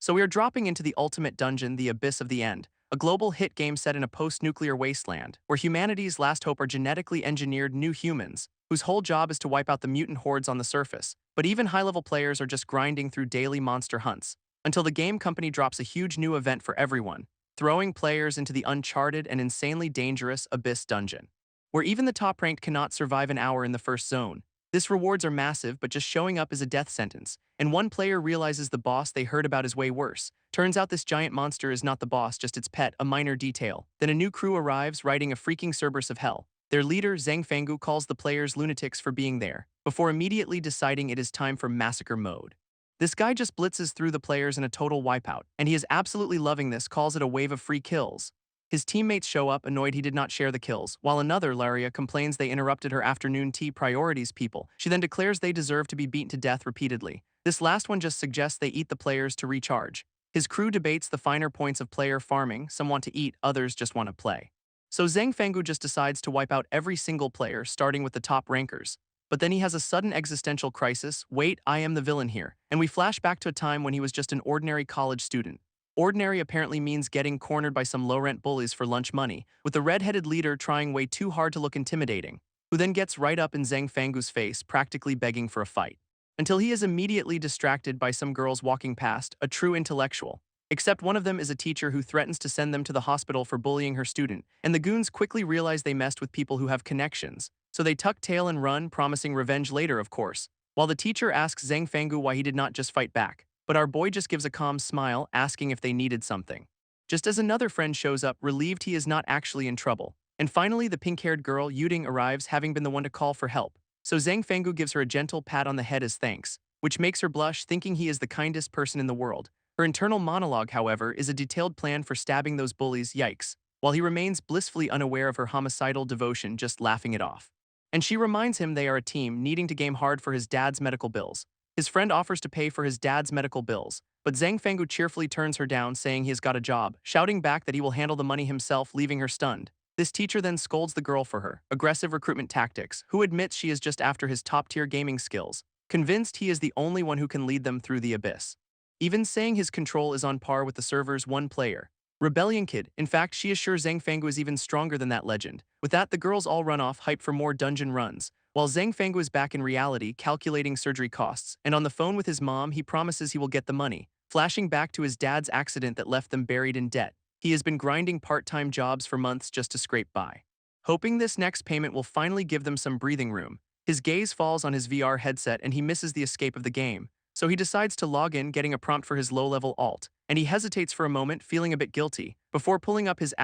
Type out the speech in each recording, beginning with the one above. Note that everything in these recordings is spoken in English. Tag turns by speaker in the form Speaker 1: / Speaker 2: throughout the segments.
Speaker 1: So we are dropping into the ultimate dungeon, the Abyss of the End, a global hit game set in a post-nuclear wasteland, where humanity's last hope are genetically engineered new humans, whose whole job is to wipe out the mutant hordes on the surface. But even high-level players are just grinding through daily monster hunts, until the game company drops a huge new event for everyone, throwing players into the uncharted and insanely dangerous Abyss dungeon, where even the top-ranked cannot survive an hour in the first zone. This rewards are massive, but just showing up is a death sentence, and one player realizes the boss they heard about is way worse. Turns out this giant monster is not the boss, just its pet, a minor detail. Then a new crew arrives, riding a freaking Cerberus of hell. Their leader, Zhang Fanggu, calls the players lunatics for being there, before immediately deciding it is time for massacre mode. This guy just blitzes through the players in a total wipeout, and he is absolutely loving this, calls it a wave of free kills. His teammates show up, annoyed he did not share the kills, while another, Laria, complains they interrupted her afternoon tea priorities people. She then declares they deserve to be beaten to death repeatedly. This last one just suggests they eat the players to recharge. His crew debates the finer points of player farming, some want to eat, others just want to play. So Zhang Fanggu just decides to wipe out every single player, starting with the top rankers. But then he has a sudden existential crisis. Wait, I am the villain here. And we flash back to a time when he was just an ordinary college student. Ordinary apparently means getting cornered by some low-rent bullies for lunch money, with the red-headed leader trying way too hard to look intimidating, who then gets right up in Zhang Fanggu's face, practically begging for a fight. Until he is immediately distracted by some girls walking past, a true intellectual. Except one of them is a teacher who threatens to send them to the hospital for bullying her student, and the goons quickly realize they messed with people who have connections. So they tuck tail and run, promising revenge later, of course, while the teacher asks Zhang Fanggu why he did not just fight back. But our boy just gives a calm smile, asking if they needed something. Just as another friend shows up, relieved he is not actually in trouble. And finally, the pink-haired girl, Yuding, arrives, having been the one to call for help. So Zhang Fanggu gives her a gentle pat on the head as thanks, which makes her blush, thinking he is the kindest person in the world. Her internal monologue, however, is a detailed plan for stabbing those bullies, yikes, while he remains blissfully unaware of her homicidal devotion, just laughing it off. And she reminds him they are a team, needing to game hard for his dad's medical bills. His friend offers to pay for his dad's medical bills, but Zhang Fanggu cheerfully turns her down, saying he has got a job, shouting back that he will handle the money himself, leaving her stunned. This teacher then scolds the girl for her aggressive recruitment tactics, who admits she is just after his top-tier gaming skills, convinced he is the only one who can lead them through the abyss. Even saying his control is on par with the server's one player, Rebellion Kid. In fact, she is sure Zhang Fanggu is even stronger than that legend. With that, the girls all run off, hyped for more dungeon runs, while Zhang Fanggu is back in reality, calculating surgery costs, and on the phone with his mom, he promises he will get the money, flashing back to his dad's accident that left them buried in debt. He has been grinding part-time jobs for months just to scrape by, hoping this next payment will finally give them some breathing room. His gaze falls on his VR headset and he misses the escape of the game, so he decides to log in, getting a prompt for his low-level alt, and he hesitates for a moment, feeling a bit guilty, before pulling up his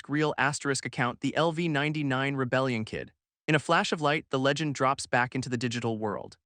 Speaker 1: real account, the LV99 Rebellion Kid. In a flash of light, the legend drops back into the digital world.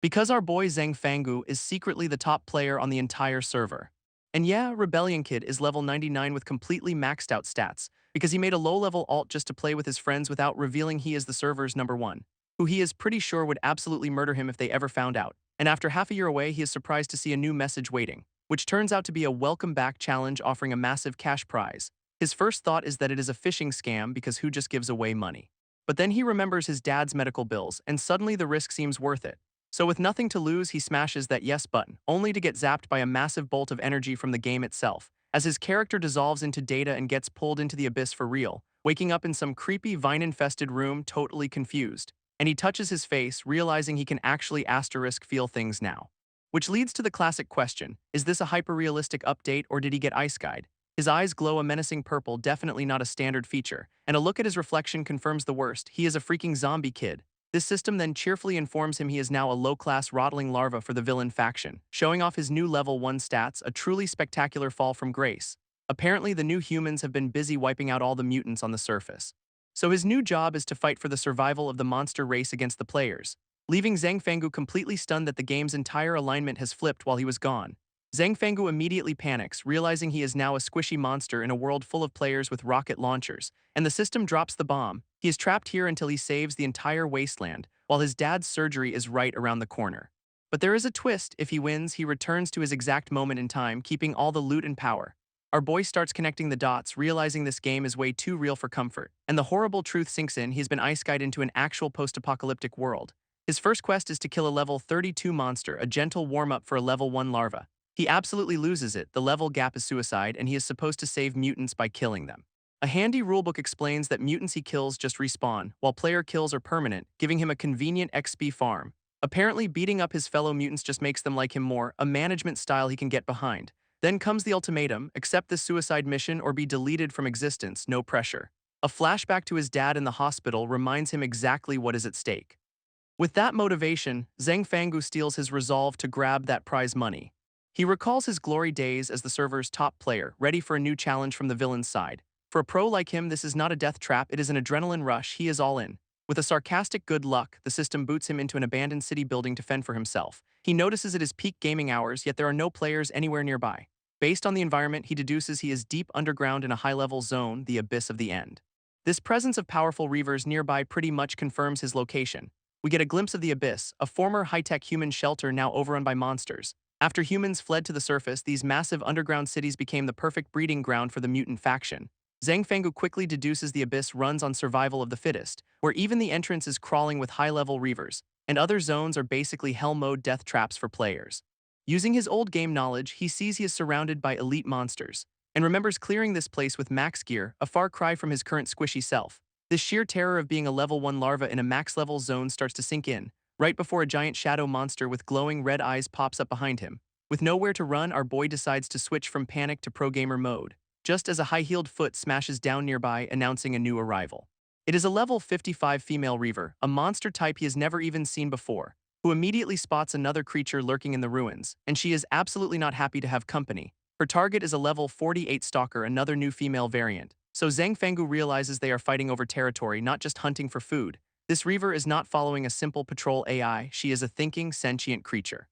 Speaker 1: Because our boy Zhang Fanggu is secretly the top player on the entire server. And yeah, Rebellion Kid is level 99 with completely maxed out stats, because he made a low-level alt just to play with his friends without revealing he is the server's #1, who he is pretty sure would absolutely murder him if they ever found out. And after half a year away, he is surprised to see a new message waiting, which turns out to be a welcome back challenge offering a massive cash prize. His first thought is that it is a phishing scam because who just gives away money? But then he remembers his dad's medical bills, and suddenly the risk seems worth it. So with nothing to lose, he smashes that yes button, only to get zapped by a massive bolt of energy from the game itself, as his character dissolves into data and gets pulled into the abyss for real, waking up in some creepy vine-infested room, totally confused. And he touches his face, realizing he can actually feel things now. Which leads to the classic question, is this a hyper-realistic update or did he get ice-guyed? His eyes glow a menacing purple, definitely not a standard feature, and a look at his reflection confirms the worst, he is a freaking zombie kid. This system then cheerfully informs him he is now a low-class rotting larva for the villain faction, showing off his new level 1 stats, a truly spectacular fall from grace. Apparently the new humans have been busy wiping out all the mutants on the surface. So his new job is to fight for the survival of the monster race against the players, leaving Zhang Fanggu completely stunned that the game's entire alignment has flipped while he was gone. Zhang Fanggu immediately panics, realizing he is now a squishy monster in a world full of players with rocket launchers, and the system drops the bomb. He is trapped here until he saves the entire wasteland, while his dad's surgery is right around the corner. But there is a twist. If he wins, he returns to his exact moment in time, keeping all the loot and power. Our boy starts connecting the dots, realizing this game is way too real for comfort, and the horrible truth sinks in. He's been ice-guyed into an actual post-apocalyptic world. His first quest is to kill a level 32 monster, a gentle warm-up for a level 1 larva. He absolutely loses it. The level gap is suicide, and he is supposed to save mutants by killing them. A handy rulebook explains that mutants he kills just respawn, while player kills are permanent, giving him a convenient XP farm. Apparently, beating up his fellow mutants just makes them like him more, a management style he can get behind. Then comes the ultimatum: accept this suicide mission or be deleted from existence, no pressure. A flashback to his dad in the hospital reminds him exactly what is at stake. With that motivation, Zhang Fangu steels his resolve to grab that prize money. He recalls his glory days as the server's top player, ready for a new challenge from the villain's side. For a pro like him, this is not a death trap, it is an adrenaline rush. He is all in. With a sarcastic good luck, the system boots him into an abandoned city building to fend for himself. He notices it is peak gaming hours, yet there are no players anywhere nearby. Based on the environment, he deduces he is deep underground in a high-level zone, the abyss of the end. This presence of powerful reavers nearby pretty much confirms his location. We get a glimpse of the abyss, a former high-tech human shelter now overrun by monsters. After humans fled to the surface, these massive underground cities became the perfect breeding ground for the mutant faction. Zhang Fenggu quickly deduces the abyss runs on survival of the fittest, where even the entrance is crawling with high-level reavers, and other zones are basically hell mode death traps for players. Using his old game knowledge, he sees he is surrounded by elite monsters, and remembers clearing this place with max gear, a far cry from his current squishy self. This sheer terror of being a level 1 larva in a max-level zone starts to sink in, right before a giant shadow monster with glowing red eyes pops up behind him. With nowhere to run, our boy decides to switch from panic to pro-gamer mode, just as a high-heeled foot smashes down nearby, announcing a new arrival. It is a level 55 female reaver, a monster type he has never even seen before, who immediately spots another creature lurking in the ruins, and she is absolutely not happy to have company. Her target is a level 48 stalker, another new female variant. So Zhang Fenggu realizes they are fighting over territory, not just hunting for food. This reaver is not following a simple patrol AI, she is a thinking, sentient creature,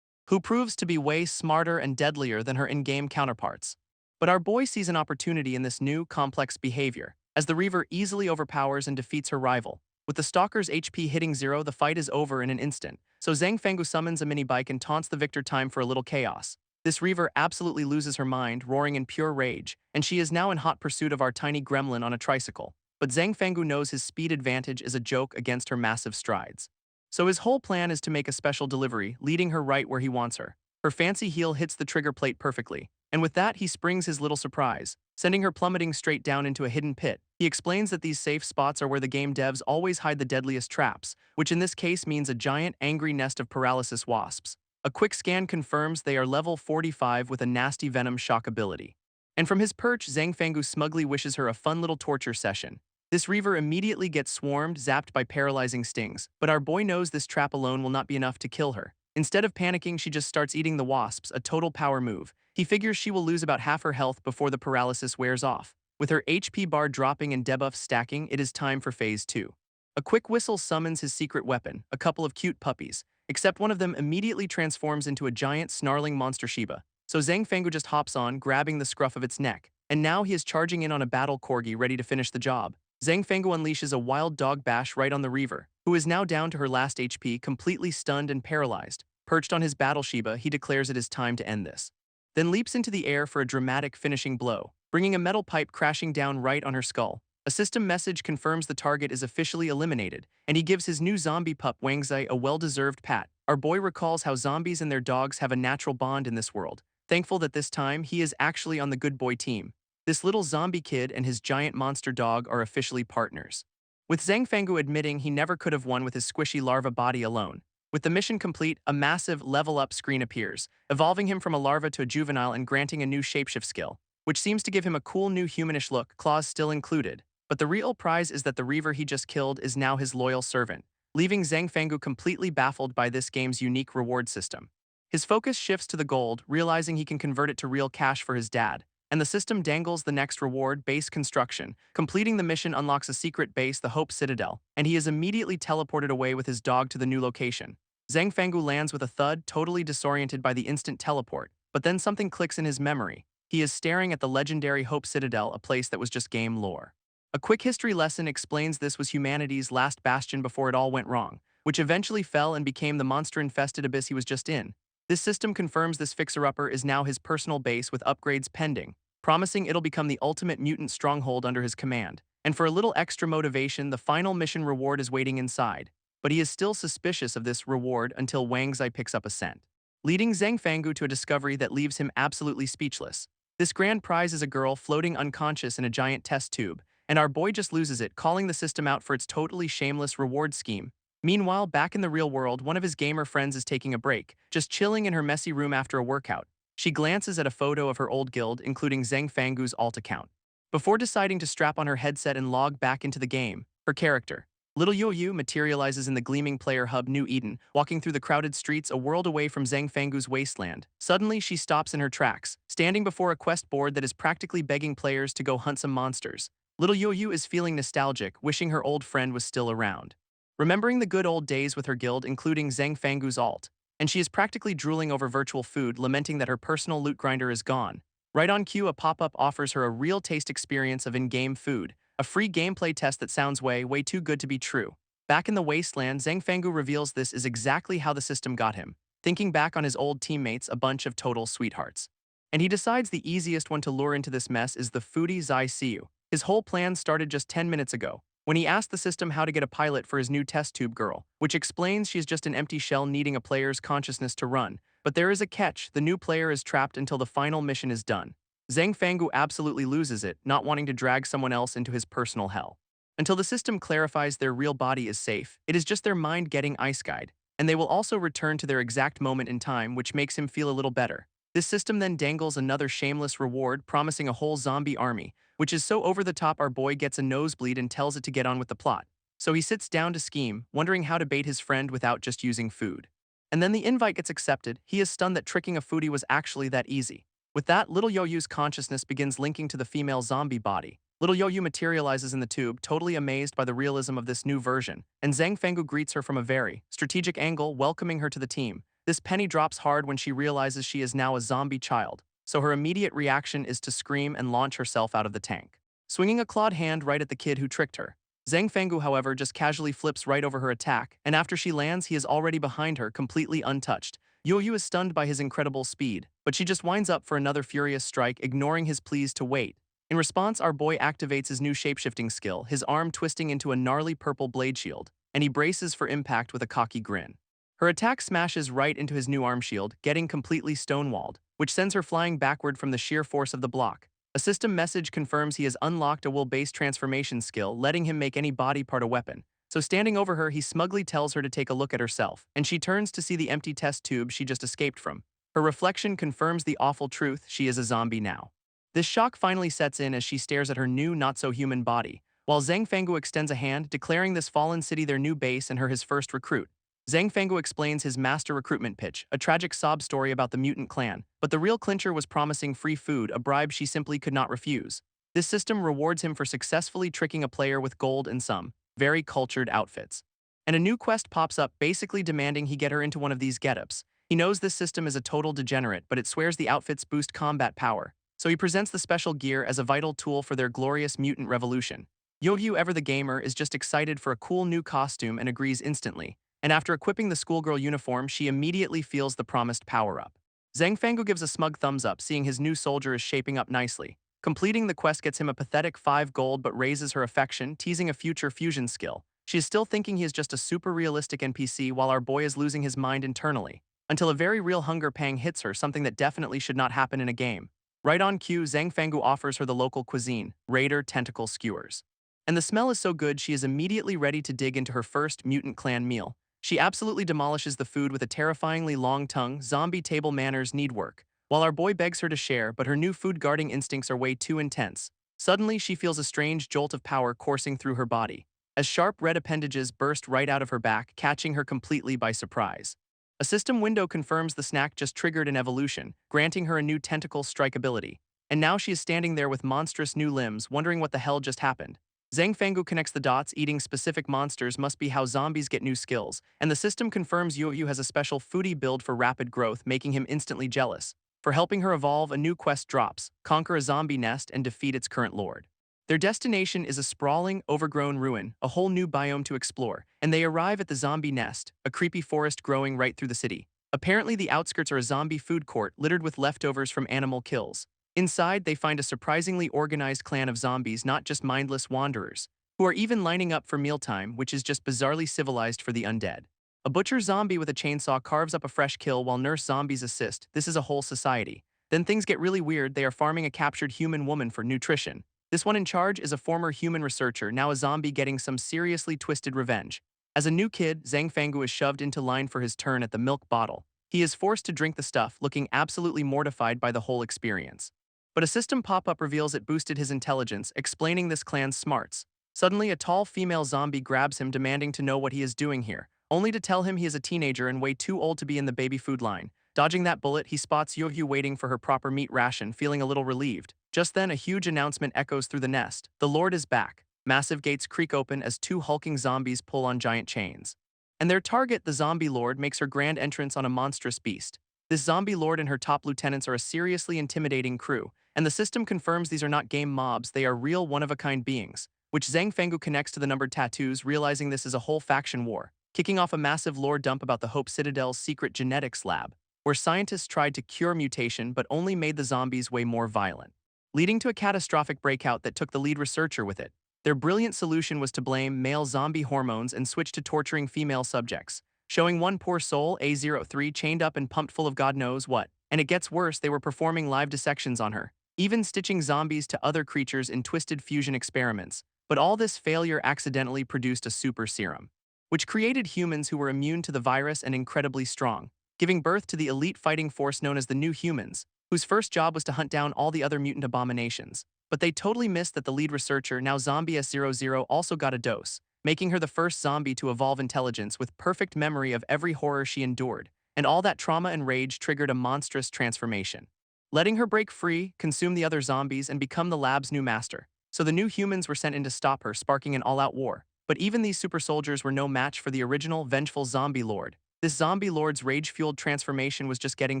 Speaker 1: who proves to be way smarter and deadlier than her in-game counterparts. But our boy sees an opportunity in this new, complex behavior, as the reaver easily overpowers and defeats her rival. With the stalker's HP hitting 0, the fight is over in an instant, so Zhang Fenggu summons a mini-bike and taunts the victor time for a little chaos. This reaver absolutely loses her mind, roaring in pure rage, and she is now in hot pursuit of our tiny gremlin on a tricycle. But Zhang Fenggu knows his speed advantage is a joke against her massive strides. So his whole plan is to make a special delivery, leading her right where he wants her. Her fancy heel hits the trigger plate perfectly, and with that he springs his little surprise, sending her plummeting straight down into a hidden pit. He explains that these safe spots are where the game devs always hide the deadliest traps, which in this case means a giant, angry nest of paralysis wasps. A quick scan confirms they are level 45 with a nasty venom shock ability. And from his perch, Zhang Fenggu smugly wishes her a fun little torture session. This reaver immediately gets swarmed, zapped by paralyzing stings, but our boy knows this trap alone will not be enough to kill her. Instead of panicking, she just starts eating the wasps, a total power move. He figures she will lose about half her health before the paralysis wears off. With her HP bar dropping and debuffs stacking, it is time for Phase 2. A quick whistle summons his secret weapon, a couple of cute puppies, except one of them immediately transforms into a giant, snarling monster Shiba. So Zhang Fenggu just hops on, grabbing the scruff of its neck, and now he is charging in on a battle corgi ready to finish the job. Zhang Fenggu unleashes a wild dog bash right on the reaver, who is now down to her last HP, completely stunned and paralyzed. Perched on his battle Shiba, he declares it is time to end this. Then leaps into the air for a dramatic finishing blow, bringing a metal pipe crashing down right on her skull. A system message confirms the target is officially eliminated, and he gives his new zombie pup Wangzai a well-deserved pat. Our boy recalls how zombies and their dogs have a natural bond in this world, thankful that this time he is actually on the good boy team. This little zombie kid and his giant monster dog are officially partners. With Zhang Fenggu admitting he never could have won with his squishy larva body alone. With the mission complete, a massive level-up screen appears, evolving him from a larva to a juvenile and granting a new shapeshift skill, which seems to give him a cool new humanish look, claws still included. But the real prize is that the reaver he just killed is now his loyal servant, leaving Zhang Fenggu completely baffled by this game's unique reward system. His focus shifts to the gold, realizing he can convert it to real cash for his dad, and the system dangles the next reward, base construction. Completing the mission unlocks a secret base, the Hope Citadel, and he is immediately teleported away with his dog to the new location. Zhang Fenggu lands with a thud, totally disoriented by the instant teleport, but then something clicks in his memory. He is staring at the legendary Hope Citadel, a place that was just game lore. A quick history lesson explains this was humanity's last bastion before it all went wrong, which eventually fell and became the monster-infested abyss he was just in. This system confirms this fixer-upper is now his personal base with upgrades pending, promising it'll become the ultimate mutant stronghold under his command. And for a little extra motivation, the final mission reward is waiting inside. But he is still suspicious of this reward until Wangzai picks up a scent. leading Zhang Fangu to a discovery that leaves him absolutely speechless. This grand prize is a girl floating unconscious in a giant test tube, and our boy just loses it, calling the system out for its totally shameless reward scheme. Meanwhile, back in the real world, one of his gamer friends is taking a break, just chilling in her messy room after a workout. She glances at a photo of her old guild, including Zhang Fangu's alt account. Before deciding to strap on her headset and log back into the game, her character, Little Yo-Yu, materializes in the gleaming player hub New Eden, walking through the crowded streets a world away from Zhang Fangu's wasteland. Suddenly, she stops in her tracks, standing before a quest board that is practically begging players to go hunt some monsters. Little Yo-Yu is feeling nostalgic, wishing her old friend was still around. Remembering the good old days with her guild, including Zhang Fangu's alt, and she is practically drooling over virtual food, lamenting that her personal loot grinder is gone. Right on cue, a pop-up offers her a real taste experience of in-game food, a free gameplay test that sounds way too good to be true. Back in the wasteland, Zhang Fangu reveals this is exactly how the system got him, thinking back on his old teammates, a bunch of total sweethearts. And he decides the easiest one to lure into this mess is the foodie Zai Siu. His whole plan started just 10 minutes ago, when he asked the system how to get a pilot for his new test tube girl, which explains she's just an empty shell needing a player's consciousness to run. But there is a catch: the new player is trapped until the final mission is done. Zhang Fangu absolutely loses it, not wanting to drag someone else into his personal hell. Until the system clarifies their real body is safe, it is just their mind getting ice-guyed, and they will also return to their exact moment in time, which makes him feel a little better. This system then dangles another shameless reward, promising a whole zombie army, which is so over the top our boy gets a nosebleed and tells it to get on with the plot. So he sits down to scheme, wondering how to bait his friend without just using food. And then the invite gets accepted. He is stunned that tricking a foodie was actually that easy. With that, Little Yo-Yu's consciousness begins linking to the female zombie body. Little Yo-Yu materializes in the tube, totally amazed by the realism of this new version, and Zhang Fangu greets her from a very strategic angle, welcoming her to the team. This penny drops hard when she realizes she is now a zombie child, so her immediate reaction is to scream and launch herself out of the tank, swinging a clawed hand right at the kid who tricked her. Zhang Fangu, however, just casually flips right over her attack, and after she lands, he is already behind her, completely untouched. Yo-Yu is stunned by his incredible speed, but she just winds up for another furious strike, ignoring his pleas to wait. In response, our boy activates his new shapeshifting skill, his arm twisting into a gnarly purple blade shield, and he braces for impact with a cocky grin. Her attack smashes right into his new arm shield, getting completely stonewalled, which sends her flying backward from the sheer force of the block. A system message confirms he has unlocked a will-based transformation skill, letting him make any body part a weapon. So standing over her, he smugly tells her to take a look at herself, and she turns to see the empty test tube she just escaped from. Her reflection confirms the awful truth: she is a zombie now. This shock finally sets in as she stares at her new, not-so-human body, while Zhang Fangu extends a hand, declaring this fallen city their new base and her his first recruit. Zhang Fangu explains his master recruitment pitch, a tragic sob story about the mutant clan, but the real clincher was promising free food, a bribe she simply could not refuse. This system rewards him for successfully tricking a player with gold and some very cultured outfits. And a new quest pops up, basically demanding he get her into one of these getups. He knows this system is a total degenerate, but it swears the outfits boost combat power, so he presents the special gear as a vital tool for their glorious mutant revolution. Yo-Yu, ever the gamer, is just excited for a cool new costume and agrees instantly, and after equipping the schoolgirl uniform, she immediately feels the promised power-up. Zhang Fangu gives a smug thumbs up, seeing his new soldier is shaping up nicely. Completing the quest gets him a pathetic 5 gold, but raises her affection, teasing a future fusion skill. She is still thinking he is just a super realistic NPC, while our boy is losing his mind internally, until a very real hunger pang hits her, something that definitely should not happen in a game. Right on cue, Zhang Fangu offers her the local cuisine, raider tentacle skewers. And the smell is so good she is immediately ready to dig into her first mutant clan meal. She absolutely demolishes the food with a terrifyingly long tongue. Zombie table manners need work, while our boy begs her to share, but her new food-guarding instincts are way too intense. Suddenly, she feels a strange jolt of power coursing through her body, as sharp red appendages burst right out of her back, catching her completely by surprise. A system window confirms the snack just triggered an evolution, granting her a new tentacle strike ability. And now she is standing there with monstrous new limbs, wondering what the hell just happened. Zhang Fangu connects the dots: eating specific monsters must be how zombies get new skills, and the system confirms Yu has a special foodie build for rapid growth, making him instantly jealous. For helping her evolve, a new quest drops: conquer a zombie nest and defeat its current lord. Their destination is a sprawling, overgrown ruin, a whole new biome to explore, and they arrive at the zombie nest, a creepy forest growing right through the city. Apparently, the outskirts are a zombie food court littered with leftovers from animal kills. Inside, they find a surprisingly organized clan of zombies, not just mindless wanderers, who are even lining up for mealtime, which is just bizarrely civilized for the undead. A butcher zombie with a chainsaw carves up a fresh kill while nurse zombies assist. This is a whole society. Then things get really weird. They are farming a captured human woman for nutrition. This one in charge is a former human researcher, now a zombie getting some seriously twisted revenge. As a new kid, Zhang Fanggu is shoved into line for his turn at the milk bottle. He is forced to drink the stuff, looking absolutely mortified by the whole experience. But a system pop-up reveals it boosted his intelligence, explaining this clan's smarts. Suddenly, a tall female zombie grabs him, demanding to know what he is doing here, only to tell him he is a teenager and way too old to be in the baby food line. Dodging that bullet, he spots Yohyu waiting for her proper meat ration, feeling a little relieved. Just then, a huge announcement echoes through the nest. The Lord is back. Massive gates creak open as two hulking zombies pull on giant chains. And their target, the zombie lord, makes her grand entrance on a monstrous beast. This zombie lord and her top lieutenants are a seriously intimidating crew, and the system confirms these are not game mobs, they are real one-of-a-kind beings, which Zhang Fenggu connects to the numbered tattoos, realizing this is a whole faction war, kicking off a massive lore dump about the Hope Citadel's secret genetics lab, where scientists tried to cure mutation but only made the zombies way more violent, leading to a catastrophic breakout that took the lead researcher with it. Their brilliant solution was to blame male zombie hormones and switch to torturing female subjects, showing one poor soul, A03, chained up and pumped full of God knows what. And it gets worse, they were performing live dissections on her, even stitching zombies to other creatures in twisted fusion experiments. But all this failure accidentally produced a super serum, which created humans who were immune to the virus and incredibly strong, giving birth to the elite fighting force known as the New Humans, whose first job was to hunt down all the other mutant abominations. But they totally missed that the lead researcher, now Zombie S00, also got a dose, making her the first zombie to evolve intelligence with perfect memory of every horror she endured, and all that trauma and rage triggered a monstrous transformation, letting her break free, consume the other zombies, and become the lab's new master. So the New Humans were sent in to stop her, sparking an all-out war. But even these super soldiers were no match for the original vengeful zombie lord. This zombie lord's rage-fueled transformation was just getting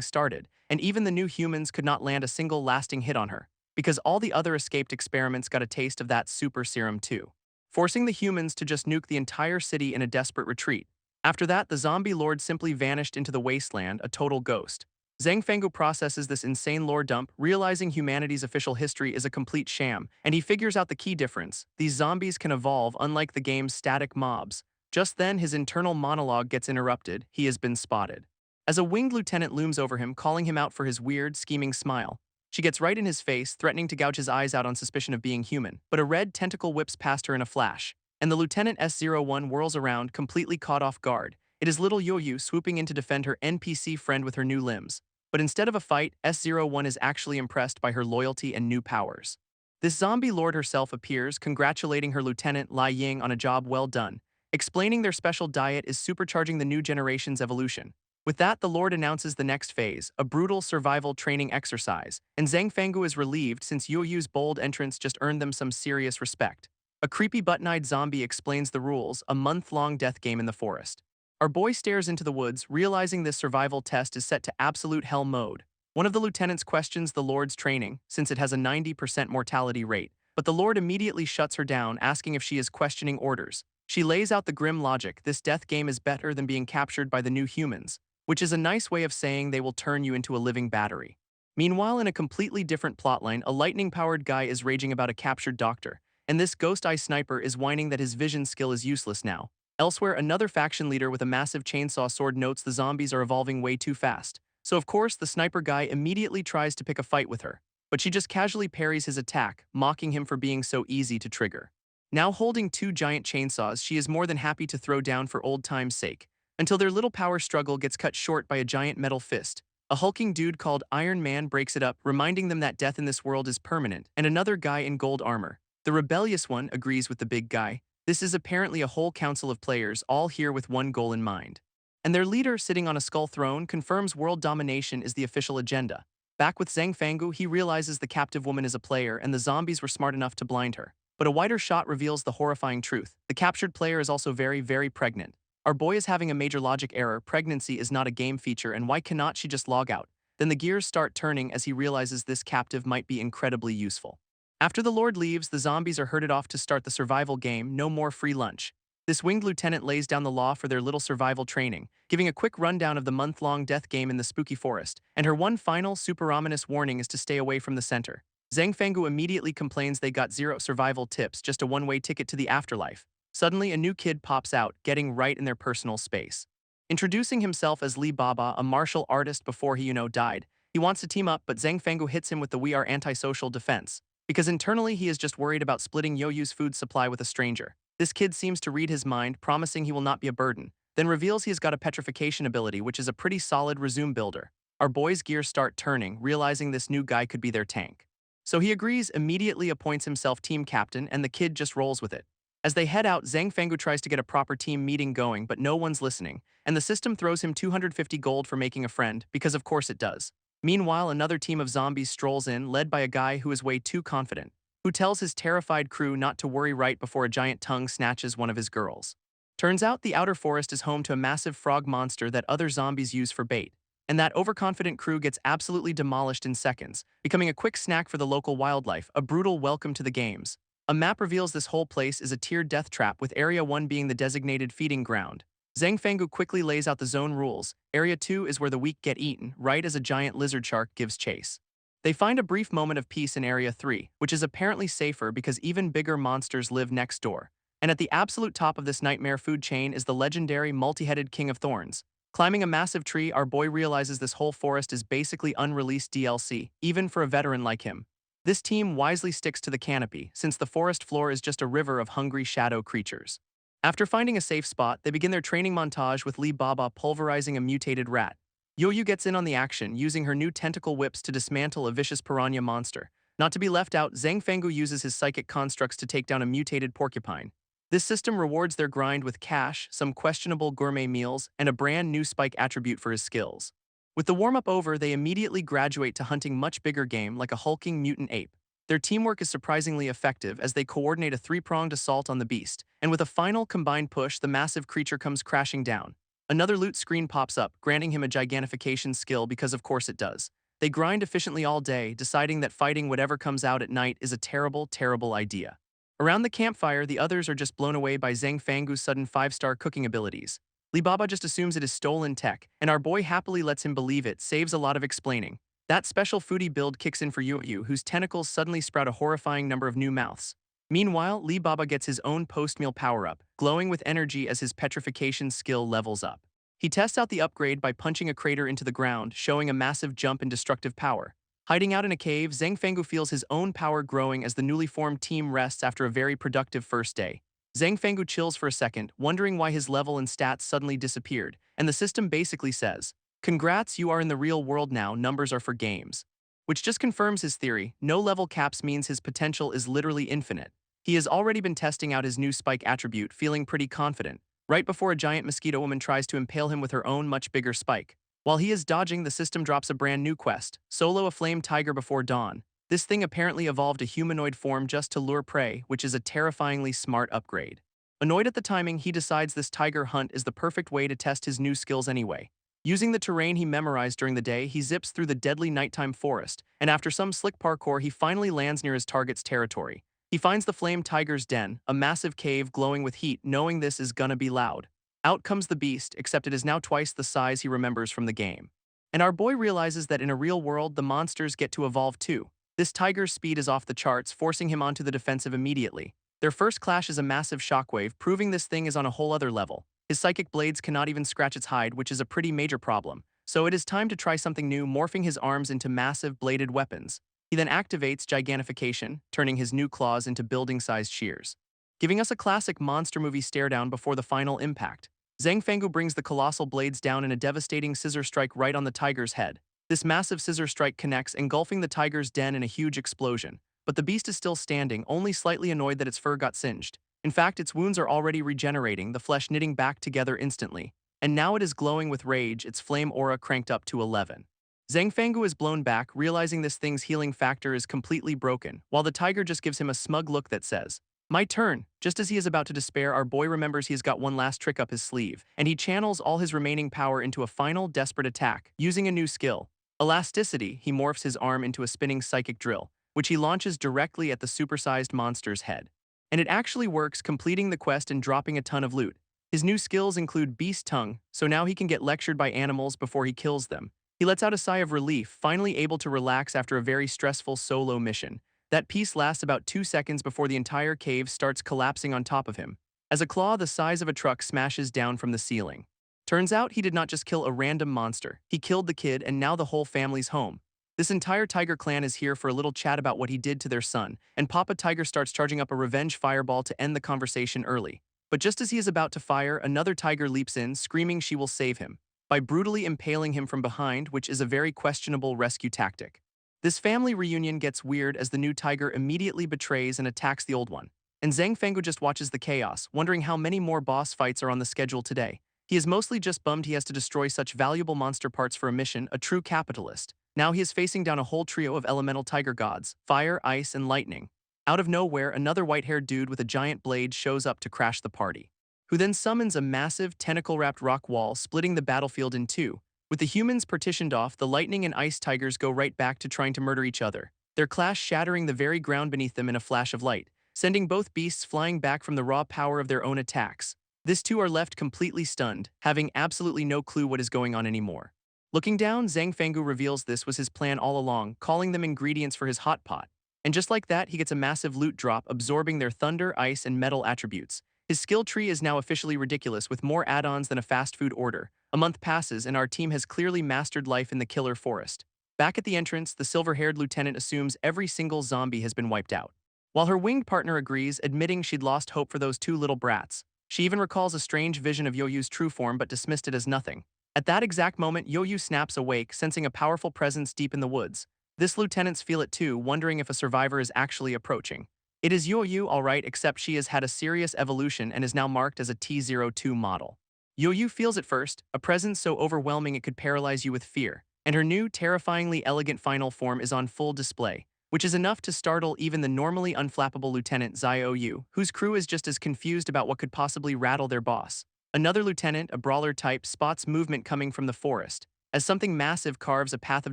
Speaker 1: started, and even the New Humans could not land a single lasting hit on her, because all the other escaped experiments got a taste of that super serum too, forcing the humans to just nuke the entire city in a desperate retreat. After that, the zombie lord simply vanished into the wasteland, a total ghost. Zhang Fenggu processes this insane lore dump, realizing humanity's official history is a complete sham, and he figures out the key difference: these zombies can evolve, unlike the game's static mobs. Just then, his internal monologue gets interrupted. He has been spotted. As a winged lieutenant looms over him, calling him out for his weird, scheming smile. She gets right in his face, threatening to gouge his eyes out on suspicion of being human, but a red tentacle whips past her in a flash, and the Lieutenant S01 whirls around, completely caught off guard. It is little Yoyu swooping in to defend her NPC friend with her new limbs. But instead of a fight, S01 is actually impressed by her loyalty and new powers. This zombie lord herself appears, congratulating her lieutenant Lai Ying on a job well done, explaining their special diet is supercharging the new generation's evolution. With that, the Lord announces the next phase, a brutal survival training exercise, and Zhang Fenggu is relieved since Yoyu's bold entrance just earned them some serious respect. A creepy button-eyed zombie explains the rules, a month-long death game in the forest. Our boy stares into the woods, realizing this survival test is set to absolute hell mode. One of the lieutenants questions the Lord's training, since it has a 90% mortality rate, but the Lord immediately shuts her down, asking if she is questioning orders. She lays out the grim logic: this death game is better than being captured by the New Humans, which is a nice way of saying they will turn you into a living battery. Meanwhile, in a completely different plotline, a lightning-powered guy is raging about a captured doctor, and this ghost-eye sniper is whining that his vision skill is useless now. Elsewhere, another faction leader with a massive chainsaw sword notes the zombies are evolving way too fast, so of course the sniper guy immediately tries to pick a fight with her, but she just casually parries his attack, mocking him for being so easy to trigger. Now holding two giant chainsaws, she is more than happy to throw down for old time's sake, until their little power struggle gets cut short by a giant metal fist. A hulking dude called Iron Man breaks it up, reminding them that death in this world is permanent, and another guy in gold armor, the rebellious one, agrees with the big guy. This is apparently a whole council of players, all here with one goal in mind. And their leader, sitting on a skull throne, confirms world domination is the official agenda. Back with Zhang Fenggu, he realizes the captive woman is a player and the zombies were smart enough to blind her. But a wider shot reveals the horrifying truth: the captured player is also very, very pregnant. Our boy is having a major logic error. Pregnancy is not a game feature, and why cannot she just log out? Then the gears start turning as he realizes this captive might be incredibly useful. After the Lord leaves, the zombies are herded off to start the survival game. No more free lunch. This winged lieutenant lays down the law for their little survival training, giving a quick rundown of the month-long death game in the spooky forest, and her one final, super ominous warning is to stay away from the center. Zhang Fenggu immediately complains they got zero survival tips, just a one-way ticket to the afterlife. Suddenly, a new kid pops out, getting right in their personal space. Introducing himself as Lee Baba, a martial artist before he, died. He wants to team up, but Zhang Fenggu hits him with the "we are antisocial" defense. Because internally he is just worried about splitting Yoyu's food supply with a stranger. This kid seems to read his mind, promising he will not be a burden, then reveals he has got a petrification ability, which is a pretty solid resume builder. Our boys' gears start turning, realizing this new guy could be their tank. So he agrees, immediately appoints himself team captain, and the kid just rolls with it. As they head out, Zhang Fenggu tries to get a proper team meeting going, but no one's listening, and the system throws him 250 gold for making a friend, because of course it does. Meanwhile, another team of zombies strolls in, led by a guy who is way too confident, who tells his terrified crew not to worry right before a giant tongue snatches one of his girls. Turns out the outer forest is home to a massive frog monster that other zombies use for bait, and that overconfident crew gets absolutely demolished in seconds, becoming a quick snack for the local wildlife, a brutal welcome to the games. A map reveals this whole place is a tiered death trap, with Area 1 being the designated feeding ground. Zhang Fenggu quickly lays out the zone rules. Area 2 is where the weak get eaten, right as a giant lizard shark gives chase. They find a brief moment of peace in Area 3, which is apparently safer because even bigger monsters live next door. And at the absolute top of this nightmare food chain is the legendary multi-headed King of Thorns. Climbing a massive tree, our boy realizes this whole forest is basically unreleased DLC, even for a veteran like him. This team wisely sticks to the canopy, since the forest floor is just a river of hungry shadow creatures. After finding a safe spot, they begin their training montage with Lee Baba pulverizing a mutated rat. Yoyu gets in on the action, using her new tentacle whips to dismantle a vicious piranha monster. Not to be left out, Zhang Fenggu uses his psychic constructs to take down a mutated porcupine. This system rewards their grind with cash, some questionable gourmet meals, and a brand new spike attribute for his skills. With the warm-up over, they immediately graduate to hunting much bigger game like a hulking mutant ape. Their teamwork is surprisingly effective as they coordinate a three-pronged assault on the beast, and with a final combined push, the massive creature comes crashing down. Another loot screen pops up, granting him a gigantification skill because of course it does. They grind efficiently all day, deciding that fighting whatever comes out at night is a terrible, terrible idea. Around the campfire, the others are just blown away by Zhang Fenggu's sudden 5-star cooking abilities. Lee Baba just assumes it is stolen tech, and our boy happily lets him believe it, saves a lot of explaining. That special foodie build kicks in for Yu, whose tentacles suddenly sprout a horrifying number of new mouths. Meanwhile, Lee Baba gets his own post-meal power-up, glowing with energy as his petrification skill levels up. He tests out the upgrade by punching a crater into the ground, showing a massive jump in destructive power. Hiding out in a cave, Zhang Fenggu feels his own power growing as the newly formed team rests after a very productive first day. Zhang Fenggu chills for a second, wondering why his level and stats suddenly disappeared, and the system basically says, "Congrats, you are in the real world now, numbers are for games." Which just confirms his theory, no level caps means his potential is literally infinite. He has already been testing out his new spike attribute, feeling pretty confident, right before a giant mosquito woman tries to impale him with her own much bigger spike. While he is dodging, the system drops a brand new quest, solo a flame tiger before dawn. This thing apparently evolved a humanoid form just to lure prey, which is a terrifyingly smart upgrade. Annoyed at the timing, he decides this tiger hunt is the perfect way to test his new skills anyway. Using the terrain he memorized during the day, he zips through the deadly nighttime forest, and after some slick parkour, he finally lands near his target's territory. He finds the flame tiger's den, a massive cave glowing with heat, knowing this is gonna be loud. Out comes the beast, except it is now twice the size he remembers from the game. And our boy realizes that in a real world, the monsters get to evolve too. This tiger's speed is off the charts, forcing him onto the defensive immediately. Their first clash is a massive shockwave, proving this thing is on a whole other level. His psychic blades cannot even scratch its hide, which is a pretty major problem. So it is time to try something new, morphing his arms into massive bladed weapons. He then activates gigantification, turning his new claws into building-sized shears, giving us a classic monster movie stare-down before the final impact. Zhang Fenggu brings the colossal blades down in a devastating scissor strike right on the tiger's head. This massive scissor strike connects, engulfing the tiger's den in a huge explosion. But the beast is still standing, only slightly annoyed that its fur got singed. In fact, its wounds are already regenerating, the flesh knitting back together instantly. And now it is glowing with rage, its flame aura cranked up to 11. Zhang Fenggu is blown back, realizing this thing's healing factor is completely broken, while the tiger just gives him a smug look that says, "My turn." Just as he is about to despair, our boy remembers he has got one last trick up his sleeve, and he channels all his remaining power into a final desperate attack, using a new skill. Elasticity, he morphs his arm into a spinning psychic drill, which he launches directly at the supersized monster's head. And it actually works, completing the quest and dropping a ton of loot. His new skills include Beast Tongue, so now he can get lectured by animals before he kills them. He lets out a sigh of relief, finally able to relax after a very stressful solo mission. That peace lasts about 2 seconds before the entire cave starts collapsing on top of him, as a claw the size of a truck smashes down from the ceiling. Turns out he did not just kill a random monster, he killed the kid and now the whole family's home. This entire tiger clan is here for a little chat about what he did to their son, and Papa Tiger starts charging up a revenge fireball to end the conversation early. But just as he is about to fire, another tiger leaps in, screaming she will save him, by brutally impaling him from behind, which is a very questionable rescue tactic. This family reunion gets weird as the new tiger immediately betrays and attacks the old one. And Zhang Fenggu just watches the chaos, wondering how many more boss fights are on the schedule today. He is mostly just bummed he has to destroy such valuable monster parts for a mission, a true capitalist. Now he is facing down a whole trio of elemental tiger gods, fire, ice, and lightning. Out of nowhere, another white-haired dude with a giant blade shows up to crash the party, who then summons a massive, tentacle-wrapped rock wall splitting the battlefield in two. With the humans partitioned off, the lightning and ice tigers go right back to trying to murder each other, their clash shattering the very ground beneath them in a flash of light, sending both beasts flying back from the raw power of their own attacks. These two are left completely stunned, having absolutely no clue what is going on anymore. Looking down, Zhang Fenggu reveals this was his plan all along, calling them ingredients for his hot pot. And just like that, he gets a massive loot drop, absorbing their thunder, ice, and metal attributes. His skill tree is now officially ridiculous, with more add-ons than a fast food order. A month passes, and our team has clearly mastered life in the killer forest. Back at the entrance, the silver-haired lieutenant assumes every single zombie has been wiped out, while her winged partner agrees, admitting she'd lost hope for those two little brats. She even recalls a strange vision of Yoyu's true form but dismissed it as nothing. At that exact moment, Yoyu snaps awake, sensing a powerful presence deep in the woods. This lieutenants feel it too, wondering if a survivor is actually approaching. It is Yoyu, alright, except she has had a serious evolution and is now marked as a T02 model. Yoyu feels it first, a presence so overwhelming it could paralyze you with fear, and her new, terrifyingly elegant final form is on full display, which is enough to startle even the normally unflappable Lieutenant Zio, whose crew is just as confused about what could possibly rattle their boss. Another lieutenant, a brawler type, spots movement coming from the forest, as something massive carves a path of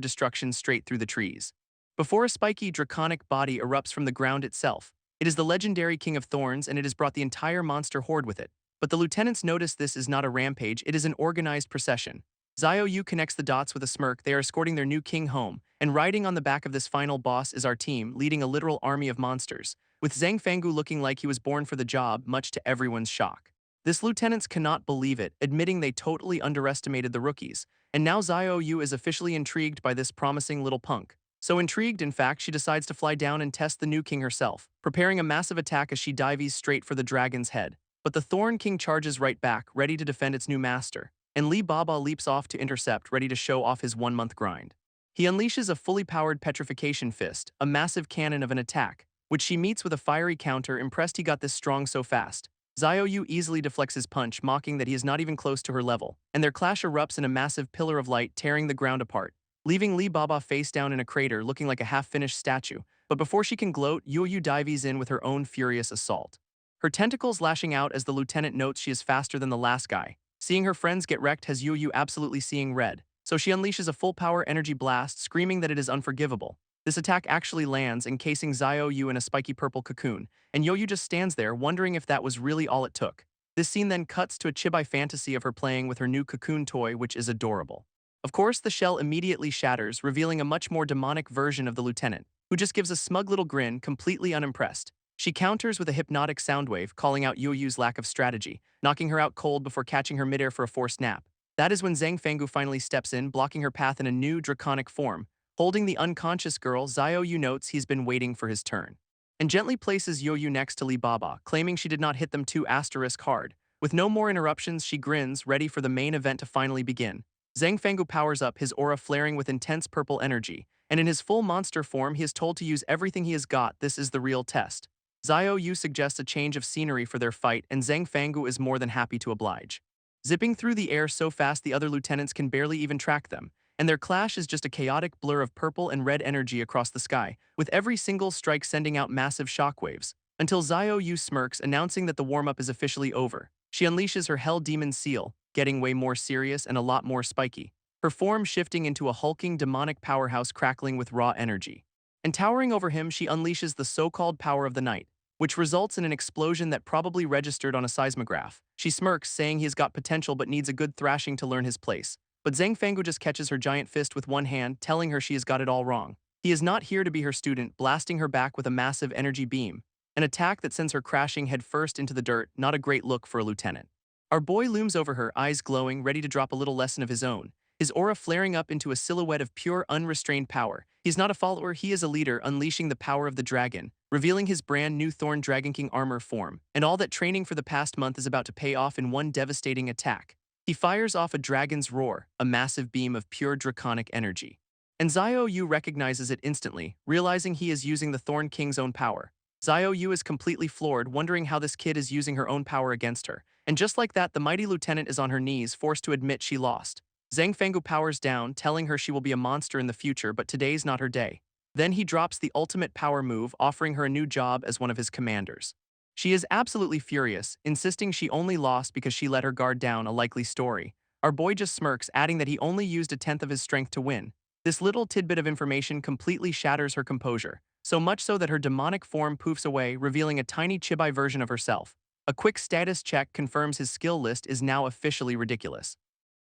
Speaker 1: destruction straight through the trees. Before a spiky, draconic body erupts from the ground itself, it is the legendary King of Thorns, and it has brought the entire monster horde with it. But the lieutenants notice this is not a rampage, it is an organized procession. Zio connects the dots with a smirk. They are escorting their new king home, and riding on the back of this final boss is our team, leading a literal army of monsters, with Zhang Fenggu looking like he was born for the job, much to everyone's shock. This lieutenants cannot believe it, admitting they totally underestimated the rookies, and now Zio is officially intrigued by this promising little punk. So intrigued, in fact, she decides to fly down and test the new king herself, preparing a massive attack as she dives straight for the dragon's head. But the Thorn King charges right back, ready to defend its new master, and Li Baba leaps off to intercept, ready to show off his one-month grind. He unleashes a fully powered petrification fist, a massive cannon of an attack, which she meets with a fiery counter, impressed he got this strong so fast. Zio easily deflects his punch, mocking that he is not even close to her level, and their clash erupts in a massive pillar of light, tearing the ground apart, leaving Li Baba face down in a crater looking like a half-finished statue. But before she can gloat, Yoyu dives in with her own furious assault, her tentacles lashing out as the lieutenant notes she is faster than the last guy. Seeing her friends get wrecked has Yoyu absolutely seeing red, so she unleashes a full-power energy blast, screaming that it is unforgivable. This attack actually lands, encasing Zio in a spiky purple cocoon, and Yoyu just stands there, wondering if that was really all it took. This scene then cuts to a chibi fantasy of her playing with her new cocoon toy, which is adorable. Of course, the shell immediately shatters, revealing a much more demonic version of the lieutenant, who just gives a smug little grin, completely unimpressed. She counters with a hypnotic soundwave, calling out Yoyu's lack of strategy, knocking her out cold before catching her midair for a forced nap. That is when Zhang Fenggu finally steps in, blocking her path in a new draconic form. Holding the unconscious girl, Zio notes he's been waiting for his turn, and gently places Yoyu next to Li Baba, claiming she did not hit them too hard. With no more interruptions, she grins, ready for the main event to finally begin. Zhang Fenggu powers up, his aura flaring with intense purple energy, and in his full monster form he is told to use everything he has got. This is the real test. Zio suggests a change of scenery for their fight, and Zhang Fenggu is more than happy to oblige. Zipping through the air so fast the other lieutenants can barely even track them, and their clash is just a chaotic blur of purple and red energy across the sky, with every single strike sending out massive shockwaves, until Zio smirks, announcing that the warm-up is officially over. She unleashes her Hell Demon Seal, getting way more serious and a lot more spiky, her form shifting into a hulking demonic powerhouse crackling with raw energy. And towering over him, she unleashes the so-called power of the night, which results in an explosion that probably registered on a seismograph. She smirks, saying he has got potential but needs a good thrashing to learn his place. But Zhang Fenggu just catches her giant fist with one hand, telling her she has got it all wrong. He is not here to be her student, blasting her back with a massive energy beam, an attack that sends her crashing headfirst into the dirt, not a great look for a lieutenant. Our boy looms over her, eyes glowing, ready to drop a little lesson of his own, his aura flaring up into a silhouette of pure, unrestrained power. He's not a follower, he is a leader, unleashing the power of the dragon, revealing his brand new Thorn Dragon King armor form, and all that training for the past month is about to pay off in one devastating attack. He fires off a dragon's roar, a massive beam of pure draconic energy. And Xiao Yu recognizes it instantly, realizing he is using the Thorn King's own power. Xiao Yu is completely floored, wondering how this kid is using her own power against her. And just like that, the mighty lieutenant is on her knees, forced to admit she lost. Zhang Fenggu powers down, telling her she will be a monster in the future, but today's not her day. Then he drops the ultimate power move, offering her a new job as one of his commanders. She is absolutely furious, insisting she only lost because she let her guard down, a likely story. Our boy just smirks, adding that he only used a tenth of his strength to win. This little tidbit of information completely shatters her composure, so much so that her demonic form poofs away, revealing a tiny chibi version of herself. A quick status check confirms his skill list is now officially ridiculous.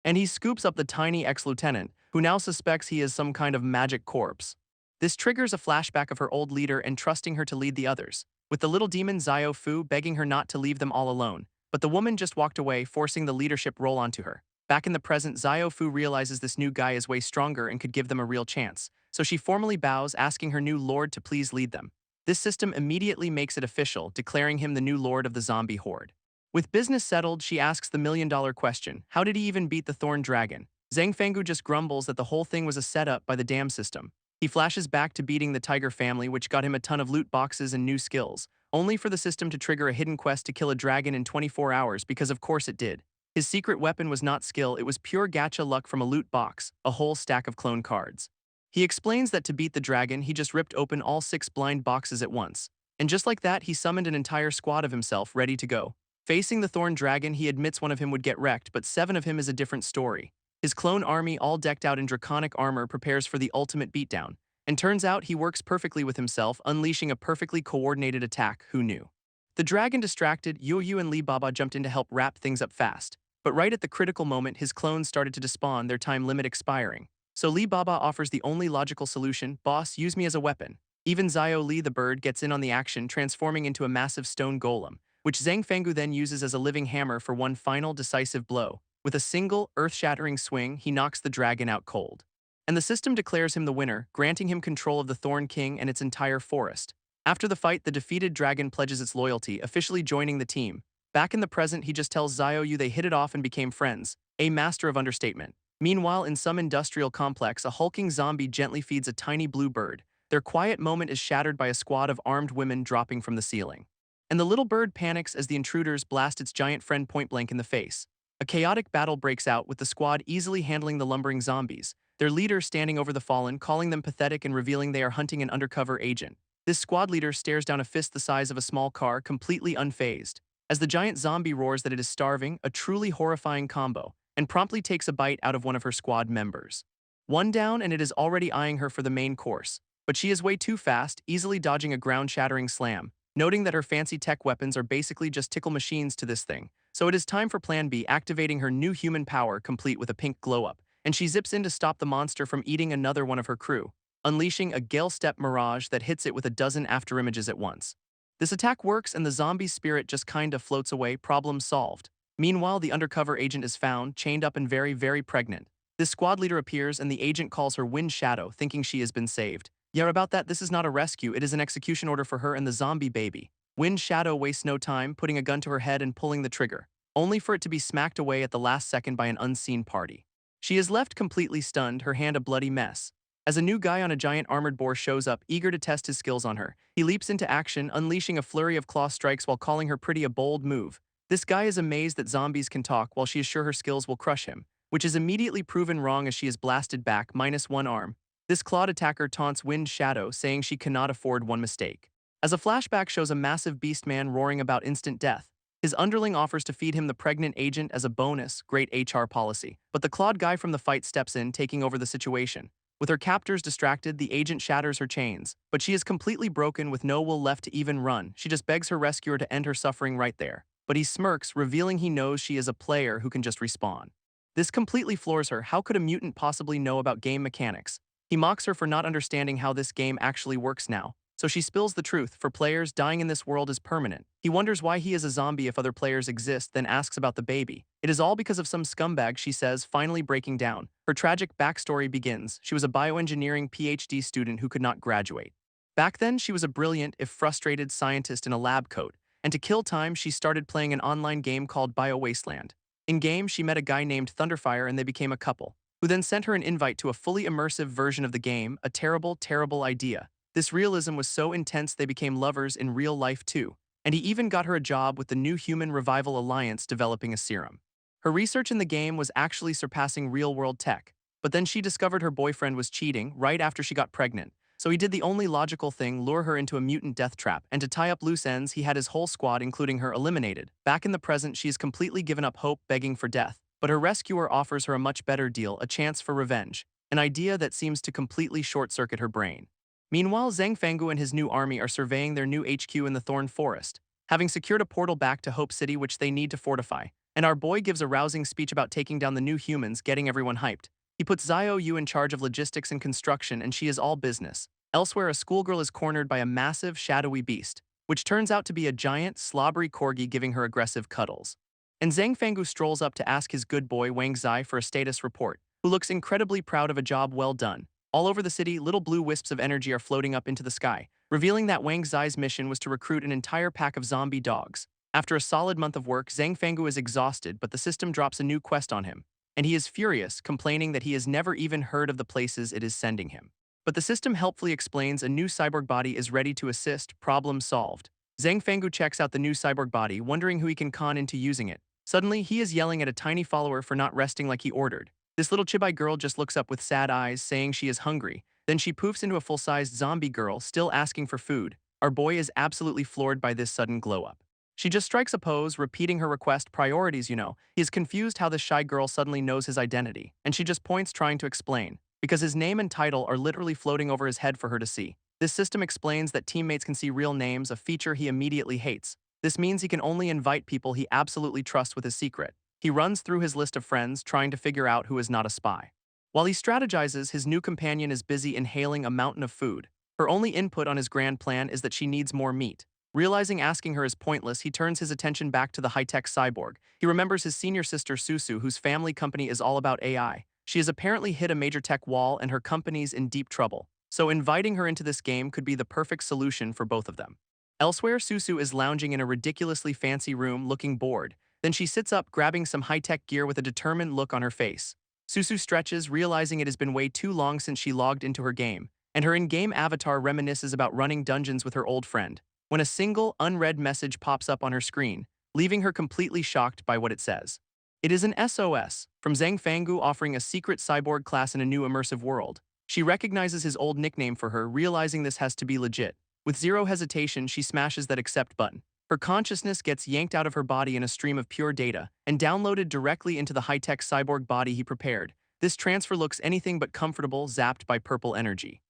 Speaker 1: And he scoops up the tiny ex-lieutenant, who now suspects he is some kind of magic corpse. This triggers a flashback of her old leader and trusting her to lead the others, with the little demon Xiao Fu begging her not to leave them all alone, but the woman just walked away, forcing the leadership role onto her. Back in the present, Xiao Fu realizes this new guy is way stronger and could give them a real chance, so she formally bows, asking her new lord to please lead them. This system immediately makes it official, declaring him the new lord of the zombie horde. With business settled, she asks the million-dollar question, how did he even beat the Thorn Dragon? Zhang Fenggu just grumbles that the whole thing was a setup by the dam system. He flashes back to beating the Tiger family, which got him a ton of loot boxes and new skills, only for the system to trigger a hidden quest to kill a dragon in 24 hours, because of course it did. His secret weapon was not skill, it was pure gacha luck from a loot box, a whole stack of clone cards. He explains that to beat the dragon, he just ripped open all 6 blind boxes at once. And just like that, he summoned an entire squad of himself, ready to go. Facing the Thorn Dragon, he admits one of him would get wrecked, but 7 of him is a different story. His clone army, all decked out in draconic armor, prepares for the ultimate beatdown. And turns out he works perfectly with himself, unleashing a perfectly coordinated attack, who knew? The dragon distracted, Yu Yu and Li Baba jumped in to help wrap things up fast. But right at the critical moment, his clones started to despawn, their time limit expiring. So Li Baba offers the only logical solution, boss, use me as a weapon. Even Xiao Li the bird gets in on the action, transforming into a massive stone golem, which Zhang Fenggu then uses as a living hammer for one final decisive blow. With a single, earth-shattering swing, he knocks the dragon out cold. And the system declares him the winner, granting him control of the Thorn King and its entire forest. After the fight, the defeated dragon pledges its loyalty, officially joining the team. Back in the present, he just tells Xiao Yu they hit it off and became friends, a master of understatement. Meanwhile, in some industrial complex, a hulking zombie gently feeds a tiny blue bird. Their quiet moment is shattered by a squad of armed women dropping from the ceiling. And the little bird panics as the intruders blast its giant friend point-blank in the face. A chaotic battle breaks out, with the squad easily handling the lumbering zombies, their leader standing over the fallen, calling them pathetic and revealing they are hunting an undercover agent. This squad leader stares down a fist the size of a small car, completely unfazed. As the giant zombie roars that it is starving, a truly horrifying combo, and promptly takes a bite out of one of her squad members. One down, and it is already eyeing her for the main course. But she is way too fast, easily dodging a ground-shattering slam, noting that her fancy tech weapons are basically just tickle machines to this thing. So it is time for Plan B, activating her new human power, complete with a pink glow-up, and she zips in to stop the monster from eating another one of her crew, unleashing a Gale Step Mirage that hits it with a dozen afterimages at once. This attack works, and the zombie's spirit just kinda floats away, problem solved. Meanwhile, the undercover agent is found, chained up and very, very pregnant. This squad leader appears, and the agent calls her Wind Shadow, thinking she has been saved. Yeah, about that, this is not a rescue, it is an execution order for her and the zombie baby. Wind Shadow wastes no time, putting a gun to her head and pulling the trigger, only for it to be smacked away at the last second by an unseen party. She is left completely stunned, her hand a bloody mess. As a new guy on a giant armored boar shows up, eager to test his skills on her, he leaps into action, unleashing a flurry of claw strikes while calling her pretty, a bold move. This guy is amazed that zombies can talk, while she is sure her skills will crush him, which is immediately proven wrong as she is blasted back, minus one arm. This clawed attacker taunts Wind Shadow, saying she cannot afford one mistake. As a flashback shows a massive beast man roaring about instant death, his underling offers to feed him the pregnant agent as a bonus, great HR policy. But the clawed guy from the fight steps in, taking over the situation. With her captors distracted, the agent shatters her chains, but she is completely broken with no will left to even run. She just begs her rescuer to end her suffering right there. But he smirks, revealing he knows she is a player who can just respawn. This completely floors her. How could a mutant possibly know about game mechanics? He mocks her for not understanding how this game actually works now. So she spills the truth. For players, dying in this world is permanent. He wonders why he is a zombie if other players exist, then asks about the baby. It is all because of some scumbag, she says, finally breaking down. Her tragic backstory begins. She was a bioengineering PhD student who could not graduate. Back then, she was a brilliant, if frustrated, scientist in a lab coat, and to kill time, she started playing an online game called Bio Wasteland. In-game, she met a guy named Thunderfire and they became a couple, who then sent her an invite to a fully immersive version of the game, a terrible, terrible idea. This realism was so intense they became lovers in real life too, and he even got her a job with the New Human Revival Alliance developing a serum. Her research in the game was actually surpassing real-world tech, but then she discovered her boyfriend was cheating right after she got pregnant, so he did the only logical thing, lure her into a mutant death trap, and to tie up loose ends, he had his whole squad, including her, eliminated. Back in the present, she has completely given up hope, begging for death, but her rescuer offers her a much better deal, a chance for revenge, an idea that seems to completely short-circuit her brain. Meanwhile, Zhang Fanggu and his new army are surveying their new HQ in the Thorn Forest, having secured a portal back to Hope City which they need to fortify, and our boy gives a rousing speech about taking down the new humans, getting everyone hyped. He puts Xiao Yu in charge of logistics and construction, and she is all business. Elsewhere, a schoolgirl is cornered by a massive, shadowy beast, which turns out to be a giant, slobbery corgi giving her aggressive cuddles. And Zhang Fanggu strolls up to ask his good boy Wang Zai for a status report, who looks incredibly proud of a job well done. All over the city, little blue wisps of energy are floating up into the sky, revealing that Wang Zai's mission was to recruit an entire pack of zombie dogs. After a solid month of work, Zhang Fanggu is exhausted, but the system drops a new quest on him, and he is furious, complaining that he has never even heard of the places it is sending him. But the system helpfully explains a new cyborg body is ready to assist, problem solved. Zhang Fanggu checks out the new cyborg body, wondering who he can con into using it. Suddenly, he is yelling at a tiny follower for not resting like he ordered. This little chibai girl just looks up with sad eyes, saying she is hungry. Then she poofs into a full-sized zombie girl, still asking for food. Our boy is absolutely floored by this sudden glow-up. She just strikes a pose, repeating her request, priorities, you know. He is confused how this shy girl suddenly knows his identity, and she just points, trying to explain, because his name and title are literally floating over his head for her to see. This system explains that teammates can see real names, a feature he immediately hates. This means he can only invite people he absolutely trusts with his secret. He runs through his list of friends, trying to figure out who is not a spy. While he strategizes, his new companion is busy inhaling a mountain of food. Her only input on his grand plan is that she needs more meat. Realizing asking her is pointless, he turns his attention back to the high-tech cyborg. He remembers his senior sister Susu, whose family company is all about AI. She has apparently hit a major tech wall and her company's in deep trouble, so inviting her into this game could be the perfect solution for both of them. Elsewhere, Susu is lounging in a ridiculously fancy room, looking bored. Then she sits up, grabbing some high-tech gear with a determined look on her face. Susu stretches, realizing it has been way too long since she logged into her game, and her in-game avatar reminisces about running dungeons with her old friend, when a single, unread message pops up on her screen, leaving her completely shocked by what it says. It is an SOS, from Zhang Fanggu offering a secret cyborg class in a new immersive world. She recognizes his old nickname for her, realizing this has to be legit. With zero hesitation, she smashes that accept button. Her consciousness gets yanked out of her body in a stream of pure data and downloaded directly into the high-tech cyborg body he prepared. This transfer looks anything but comfortable, zapped by purple energy.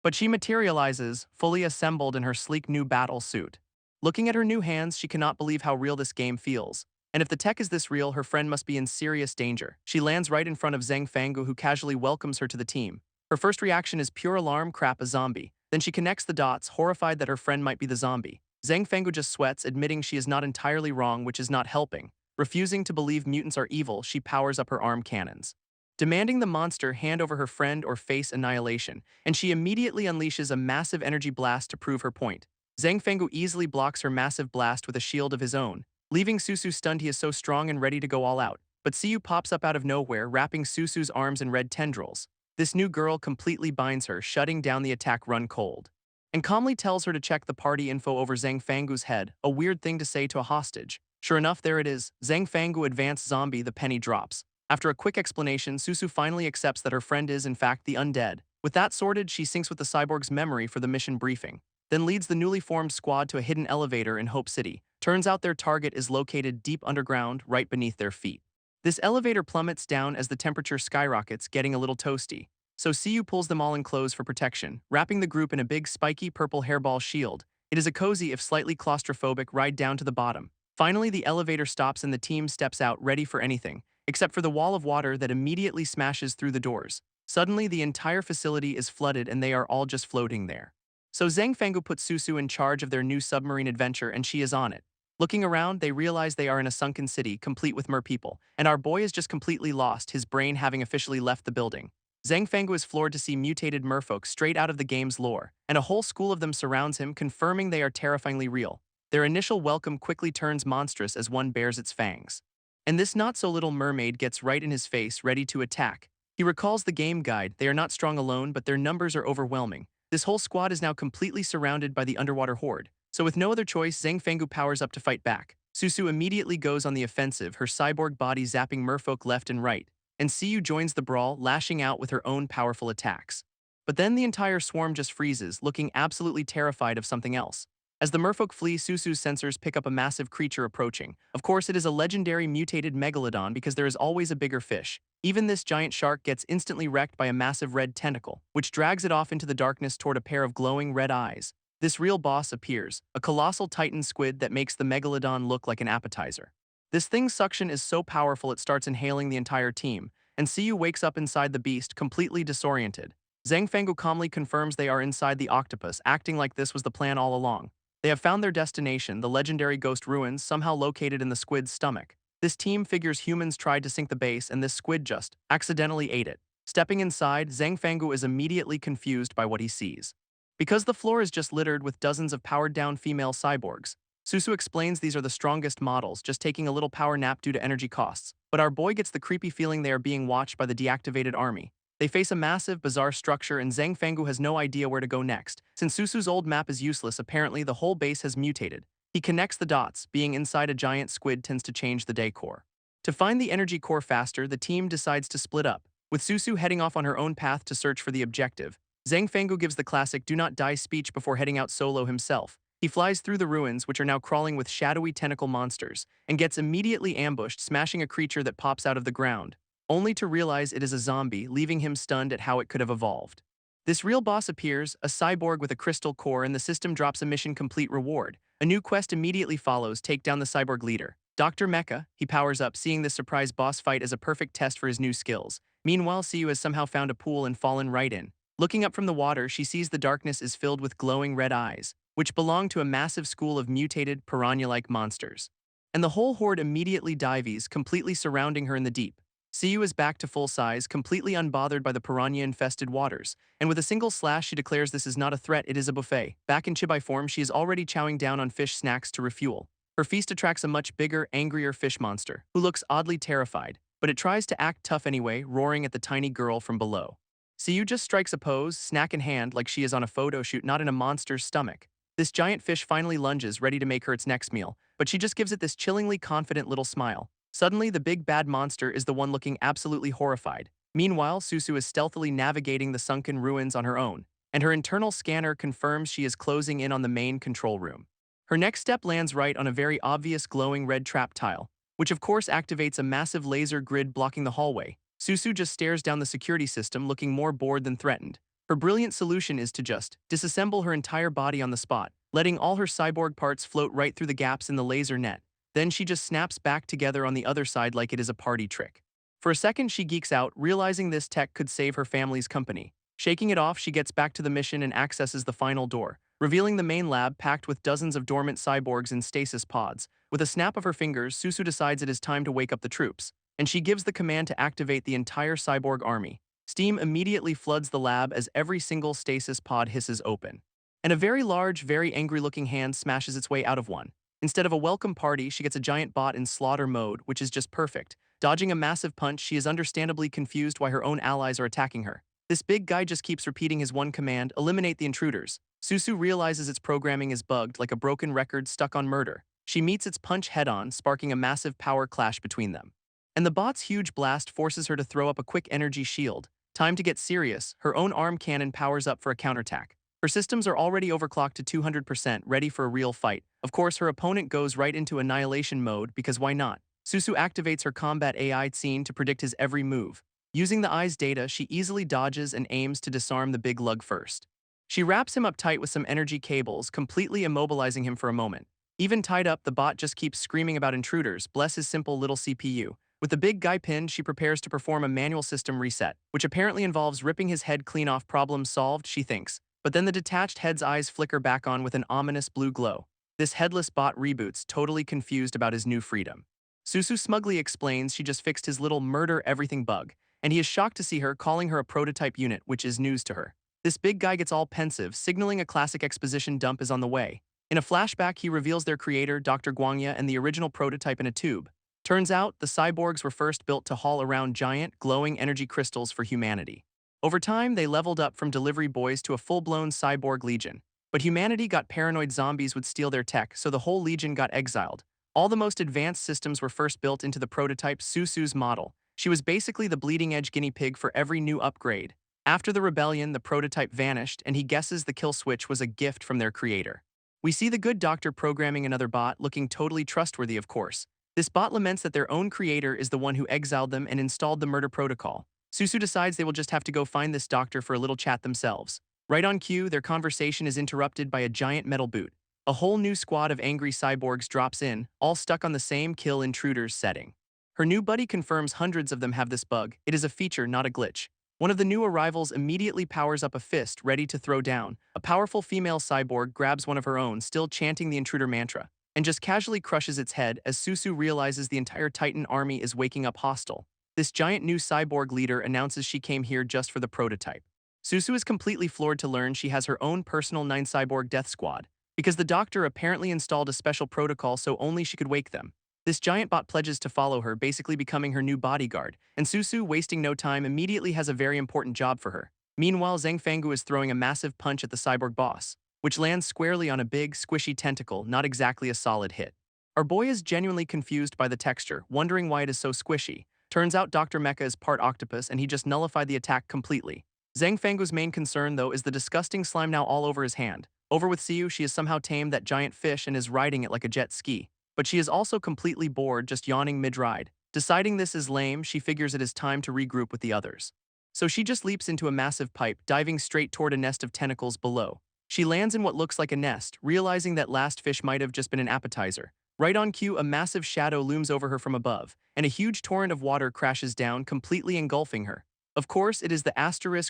Speaker 1: But she materializes, fully assembled in her sleek new battle suit. Looking at her new hands, she cannot believe how real this game feels. And if the tech is this real, her friend must be in serious danger. She lands right in front of Zhang Fanggu, who casually welcomes her to the team. Her first reaction is pure alarm, crap, a zombie. Then she connects the dots, horrified that her friend might be the zombie. Zhang Fanggu just sweats, admitting she is not entirely wrong, which is not helping. Refusing to believe mutants are evil, she powers up her arm cannons, demanding the monster hand over her friend or face annihilation, and she immediately unleashes a massive energy blast to prove her point. Zhang Fanggu easily blocks her massive blast with a shield of his own, leaving Susu stunned. He is so strong and ready to go all out, but Siyu pops up out of nowhere, wrapping Susu's arms in red tendrils. This new girl completely binds her, shutting down the attack run cold, and calmly tells her to check the party info over Zhang Fanggu's head, a weird thing to say to a hostage. Sure enough, there it is, Zhang Fanggu advanced zombie, the penny drops. After a quick explanation, Susu finally accepts that her friend is in fact the undead. With that sorted, she syncs with the cyborg's memory for the mission briefing, then leads the newly formed squad to a hidden elevator in Hope City. Turns out their target is located deep underground, right beneath their feet. This elevator plummets down as the temperature skyrockets, getting a little toasty. So Siyu pulls them all in clothes for protection, wrapping the group in a big spiky purple hairball shield. It is a cozy, if slightly claustrophobic, ride down to the bottom. Finally, the elevator stops and the team steps out, ready for anything, except for the wall of water that immediately smashes through the doors. Suddenly, the entire facility is flooded and they are all just floating there. So Zhang Fanggu puts Susu in charge of their new submarine adventure and she is on it. Looking around, they realize they are in a sunken city, complete with merpeople, and our boy is just completely lost, his brain having officially left the building. Zhang Fanggu is floored to see mutated merfolk straight out of the game's lore, and a whole school of them surrounds him, confirming they are terrifyingly real. Their initial welcome quickly turns monstrous as one bares its fangs. And this not-so-little mermaid gets right in his face, ready to attack. He recalls the game guide, they are not strong alone, but their numbers are overwhelming. This whole squad is now completely surrounded by the underwater horde. So with no other choice, Zhang Fanggu powers up to fight back. Susu immediately goes on the offensive, her cyborg body zapping merfolk left and right, and Siyu joins the brawl, lashing out with her own powerful attacks. But then the entire swarm just freezes, looking absolutely terrified of something else. As the merfolk flee, Susu's sensors pick up a massive creature approaching. Of course, it is a legendary mutated megalodon because there is always a bigger fish. Even this giant shark gets instantly wrecked by a massive red tentacle, which drags it off into the darkness toward a pair of glowing red eyes. This real boss appears, a colossal titan squid that makes the megalodon look like an appetizer. This thing's suction is so powerful it starts inhaling the entire team, and Siyu wakes up inside the beast, completely disoriented. Zhang Fanggu calmly confirms they are inside the octopus, acting like this was the plan all along. They have found their destination, the legendary ghost ruins, somehow located in the squid's stomach. This team figures humans tried to sink the base and this squid just accidentally ate it. Stepping inside, Zhang Fanggu is immediately confused by what he sees. Because the floor is just littered with dozens of powered-down female cyborgs, Susu explains these are the strongest models, just taking a little power nap due to energy costs. But our boy gets the creepy feeling they are being watched by the deactivated army. They face a massive, bizarre structure and Zhang Fanggu has no idea where to go next. Since Susu's old map is useless, apparently the whole base has mutated. He connects the dots, being inside a giant squid tends to change the decor. To find the energy core faster, the team decides to split up, with Susu heading off on her own path to search for the objective. Zhang Fanggu gives the classic do not die speech before heading out solo himself. He flies through the ruins, which are now crawling with shadowy tentacle monsters, and gets immediately ambushed, smashing a creature that pops out of the ground, only to realize it is a zombie, leaving him stunned at how it could have evolved. This real boss appears, a cyborg with a crystal core, and the system drops a mission complete reward. A new quest immediately follows, take down the cyborg leader. Dr. Mecca, he powers up, seeing this surprise boss fight as a perfect test for his new skills. Meanwhile, Siyu has somehow found a pool and fallen right in. Looking up from the water, she sees the darkness is filled with glowing red eyes, which belong to a massive school of mutated, piranha-like monsters. And the whole horde immediately dives, completely surrounding her in the deep. Siyu is back to full size, completely unbothered by the piranha-infested waters, and with a single slash she declares this is not a threat, it is a buffet. Back in chibai form, she is already chowing down on fish snacks to refuel. Her feast attracts a much bigger, angrier fish monster, who looks oddly terrified, but it tries to act tough anyway, roaring at the tiny girl from below. Siyu just strikes a pose, snack in hand, like she is on a photo shoot, not in a monster's stomach. This giant fish finally lunges, ready to make her its next meal, but she just gives it this chillingly confident little smile. Suddenly, the big bad monster is the one looking absolutely horrified. Meanwhile, Susu is stealthily navigating the sunken ruins on her own, and her internal scanner confirms she is closing in on the main control room. Her next step lands right on a very obvious glowing red trap tile, which of course activates a massive laser grid blocking the hallway. Susu just stares down the security system, looking more bored than threatened. Her brilliant solution is to just disassemble her entire body on the spot, letting all her cyborg parts float right through the gaps in the laser net. Then she just snaps back together on the other side like it is a party trick. For a second, she geeks out, realizing this tech could save her family's company. Shaking it off, she gets back to the mission and accesses the final door, revealing the main lab packed with dozens of dormant cyborgs in stasis pods. With a snap of her fingers, Susu decides it is time to wake up the troops, and she gives the command to activate the entire cyborg army. Steam immediately floods the lab as every single stasis pod hisses open, and a very large, very angry-looking hand smashes its way out of one. Instead of a welcome party, she gets a giant bot in slaughter mode, which is just perfect. Dodging a massive punch, she is understandably confused why her own allies are attacking her. This big guy just keeps repeating his one command, eliminate the intruders. Susu realizes its programming is bugged, like a broken record stuck on murder. She meets its punch head-on, sparking a massive power clash between them. And the bot's huge blast forces her to throw up a quick energy shield. Time to get serious, her own arm cannon powers up for a counterattack. Her systems are already overclocked to 200%, ready for a real fight. Of course, her opponent goes right into annihilation mode, because why not? Susu activates her combat AI scene to predict his every move. Using the eye's data, she easily dodges and aims to disarm the big lug first. She wraps him up tight with some energy cables, completely immobilizing him for a moment. Even tied up, the bot just keeps screaming about intruders, bless his simple little CPU. With the big guy pinned, she prepares to perform a manual system reset, which apparently involves ripping his head clean off. Problem solved, she thinks. But then the detached head's eyes flicker back on with an ominous blue glow. This headless bot reboots, totally confused about his new freedom. Susu smugly explains she just fixed his little murder-everything bug, and he is shocked to see her, calling her a prototype unit, which is news to her. This big guy gets all pensive, signaling a classic exposition dump is on the way. In a flashback, he reveals their creator, Dr. Guangya, and the original prototype in a tube. Turns out, the cyborgs were first built to haul around giant, glowing energy crystals for humanity. Over time, they leveled up from delivery boys to a full-blown cyborg legion. But humanity got paranoid zombies would steal their tech, so the whole legion got exiled. All the most advanced systems were first built into the prototype Susu's model. She was basically the bleeding-edge guinea pig for every new upgrade. After the rebellion, the prototype vanished, and he guesses the kill switch was a gift from their creator. We see the good doctor programming another bot, looking totally trustworthy, of course. This bot laments that their own creator is the one who exiled them and installed the murder protocol. Susu decides they will just have to go find this doctor for a little chat themselves. Right on cue, their conversation is interrupted by a giant metal boot. A whole new squad of angry cyborgs drops in, all stuck on the same kill intruders setting. Her new buddy confirms hundreds of them have this bug. It is a feature, not a glitch. One of the new arrivals immediately powers up a fist, ready to throw down. A powerful female cyborg grabs one of her own, still chanting the intruder mantra, and just casually crushes its head as Susu realizes the entire Titan army is waking up hostile. This giant new cyborg leader announces she came here just for the prototype. Susu is completely floored to learn she has her own personal 9-cyborg death squad, because the doctor apparently installed a special protocol so only she could wake them. This giant bot pledges to follow her, basically becoming her new bodyguard, and Susu, wasting no time, immediately has a very important job for her. Meanwhile, Zhang Fanggu is throwing a massive punch at the cyborg boss, which lands squarely on a big, squishy tentacle, not exactly a solid hit. Our boy is genuinely confused by the texture, wondering why it is so squishy. Turns out Dr. Mecca is part octopus and he just nullified the attack completely. Zhang Fanggu's main concern, though, is the disgusting slime now all over his hand. Over with Siyu, she has somehow tamed that giant fish and is riding it like a jet ski. But she is also completely bored, just yawning mid-ride. Deciding this is lame, she figures it is time to regroup with the others. So she just leaps into a massive pipe, diving straight toward a nest of tentacles below. She lands in what looks like a nest, realizing that last fish might have just been an appetizer. Right on cue, a massive shadow looms over her from above, and a huge torrent of water crashes down, completely engulfing her. Of course, it is the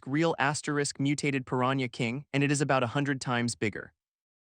Speaker 1: real mutated Piranha King, and it is about 100 times bigger.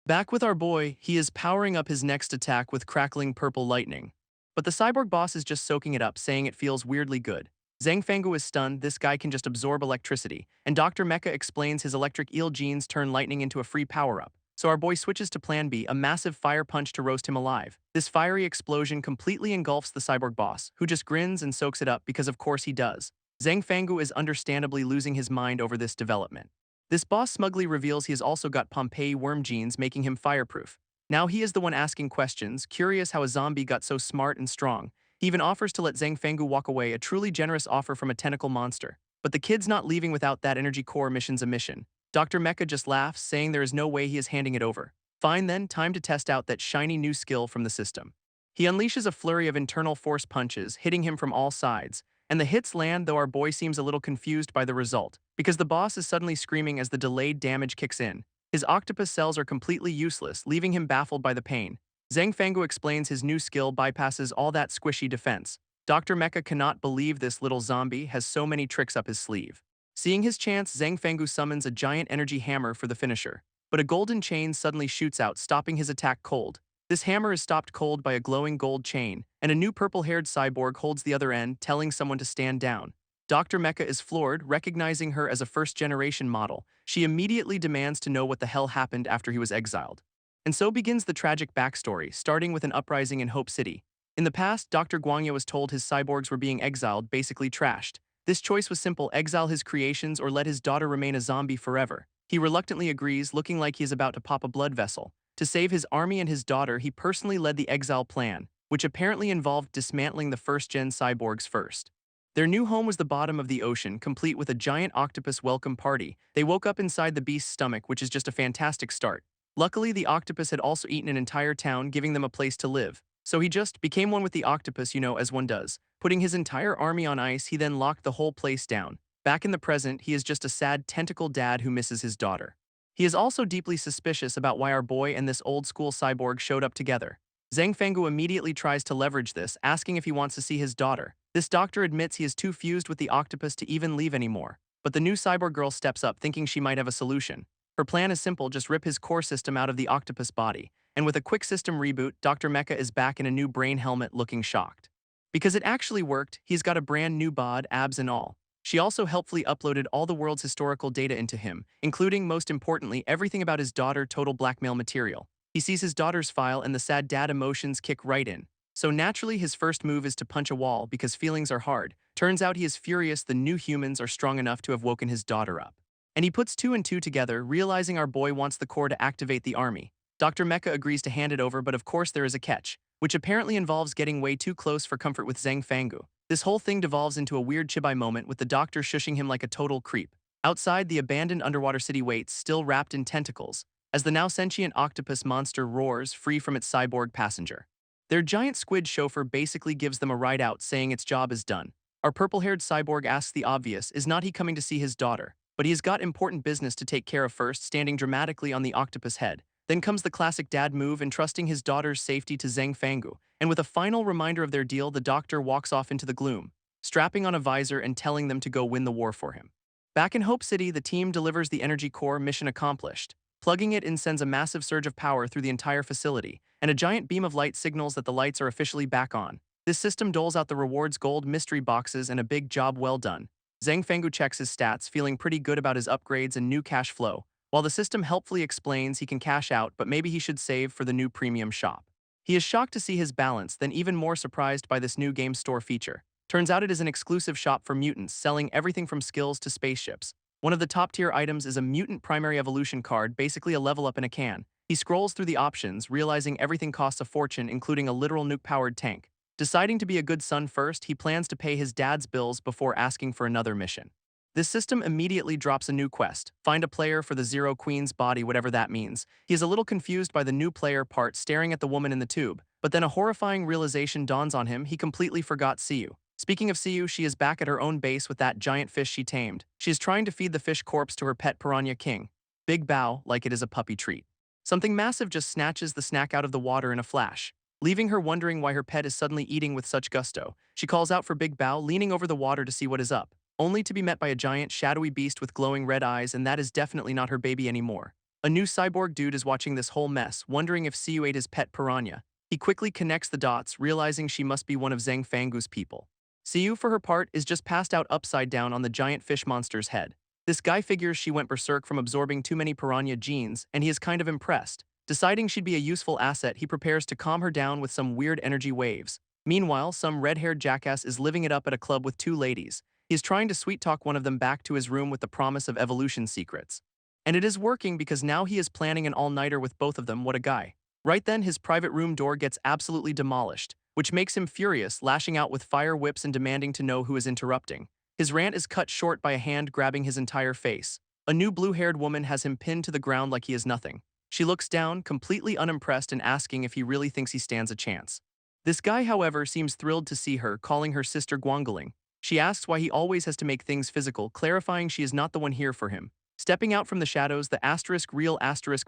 Speaker 1: Back with our boy, he is powering up his next attack with crackling purple lightning. But the cyborg boss is just soaking it up, saying it feels weirdly good. Zhang Fanggu is stunned, this guy can just absorb electricity, and Dr. Mecca explains his electric eel genes turn lightning into a free power-up. So our boy switches to plan B, a massive fire punch to roast him alive. This fiery explosion completely engulfs the cyborg boss, who just grins and soaks it up because of course he does. Zhang Fanggu is understandably losing his mind over this development. This boss smugly reveals he has also got Pompeii worm genes, making him fireproof. Now he is the one asking questions, curious how a zombie got so smart and strong. He even offers to let Zhang Fanggu walk away, a truly generous offer from a tentacle monster. But the kid's not leaving without that energy core mission's a mission. Dr. Mecca just laughs, saying there is no way he is handing it over. Fine then, time to test out that shiny new skill from the system. He unleashes a flurry of internal force punches, hitting him from all sides. And the hits land, though our boy seems a little confused by the result, because the boss is suddenly screaming as the delayed damage kicks in. His octopus cells are completely useless, leaving him baffled by the pain. Zhang Fanggu explains his new skill bypasses all that squishy defense. Dr. Mecca cannot believe this little zombie has so many tricks up his sleeve. Seeing his chance, Zhang Fanggu summons a giant energy hammer for the finisher. But a golden chain suddenly shoots out, stopping his attack cold. This hammer is stopped cold by a glowing gold chain, and a new purple-haired cyborg holds the other end, telling someone to stand down. Dr. Mecca is floored, recognizing her as a first-generation model. She immediately demands to know what the hell happened after he was exiled. And so begins the tragic backstory, starting with an uprising in Hope City. In the past, Dr. Guangya was told his cyborgs were being exiled, basically trashed. This choice was simple: exile his creations or let his daughter remain a zombie forever. He reluctantly agrees, looking like he is about to pop a blood vessel. To save his army and his daughter, he personally led the exile plan, which apparently involved dismantling the first-gen cyborgs first. Their new home was the bottom of the ocean, complete with a giant octopus welcome party. They woke up inside the beast's stomach, which is just a fantastic start. Luckily, the octopus had also eaten an entire town, giving them a place to live. So he just became one with the octopus, as one does. Putting his entire army on ice, he then locked the whole place down. Back in the present, he is just a sad tentacle dad who misses his daughter. He is also deeply suspicious about why our boy and this old-school cyborg showed up together. Zhang Fanggu immediately tries to leverage this, asking if he wants to see his daughter. This doctor admits he is too fused with the octopus to even leave anymore. But the new cyborg girl steps up, thinking she might have a solution. Her plan is simple, just rip his core system out of the octopus body, and with a quick system reboot, Dr. Mecca is back in a new brain helmet looking shocked. Because it actually worked, he's got a brand new bod, abs and all. She also helpfully uploaded all the world's historical data into him, including, most importantly, everything about his daughter, total blackmail material. He sees his daughter's file and the sad dad emotions kick right in. So naturally, his first move is to punch a wall because feelings are hard. Turns out he is furious the new humans are strong enough to have woken his daughter up. And he puts two and two together, realizing our boy wants the core to activate the army. Dr. Mecca agrees to hand it over, but of course there is a catch, which apparently involves getting way too close for comfort with Zhang Fangu. This whole thing devolves into a weird chibai moment with the doctor shushing him like a total creep. Outside, the abandoned underwater city waits, still wrapped in tentacles, as the now sentient octopus monster roars, free from its cyborg passenger. Their giant squid chauffeur basically gives them a ride out, saying its job is done. Our purple-haired cyborg asks the obvious, is not he coming to see his daughter? But he has got important business to take care of first, standing dramatically on the octopus head. Then comes the classic dad move, entrusting his daughter's safety to Zhang Fangu, and with a final reminder of their deal, the doctor walks off into the gloom, strapping on a visor and telling them to go win the war for him. Back in Hope City, the team delivers the energy core, mission accomplished. Plugging it in sends a massive surge of power through the entire facility, and a giant beam of light signals that the lights are officially back on. This system doles out the rewards, gold mystery boxes, and a big job well done. Zhang Fangu checks his stats, feeling pretty good about his upgrades and new cash flow, while the system helpfully explains he can cash out, but maybe he should save for the new premium shop. He is shocked to see his balance, then even more surprised by this new game store feature. Turns out it is an exclusive shop for mutants, selling everything from skills to spaceships. One of the top-tier items is a mutant primary evolution card, basically a level up in a can. He scrolls through the options, realizing everything costs a fortune, including a literal nuke-powered tank. Deciding to be a good son first, he plans to pay his dad's bills before asking for another mission. This system immediately drops a new quest, find a player for the Zero Queen's body, whatever that means. He is a little confused by the new player part, staring at the woman in the tube, but then a horrifying realization dawns on him, he completely forgot Siyu. Speaking of Siyu, she is back at her own base with that giant fish she tamed. She is trying to feed the fish corpse to her pet piranha king. Big bow, like it is a puppy treat. Something massive just snatches the snack out of the water in a flash, leaving her wondering why her pet is suddenly eating with such gusto. She calls out for Big Bao, leaning over the water to see what is up, only to be met by a giant, shadowy beast with glowing red eyes, and that is definitely not her baby anymore. A new cyborg dude is watching this whole mess, wondering if Siyu ate his pet piranha. He quickly connects the dots, realizing she must be one of Zhang Fangu's people. Siyu, for her part, is just passed out upside down on the giant fish monster's head. This guy figures she went berserk from absorbing too many piranha genes, and he is kind of impressed. Deciding she'd be a useful asset, he prepares to calm her down with some weird energy waves. Meanwhile, some red-haired jackass is living it up at a club with two ladies. He is trying to sweet-talk one of them back to his room with the promise of evolution secrets. And it is working because now he is planning an all-nighter with both of them. What a guy. Right then, his private room door gets absolutely demolished, which makes him furious, lashing out with fire whips and demanding to know who is interrupting. His rant is cut short by a hand grabbing his entire face. A new blue-haired woman has him pinned to the ground like he is nothing. She looks down, completely unimpressed, and asking if he really thinks he stands a chance. This guy, however, seems thrilled to see her, calling her sister Guangling. She asks why he always has to make things physical, clarifying she is not the one here for him. Stepping out from the shadows, the real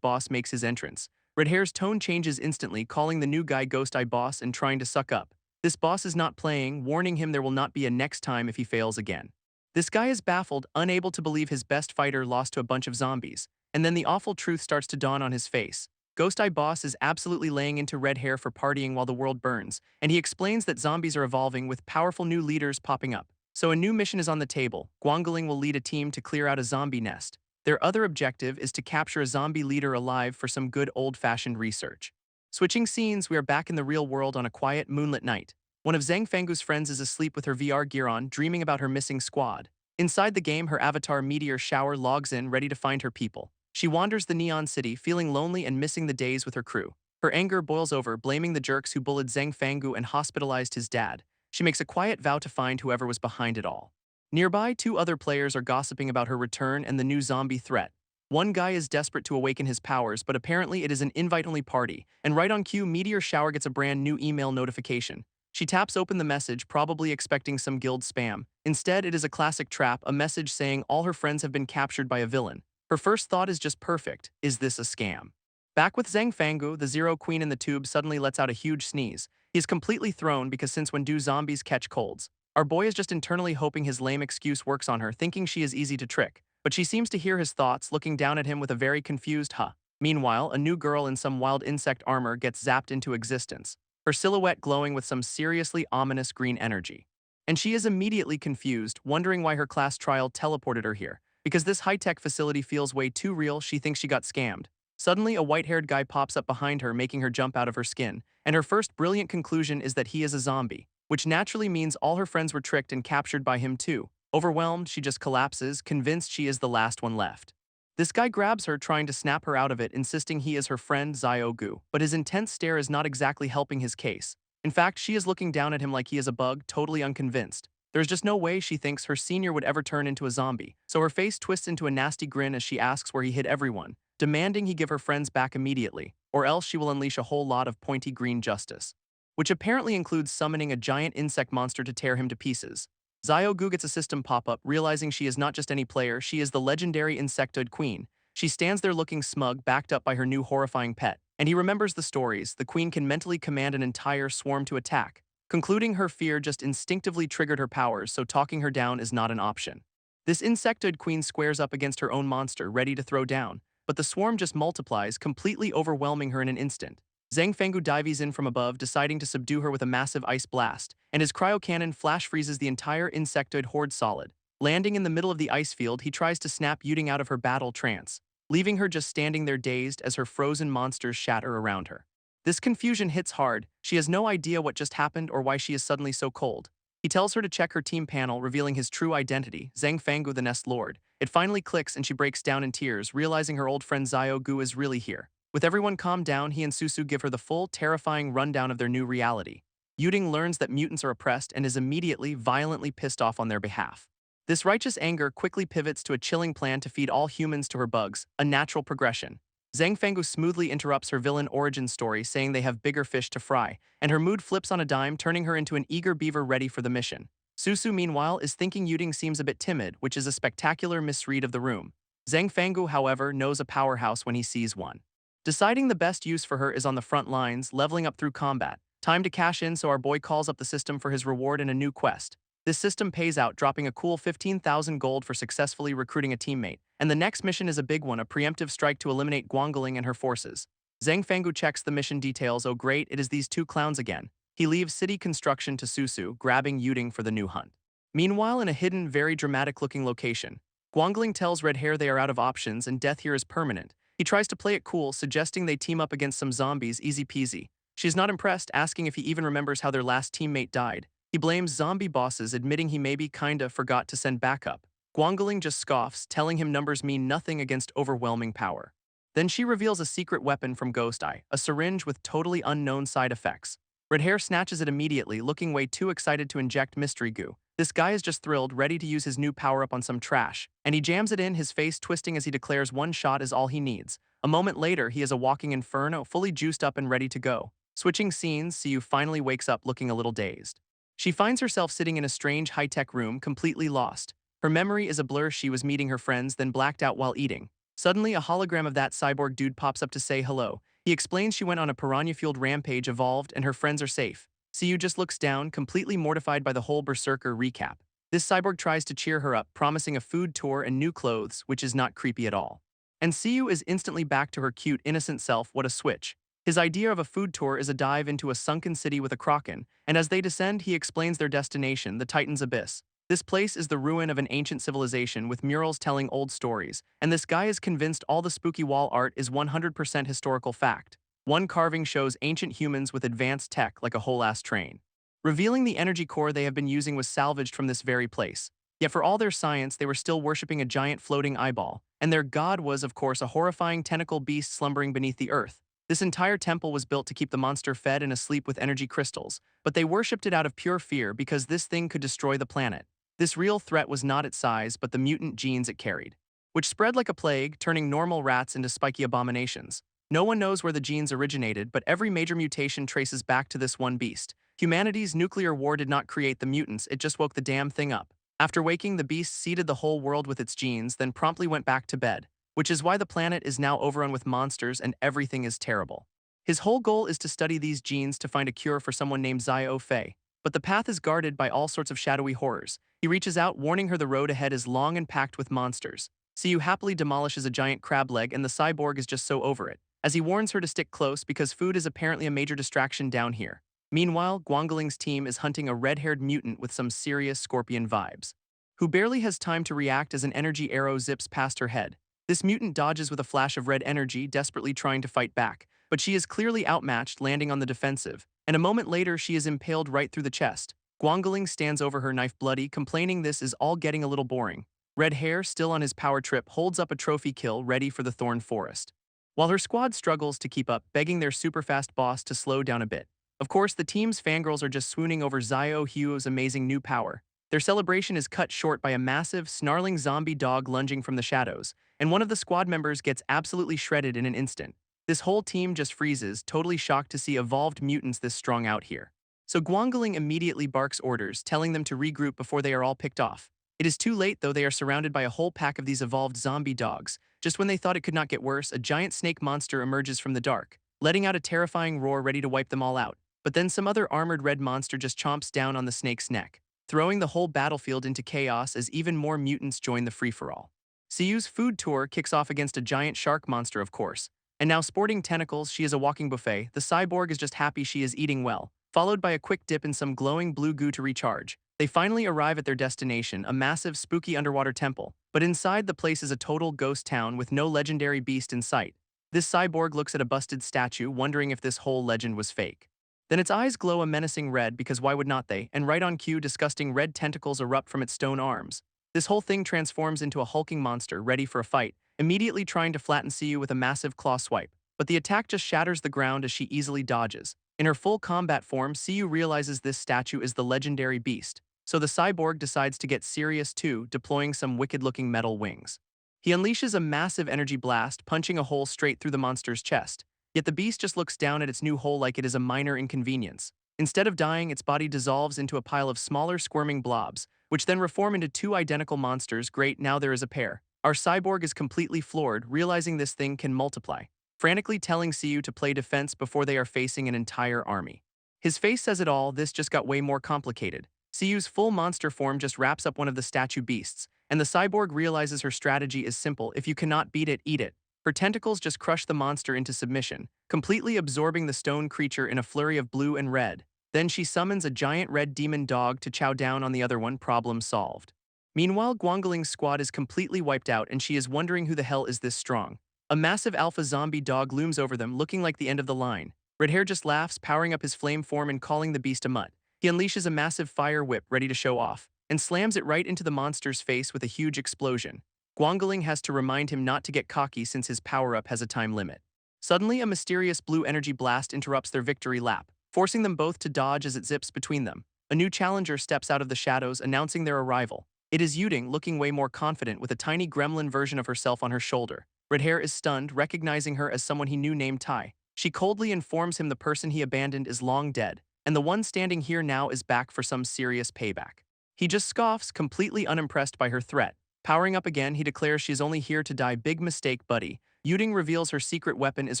Speaker 1: boss makes his entrance. Red Hair's tone changes instantly, calling the new guy Ghost Eye boss and trying to suck up. This boss is not playing, warning him there will not be a next time if he fails again. This guy is baffled, unable to believe his best fighter lost to a bunch of zombies. And then the awful truth starts to dawn on his face. Ghost Eye Boss is absolutely laying into Red Hair for partying while the world burns, and he explains that zombies are evolving with powerful new leaders popping up. So a new mission is on the table. Guangling will lead a team to clear out a zombie nest. Their other objective is to capture a zombie leader alive for some good old-fashioned research. Switching scenes, we are back in the real world on a quiet, moonlit night. One of Zhang Fangu's friends is asleep with her VR gear on, dreaming about her missing squad. Inside the game, her avatar Meteor Shower logs in, ready to find her people. She wanders the neon city, feeling lonely and missing the days with her crew. Her anger boils over, blaming the jerks who bullied Zhang Fangu and hospitalized his dad. She makes a quiet vow to find whoever was behind it all. Nearby, two other players are gossiping about her return and the new zombie threat. One guy is desperate to awaken his powers, but apparently it is an invite-only party, and right on cue, Meteor Shower gets a brand new email notification. She taps open the message, probably expecting some guild spam. Instead, it is a classic trap, a message saying all her friends have been captured by a villain. Her first thought is just perfect. Is this a scam? Back with Zhang Fangu, the Zero Queen in the tube suddenly lets out a huge sneeze. He is completely thrown because since when do zombies catch colds? Our boy is just internally hoping his lame excuse works on her, thinking she is easy to trick. but she seems to hear his thoughts, looking down at him with a very confused huh. Meanwhile, a new girl in some wild insect armor gets zapped into existence, her silhouette glowing with some seriously ominous green energy. And she is immediately confused, wondering why her class trial teleported her here. Because this high-tech facility feels way too real, she thinks she got scammed. Suddenly, a white-haired guy pops up behind her, making her jump out of her skin, and her first brilliant conclusion is that he is a zombie, which naturally means all her friends were tricked and captured by him too. Overwhelmed, she just collapses, convinced she is the last one left. This guy grabs her, trying to snap her out of it, insisting he is her friend Ziogu, but his intense stare is not exactly helping his case. In fact, she is looking down at him like he is a bug, totally unconvinced. There's just no way she thinks her senior would ever turn into a zombie, so her face twists into a nasty grin as she asks where he hid everyone, demanding he give her friends back immediately, or else she will unleash a whole lot of pointy green justice. Which apparently includes summoning a giant insect monster to tear him to pieces. Ziogu gets a system pop-up, realizing she is not just any player, she is the legendary insectoid queen. She stands there looking smug, backed up by her new horrifying pet. And he remembers the stories. The queen can mentally command an entire swarm to attack. Concluding her fear just instinctively triggered her powers, so talking her down is not an option. This insectoid queen squares up against her own monster, ready to throw down, but the swarm just multiplies, completely overwhelming her in an instant. Zhang Fenggu dives in from above, deciding to subdue her with a massive ice blast, and his cryo-cannon flash freezes the entire insectoid horde solid. Landing in the middle of the ice field, he tries to snap Yuting out of her battle trance, leaving her just standing there dazed as her frozen monsters shatter around her. This confusion hits hard. She has no idea what just happened or why she is suddenly so cold. He tells her to check her team panel, revealing his true identity, Zhang Fenggu, the Nest Lord. It finally clicks and she breaks down in tears, realizing her old friend Ziogu is really here. With everyone calmed down, he and Susu give her the full, terrifying rundown of their new reality. Yuting learns that mutants are oppressed and is immediately, violently pissed off on their behalf. This righteous anger quickly pivots to a chilling plan to feed all humans to her bugs, a natural progression. Zhang Fenggu smoothly interrupts her villain origin story, saying they have bigger fish to fry, and her mood flips on a dime, turning her into an eager beaver ready for the mission. Susu, meanwhile, is thinking Yuting seems a bit timid, which is a spectacular misread of the room. Zhang Fenggu, however, knows a powerhouse when he sees one. Deciding the best use for her is on the front lines, leveling up through combat. Time to cash in, so our boy calls up the system for his reward and a new quest. This system pays out, dropping a cool 15,000 gold for successfully recruiting a teammate. And the next mission is a big one, a preemptive strike to eliminate Guangling and her forces. Zhang Fenggu checks the mission details. Oh great, it is these two clowns again. He leaves city construction to Susu, grabbing Yuting for the new hunt. Meanwhile, in a hidden, very dramatic-looking location, Guangling tells Red Hair they are out of options and death here is permanent. He tries to play it cool, suggesting they team up against some zombies, easy peasy. She is not impressed, asking if he even remembers how their last teammate died. He blames zombie bosses, admitting he maybe kinda forgot to send backup. Guangling just scoffs, telling him numbers mean nothing against overwhelming power. Then she reveals a secret weapon from Ghost Eye, a syringe with totally unknown side effects. Red Hair snatches it immediately, looking way too excited to inject mystery goo. This guy is just thrilled, ready to use his new power-up on some trash, and he jams it in, his face twisting as he declares one shot is all he needs. A moment later, he is a walking inferno, fully juiced up and ready to go. Switching scenes, Siyu finally wakes up looking a little dazed. She finds herself sitting in a strange high-tech room, completely lost. Her memory is a blur. She was meeting her friends, then blacked out while eating. Suddenly, a hologram of that cyborg dude pops up to say hello. He explains she went on a piranha-fueled rampage, evolved, and her friends are safe. Siyu just looks down, completely mortified by the whole berserker recap. This cyborg tries to cheer her up, promising a food tour and new clothes, which is not creepy at all. And Siyu is instantly back to her cute, innocent self. What a switch. His idea of a food tour is a dive into a sunken city with a kraken, and as they descend, he explains their destination, the Titan's Abyss. This place is the ruin of an ancient civilization with murals telling old stories, and this guy is convinced all the spooky wall art is 100% historical fact. One carving shows ancient humans with advanced tech like a whole-ass train. Revealing the energy core they have been using was salvaged from this very place. Yet for all their science, they were still worshipping a giant floating eyeball, and their god was, of course, a horrifying tentacle beast slumbering beneath the earth. This entire temple was built to keep the monster fed and asleep with energy crystals, but they worshipped it out of pure fear because this thing could destroy the planet. This real threat was not its size, but the mutant genes it carried, which spread like a plague, turning normal rats into spiky abominations. No one knows where the genes originated, but every major mutation traces back to this one beast. Humanity's nuclear war did not create the mutants, it just woke the damn thing up. After waking, the beast seeded the whole world with its genes, then promptly went back to bed, which is why the planet is now overrun with monsters and everything is terrible. His whole goal is to study these genes to find a cure for someone named Zio Fei, but the path is guarded by all sorts of shadowy horrors. He reaches out, warning her the road ahead is long and packed with monsters. Siyu happily demolishes a giant crab leg and the cyborg is just so over it, as he warns her to stick close because food is apparently a major distraction down here. Meanwhile, Guangling's team is hunting a red-haired mutant with some serious scorpion vibes, who barely has time to react as an energy arrow zips past her head. This mutant dodges with a flash of red energy, desperately trying to fight back, but she is clearly outmatched, landing on the defensive, and a moment later she is impaled right through the chest. Guangling stands over her, knife bloody, complaining this is all getting a little boring. Red Hair, still on his power trip, holds up a trophy kill ready for the Thorn Forest, while her squad struggles to keep up, begging their super-fast boss to slow down a bit. Of course, the team's fangirls are just swooning over Zio Huo's amazing new power. Their celebration is cut short by a massive, snarling zombie dog lunging from the shadows, and one of the squad members gets absolutely shredded in an instant. This whole team just freezes, totally shocked to see evolved mutants this strong out here. So Guangling immediately barks orders, telling them to regroup before they are all picked off. It is too late though, they are surrounded by a whole pack of these evolved zombie dogs. Just when they thought it could not get worse, a giant snake monster emerges from the dark, letting out a terrifying roar ready to wipe them all out. But then some other armored red monster just chomps down on the snake's neck, throwing the whole battlefield into chaos as even more mutants join the free-for-all. Siyu's food tour kicks off against a giant shark monster, of course. And now sporting tentacles, she is a walking buffet. The cyborg is just happy she is eating well, followed by a quick dip in some glowing blue goo to recharge. They finally arrive at their destination, a massive, spooky underwater temple. But inside the place is a total ghost town with no legendary beast in sight. This cyborg looks at a busted statue, wondering if this whole legend was fake. Then its eyes glow a menacing red, because why would not they? And right on cue, disgusting red tentacles erupt from its stone arms. This whole thing transforms into a hulking monster, ready for a fight, immediately trying to flatten Siyu with a massive claw swipe. But the attack just shatters the ground as she easily dodges. In her full combat form, Siyu realizes this statue is the legendary beast. So the cyborg decides to get serious too, deploying some wicked-looking metal wings. He unleashes a massive energy blast, punching a hole straight through the monster's chest. Yet the beast just looks down at its new hole like it is a minor inconvenience. Instead of dying, its body dissolves into a pile of smaller squirming blobs, which then reform into two identical monsters. Great, now there is a pair. Our cyborg is completely floored, realizing this thing can multiply, frantically telling Siyu to play defense before they are facing an entire army. His face says it all, this just got way more complicated. Siyu's full monster form just wraps up one of the statue beasts, and the cyborg realizes her strategy is simple: if you cannot beat it, eat it. Her tentacles just crush the monster into submission, completely absorbing the stone creature in a flurry of blue and red. Then she summons a giant red demon dog to chow down on the other one. Problem solved. Meanwhile, Guangling's squad is completely wiped out and she is wondering who the hell is this strong. A massive alpha zombie dog looms over them, looking like the end of the line. Redhair just laughs, powering up his flame form and calling the beast a mutt. He unleashes a massive fire whip ready to show off, and slams it right into the monster's face with a huge explosion. Guangling has to remind him not to get cocky since his power-up has a time limit. Suddenly, a mysterious blue energy blast interrupts their victory lap, forcing them both to dodge as it zips between them. A new challenger steps out of the shadows, announcing their arrival. It is Yuding, looking way more confident with a tiny gremlin version of herself on her shoulder. Redhair is stunned, recognizing her as someone he knew named Tai. She coldly informs him the person he abandoned is long dead, and the one standing here now is back for some serious payback. He just scoffs, completely unimpressed by her threat. Powering up again, he declares she's only here to die. Big mistake, buddy. Yuding reveals her secret weapon is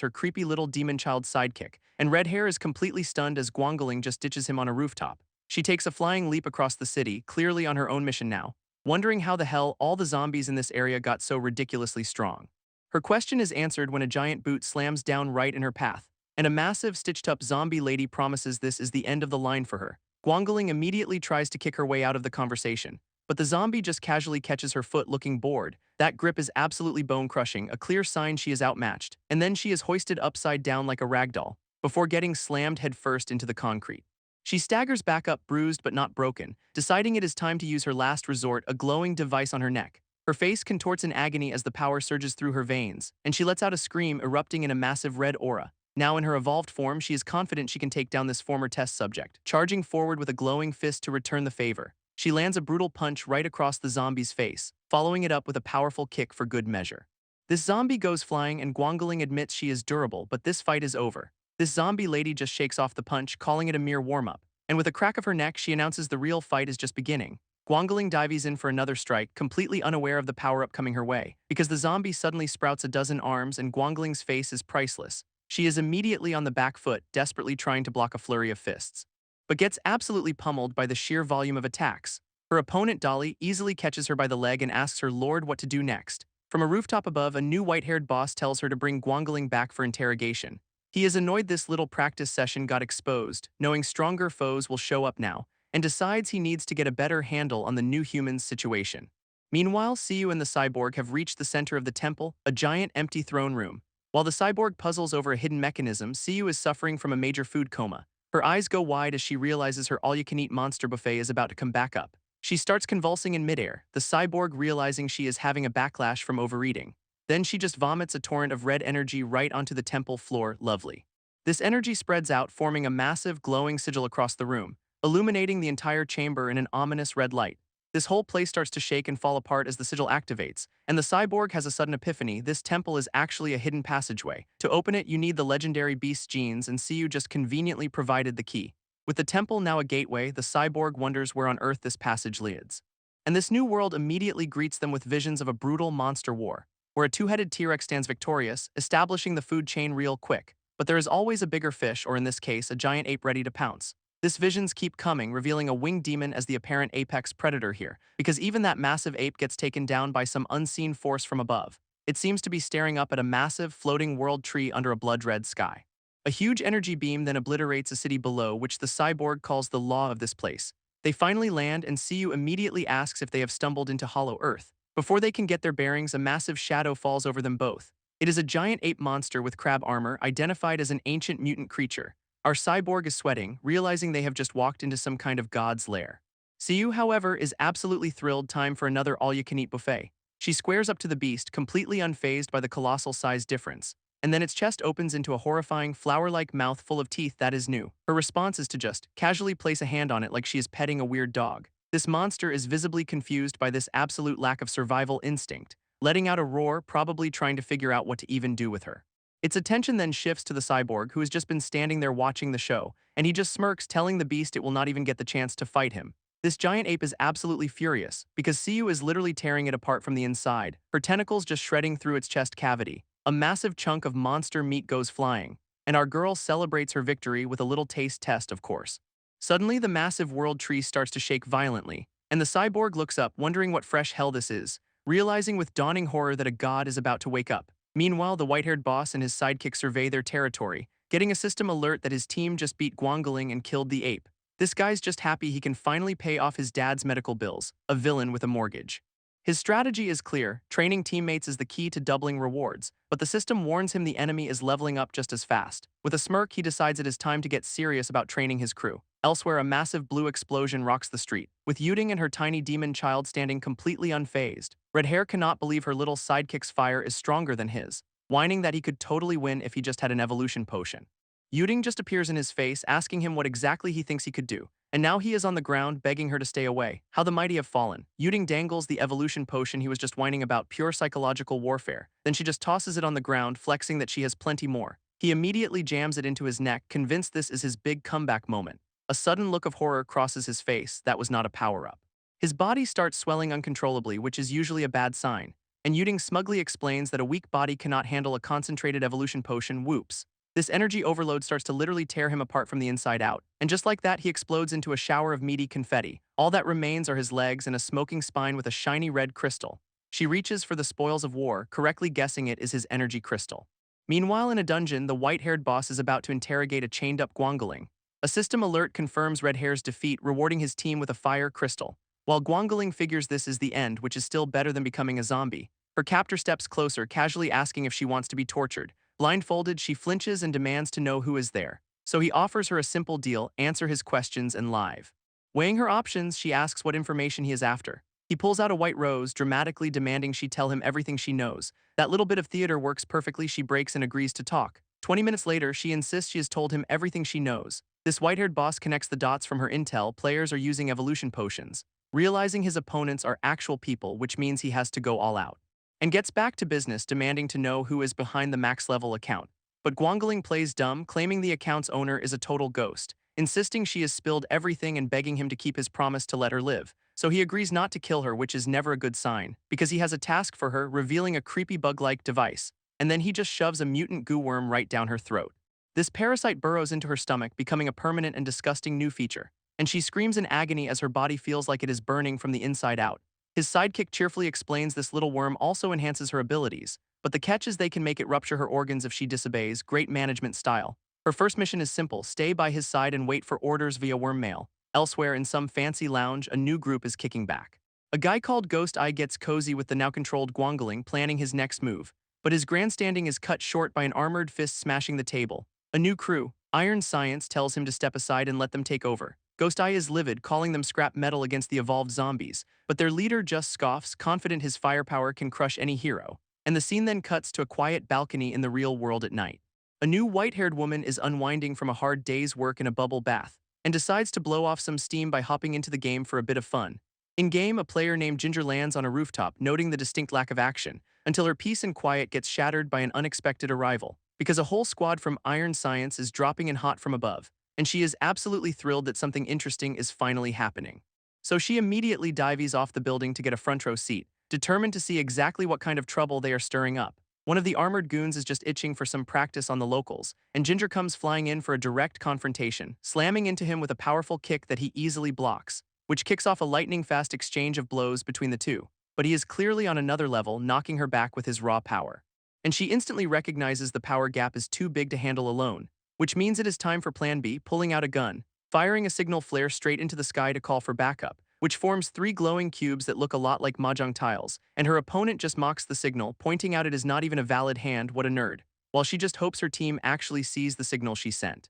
Speaker 1: her creepy little demon child sidekick, and Redhair is completely stunned as Guangling just ditches him on a rooftop. She takes a flying leap across the city, clearly on her own mission now, wondering how the hell all the zombies in this area got so ridiculously strong. Her question is answered when a giant boot slams down right in her path, and a massive stitched-up zombie lady promises this is the end of the line for her. Guangling immediately tries to kick her way out of the conversation, but the zombie just casually catches her foot, looking bored. That grip is absolutely bone-crushing, a clear sign she is outmatched, and then she is hoisted upside down like a ragdoll, before getting slammed headfirst into the concrete. She staggers back up, bruised but not broken, deciding it is time to use her last resort, a glowing device on her neck. Her face contorts in agony as the power surges through her veins, and she lets out a scream, erupting in a massive red aura. Now in her evolved form, she is confident she can take down this former test subject, charging forward with a glowing fist to return the favor. She lands a brutal punch right across the zombie's face, following it up with a powerful kick for good measure. This zombie goes flying and Guangling admits she is durable, but this fight is over. This zombie lady just shakes off the punch, calling it a mere warm-up, and with a crack of her neck, she announces the real fight is just beginning. Guangling dives in for another strike, completely unaware of the power-up coming her way, because the zombie suddenly sprouts a dozen arms and Guangling's face is priceless. She is immediately on the back foot, desperately trying to block a flurry of fists, but gets absolutely pummeled by the sheer volume of attacks. Her opponent Dolly easily catches her by the leg and asks her lord what to do next. From a rooftop above, a new white-haired boss tells her to bring Guangling back for interrogation. He is annoyed this little practice session got exposed, knowing stronger foes will show up now, and decides he needs to get a better handle on the new human's situation. Meanwhile, Siyu and the cyborg have reached the center of the temple, a giant empty throne room. While the cyborg puzzles over a hidden mechanism, Siyu is suffering from a major food coma. Her eyes go wide as she realizes her all-you-can-eat monster buffet is about to come back up. She starts convulsing in midair, the cyborg realizing she is having a backlash from overeating. Then she just vomits a torrent of red energy right onto the temple floor. Lovely. This energy spreads out, forming a massive, glowing sigil across the room, illuminating the entire chamber in an ominous red light. This whole place starts to shake and fall apart as the sigil activates, and the cyborg has a sudden epiphany. This temple is actually a hidden passageway. To open it, you need the legendary beast's genes, and Siyu just conveniently provided the key. With the temple now a gateway, the cyborg wonders where on earth this passage leads. And this new world immediately greets them with visions of a brutal monster war, where a two-headed T-Rex stands victorious, establishing the food chain real quick. But there is always a bigger fish, or in this case, a giant ape ready to pounce. These visions keep coming, revealing a winged demon as the apparent apex predator here, because even that massive ape gets taken down by some unseen force from above. It seems to be staring up at a massive, floating world tree under a blood-red sky. A huge energy beam then obliterates a city below, which the cyborg calls the law of this place. They finally land, and Siyu immediately asks if they have stumbled into Hollow Earth. Before they can get their bearings, a massive shadow falls over them both. It is a giant ape monster with crab armor, identified as an ancient mutant creature. Our cyborg is sweating, realizing they have just walked into some kind of god's lair. Siyu, however, is absolutely thrilled. Time for another all-you-can-eat buffet. She squares up to the beast, completely unfazed by the colossal size difference. And then its chest opens into a horrifying, flower-like mouth full of teeth that is new. Her response is to just casually place a hand on it like she is petting a weird dog. This monster is visibly confused by this absolute lack of survival instinct, letting out a roar, probably trying to figure out what to even do with her. Its attention then shifts to the cyborg, who has just been standing there watching the show, and he just smirks, telling the beast it will not even get the chance to fight him. This giant ape is absolutely furious, because Siyu is literally tearing it apart from the inside, her tentacles just shredding through its chest cavity. A massive chunk of monster meat goes flying, and our girl celebrates her victory with a little taste test, of course. Suddenly, the massive world tree starts to shake violently, and the cyborg looks up, wondering what fresh hell this is, realizing with dawning horror that a god is about to wake up. Meanwhile, the white-haired boss and his sidekick survey their territory, getting a system alert that his team just beat Guangling and killed the ape. This guy's just happy he can finally pay off his dad's medical bills, a villain with a mortgage. His strategy is clear: training teammates is the key to doubling rewards, but the system warns him the enemy is leveling up just as fast. With a smirk, he decides it is time to get serious about training his crew. Elsewhere, a massive blue explosion rocks the street, with Yuding and her tiny demon child standing completely unfazed. Red Hair cannot believe her little sidekick's fire is stronger than his, whining that he could totally win if he just had an evolution potion. Yuding just appears in his face, asking him what exactly he thinks he could do. And now he is on the ground, begging her to stay away. How the mighty have fallen. Yuding dangles the evolution potion he was just whining about, pure psychological warfare. Then she just tosses it on the ground, flexing that she has plenty more. He immediately jams it into his neck, convinced this is his big comeback moment. A sudden look of horror crosses his face. That was not a power-up. His body starts swelling uncontrollably, which is usually a bad sign. And Yuding smugly explains that a weak body cannot handle a concentrated evolution potion. Whoops. This energy overload starts to literally tear him apart from the inside out, and just like that, he explodes into a shower of meaty confetti. All that remains are his legs and a smoking spine with a shiny red crystal. She reaches for the spoils of war, correctly guessing it is his energy crystal. Meanwhile, in a dungeon, the white-haired boss is about to interrogate a chained-up Guangling. A system alert confirms Red Hair's defeat, rewarding his team with a fire crystal. While Guangling figures this is the end, which is still better than becoming a zombie, her captor steps closer, casually asking if she wants to be tortured. Blindfolded, she flinches and demands to know who is there. So he offers her a simple deal: answer his questions and live. Weighing her options, she asks what information he is after. He pulls out a white rose, dramatically demanding she tell him everything she knows. That little bit of theater works perfectly. She breaks and agrees to talk. 20 minutes later, she insists she has told him everything she knows. This white-haired boss connects the dots from her intel. Players are using evolution potions, realizing his opponents are actual people, which means he has to go all out. And gets back to business, demanding to know who is behind the max-level account. But Guangling plays dumb, claiming the account's owner is a total ghost, insisting she has spilled everything and begging him to keep his promise to let her live. So he agrees not to kill her, which is never a good sign, because he has a task for her, revealing a creepy bug-like device. And then he just shoves a mutant goo worm right down her throat. This parasite burrows into her stomach, becoming a permanent and disgusting new feature. And she screams in agony as her body feels like it is burning from the inside out. His sidekick cheerfully explains this little worm also enhances her abilities, but the catch is they can make it rupture her organs if she disobeys, great management style. Her first mission is simple, stay by his side and wait for orders via worm mail. Elsewhere in some fancy lounge, a new group is kicking back. A guy called Ghost Eye gets cozy with the now-controlled Guangling planning his next move, but his grandstanding is cut short by an armored fist smashing the table. A new crew, Iron Science, tells him to step aside and let them take over. Ghost Eye is livid, calling them scrap metal against the evolved zombies, but their leader just scoffs, confident his firepower can crush any hero. And the scene then cuts to a quiet balcony in the real world at night. A new white-haired woman is unwinding from a hard day's work in a bubble bath, and decides to blow off some steam by hopping into the game for a bit of fun. In-game, a player named Ginger lands on a rooftop, noting the distinct lack of action, until her peace and quiet gets shattered by an unexpected arrival, because a whole squad from Iron Science is dropping in hot from above, and she is absolutely thrilled that something interesting is finally happening. So she immediately dives off the building to get a front row seat, determined to see exactly what kind of trouble they are stirring up. One of the armored goons is just itching for some practice on the locals, and Ginger comes flying in for a direct confrontation, slamming into him with a powerful kick that he easily blocks, which kicks off a lightning-fast exchange of blows between the two. But he is clearly on another level, knocking her back with his raw power. And she instantly recognizes the power gap is too big to handle alone, which means it is time for Plan B, pulling out a gun, firing a signal flare straight into the sky to call for backup, which forms 3 glowing cubes that look a lot like mahjong tiles, and her opponent just mocks the signal, pointing out it is not even a valid hand, what a nerd, while she just hopes her team actually sees the signal she sent.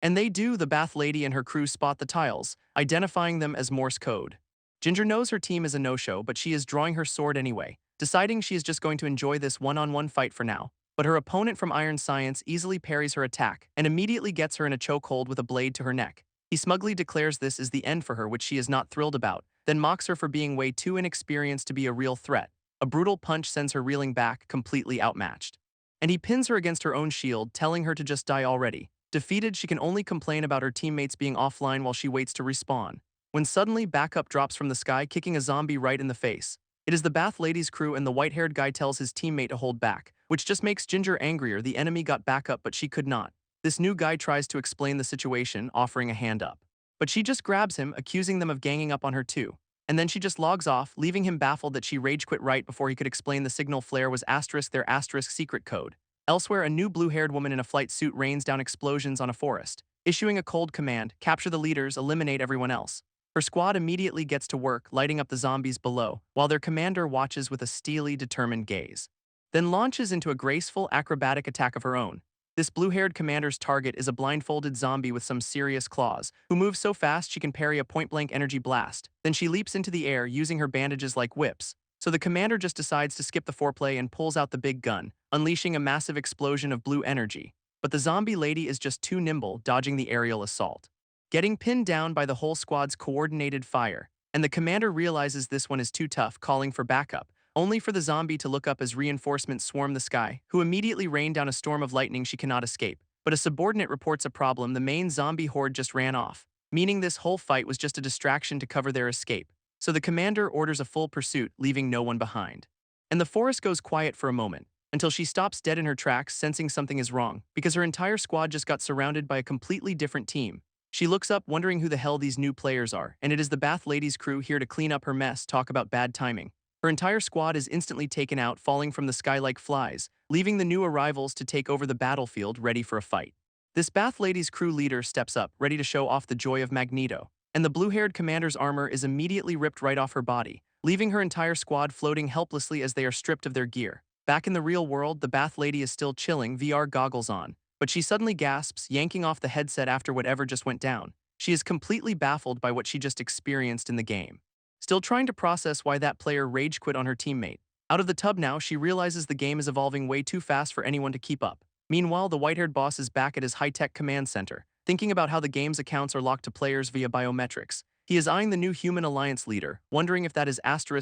Speaker 1: And they do. The Bath Lady and her crew spot the tiles, identifying them as Morse code. Ginger knows her team is a no-show, but she is drawing her sword anyway, deciding she is just going to enjoy this one-on-one fight for now. But her opponent from Iron Science easily parries her attack and immediately gets her in a chokehold with a blade to her neck. He smugly declares this is the end for her, which she is not thrilled about, then mocks her for being way too inexperienced to be a real threat. A brutal punch sends her reeling back, completely outmatched. And he pins her against her own shield, telling her to just die already. Defeated, she can only complain about her teammates being offline while she waits to respawn, when suddenly backup drops from the sky, kicking a zombie right in the face. It is the Bath Lady's crew, and the white-haired guy tells his teammate to hold back, which just makes Ginger angrier. The enemy got backup, but she could not. This new guy tries to explain the situation, offering a hand up. But she just grabs him, accusing them of ganging up on her too. And then she just logs off, leaving him baffled that she rage quit right before he could explain the signal flare was their secret code. Elsewhere, a new blue-haired woman in a flight suit rains down explosions on a forest, issuing a cold command: capture the leaders, eliminate everyone else. Her squad immediately gets to work, lighting up the zombies below, while their commander watches with a steely, determined gaze. Then launches into a graceful, acrobatic attack of her own. This blue-haired commander's target is a blindfolded zombie with some serious claws, who moves so fast she can parry a point-blank energy blast. Then she leaps into the air, using her bandages like whips. So the commander just decides to skip the foreplay and pulls out the big gun, unleashing a massive explosion of blue energy. But the zombie lady is just too nimble, dodging the aerial assault, getting pinned down by the whole squad's coordinated fire. And the commander realizes this one is too tough, calling for backup, only for the zombie to look up as reinforcements swarm the sky, who immediately rain down a storm of lightning she cannot escape. But a subordinate reports a problem: the main zombie horde just ran off, meaning this whole fight was just a distraction to cover their escape. So the commander orders a full pursuit, leaving no one behind. And the forest goes quiet for a moment, until she stops dead in her tracks, sensing something is wrong, because her entire squad just got surrounded by a completely different team. She looks up, wondering who the hell these new players are, and it is the Bath Lady's crew here to clean up her mess. Talk about bad timing. Her entire squad is instantly taken out, falling from the sky like flies, leaving the new arrivals to take over the battlefield, ready for a fight. This Bath Lady's crew leader steps up, ready to show off the joy of Magneto, and the blue-haired commander's armor is immediately ripped right off her body, leaving her entire squad floating helplessly as they are stripped of their gear. Back in the real world, the Bath Lady is still chilling, VR goggles on, but she suddenly gasps, yanking off the headset after whatever just went down. She is completely baffled by what she just experienced in the game, still trying to process why that player rage quit on her teammate. Out of the tub now, she realizes the game is evolving way too fast for anyone to keep up. Meanwhile, the white-haired boss is back at his high-tech command center, thinking about how the game's accounts are locked to players via biometrics. He is eyeing the new Human Alliance leader, wondering if that is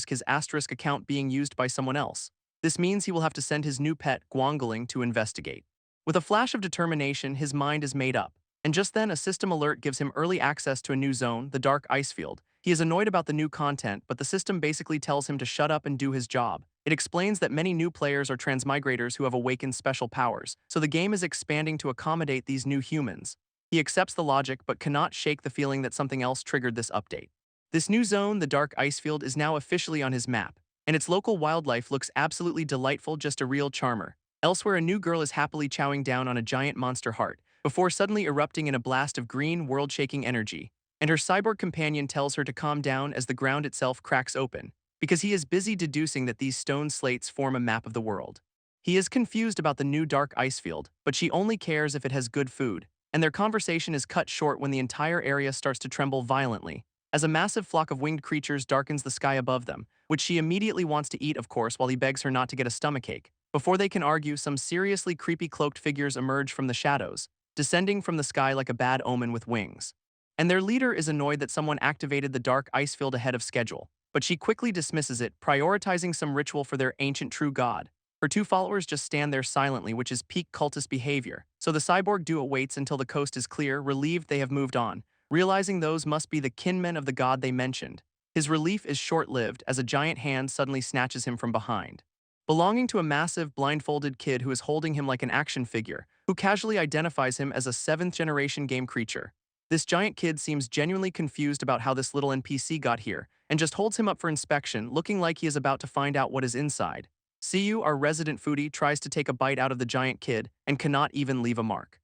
Speaker 1: his asterisk account being used by someone else. This means he will have to send his new pet, Guangling, to investigate. With a flash of determination, his mind is made up. And just then, a system alert gives him early access to a new zone, the Dark Ice Field. He is annoyed about the new content, but the system basically tells him to shut up and do his job. It explains that many new players are transmigrators who have awakened special powers, so the game is expanding to accommodate these new humans. He accepts the logic but cannot shake the feeling that something else triggered this update. This new zone, the Dark Icefield, is now officially on his map, and its local wildlife looks absolutely delightful, just a real charmer. Elsewhere, a new girl is happily chowing down on a giant monster heart, before suddenly erupting in a blast of green, world-shaking energy. And her cyborg companion tells her to calm down as the ground itself cracks open, because he is busy deducing that these stone slates form a map of the world. He is confused about the new Dark Icefield, but she only cares if it has good food, and their conversation is cut short when the entire area starts to tremble violently, as a massive flock of winged creatures darkens the sky above them, which she immediately wants to eat, of course, while he begs her not to get a stomachache. Before they can argue, some seriously creepy cloaked figures emerge from the shadows, descending from the sky like a bad omen with wings. And their leader is annoyed that someone activated the Dark Icefield ahead of schedule, but she quickly dismisses it, prioritizing some ritual for their ancient true god. Her two followers just stand there silently, which is peak cultist behavior, so the cyborg duo waits until the coast is clear, relieved they have moved on, realizing those must be the kinmen of the god they mentioned. His relief is short-lived as a giant hand suddenly snatches him from behind, belonging to a massive, blindfolded kid who is holding him like an action figure, who casually identifies him as a 7th-generation game creature. This giant kid seems genuinely confused about how this little NPC got here, and just holds him up for inspection, looking like he is about to find out what is inside. Siyu, our resident foodie, tries to take a bite out of the giant kid and cannot even leave a mark,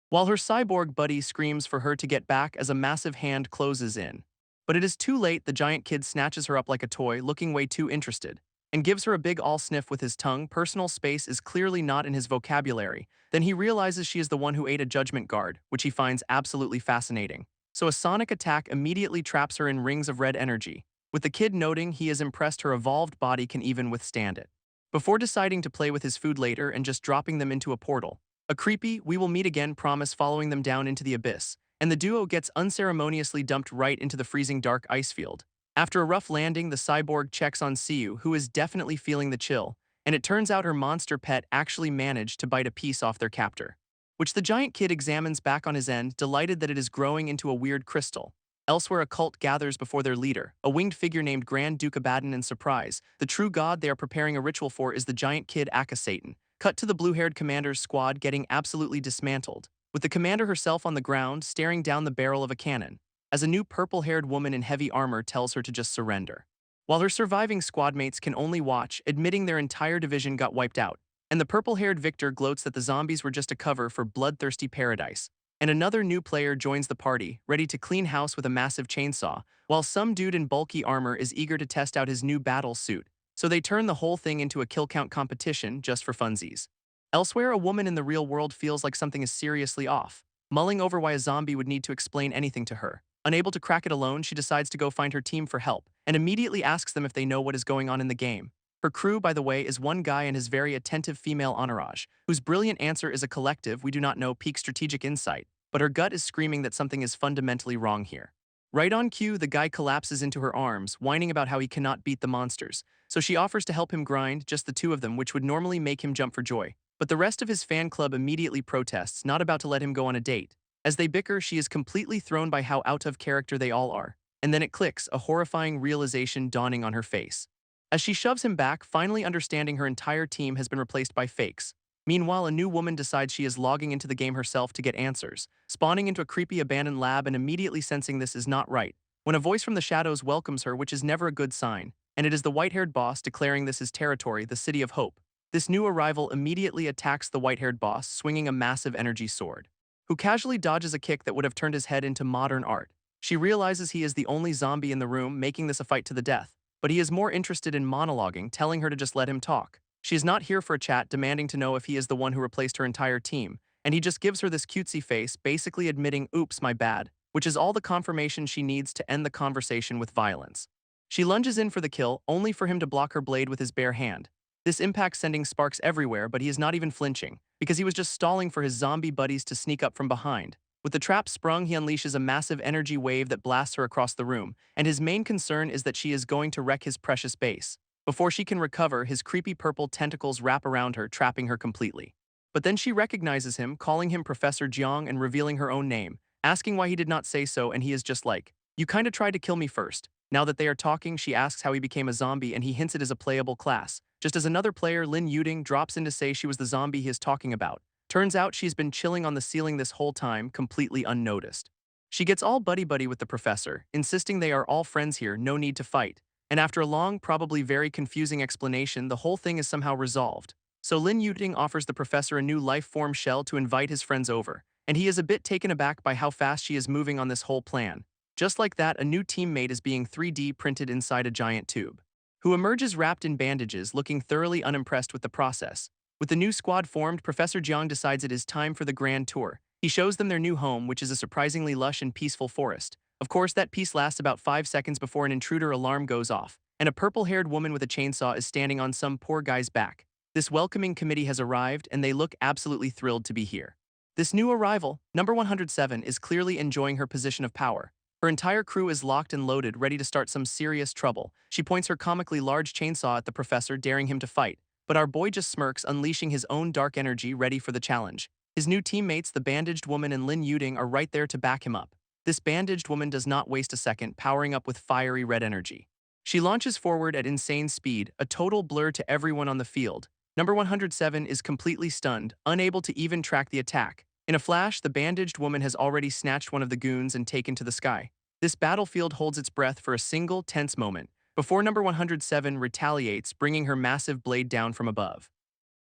Speaker 1: while her cyborg buddy screams for her to get back as a massive hand closes in. But it is too late. The giant kid snatches her up like a toy, looking way too interested, and gives her a big all-sniff with his tongue. Personal space is clearly not in his vocabulary. Then he realizes she is the one who ate a judgment guard, which he finds absolutely fascinating. So a sonic attack immediately traps her in rings of red energy, with the kid noting he is impressed her evolved body can even withstand it, before deciding to play with his food later and just dropping them into a portal. A creepy "we will meet again" promise following them down into the abyss, and the duo gets unceremoniously dumped right into the freezing Dark Icefield. After a rough landing, the cyborg checks on Siyu, who is definitely feeling the chill, and it turns out her monster pet actually managed to bite a piece off their captor, which the giant kid examines back on his end, delighted that it is growing into a weird crystal. Elsewhere, a cult gathers before their leader, a winged figure named Grand Duke Abaddon, in surprise. The true god they are preparing a ritual for is the giant kid Aka Satan. Cut to the blue-haired commander's squad getting absolutely dismantled, with the commander herself on the ground staring down the barrel of a cannon, as a new purple-haired woman in heavy armor tells her to just surrender, while her surviving squadmates can only watch, admitting their entire division got wiped out, and the purple-haired victor gloats that the zombies were just a cover for bloodthirsty paradise. And another new player joins the party, ready to clean house with a massive chainsaw, while some dude in bulky armor is eager to test out his new battle suit, so they turn the whole thing into a kill count competition just for funsies. Elsewhere, a woman in the real world feels like something is seriously off, mulling over why a zombie would need to explain anything to her. Unable to crack it alone, she decides to go find her team for help, and immediately asks them if they know what is going on in the game. Her crew, by the way, is one guy and his very attentive female entourage, whose brilliant answer is a collective "we do not know" peak strategic insight, but her gut is screaming that something is fundamentally wrong here. Right on cue, the guy collapses into her arms, whining about how he cannot beat the monsters, so she offers to help him grind, just the two of them, which would normally make him jump for joy. But the rest of his fan club immediately protests, not about to let him go on a date. As they bicker, she is completely thrown by how out of character they all are. And then it clicks, a horrifying realization dawning on her face, as she shoves him back, finally understanding her entire team has been replaced by fakes. Meanwhile, a new woman decides she is logging into the game herself to get answers, spawning into a creepy abandoned lab and immediately sensing this is not right, when a voice from the shadows welcomes her, which is never a good sign, and it is the white-haired boss declaring this is territory, the City of Hope. This new arrival immediately attacks the white-haired boss, swinging a massive energy sword, who casually dodges a kick that would have turned his head into modern art. She realizes he is the only zombie in the room, making this a fight to the death, but he is more interested in monologuing, telling her to just let him talk. She is not here for a chat, demanding to know if he is the one who replaced her entire team, and he just gives her this cutesy face, basically admitting, "Oops, my bad," which is all the confirmation she needs to end the conversation with violence. She lunges in for the kill, only for him to block her blade with his bare hand. This impact sending sparks everywhere, but he is not even flinching, because he was just stalling for his zombie buddies to sneak up from behind. With the trap sprung, he unleashes a massive energy wave that blasts her across the room, and his main concern is that she is going to wreck his precious base. Before she can recover, his creepy purple tentacles wrap around her, trapping her completely. But then she recognizes him, calling him Professor Jiang and revealing her own name, asking why he did not say so, and he is just like, "You kinda tried to kill me first." Now that they are talking, she asks how he became a zombie, and he hints it is a playable class, just as another player, Lin Yuding, drops in to say she was the zombie he is talking about. Turns out she's been chilling on the ceiling this whole time, completely unnoticed. She gets all buddy-buddy with the professor, insisting they are all friends here, no need to fight. And after a long, probably very confusing explanation, the whole thing is somehow resolved. So Lin Yuting offers the professor a new life form shell to invite his friends over, and he is a bit taken aback by how fast she is moving on this whole plan. Just like that, a new teammate is being 3D printed inside a giant tube, who emerges wrapped in bandages, looking thoroughly unimpressed with the process. With the new squad formed, Professor Jiang decides it is time for the grand tour. He shows them their new home, which is a surprisingly lush and peaceful forest. Of course, that peace lasts about 5 seconds before an intruder alarm goes off, and a purple-haired woman with a chainsaw is standing on some poor guy's back. This welcoming committee has arrived, and they look absolutely thrilled to be here. This new arrival, number 107, is clearly enjoying her position of power. Her entire crew is locked and loaded, ready to start some serious trouble. She points her comically large chainsaw at the professor, daring him to fight. But our boy just smirks, unleashing his own dark energy, ready for the challenge. His new teammates, the bandaged woman and Lin Yuting, are right there to back him up. This bandaged woman does not waste a second, powering up with fiery red energy. She launches forward at insane speed, a total blur to everyone on the field. Number 107 is completely stunned, unable to even track the attack. In a flash, the bandaged woman has already snatched one of the goons and taken to the sky. This battlefield holds its breath for a single, tense moment, before number 107 retaliates, bringing her massive blade down from above.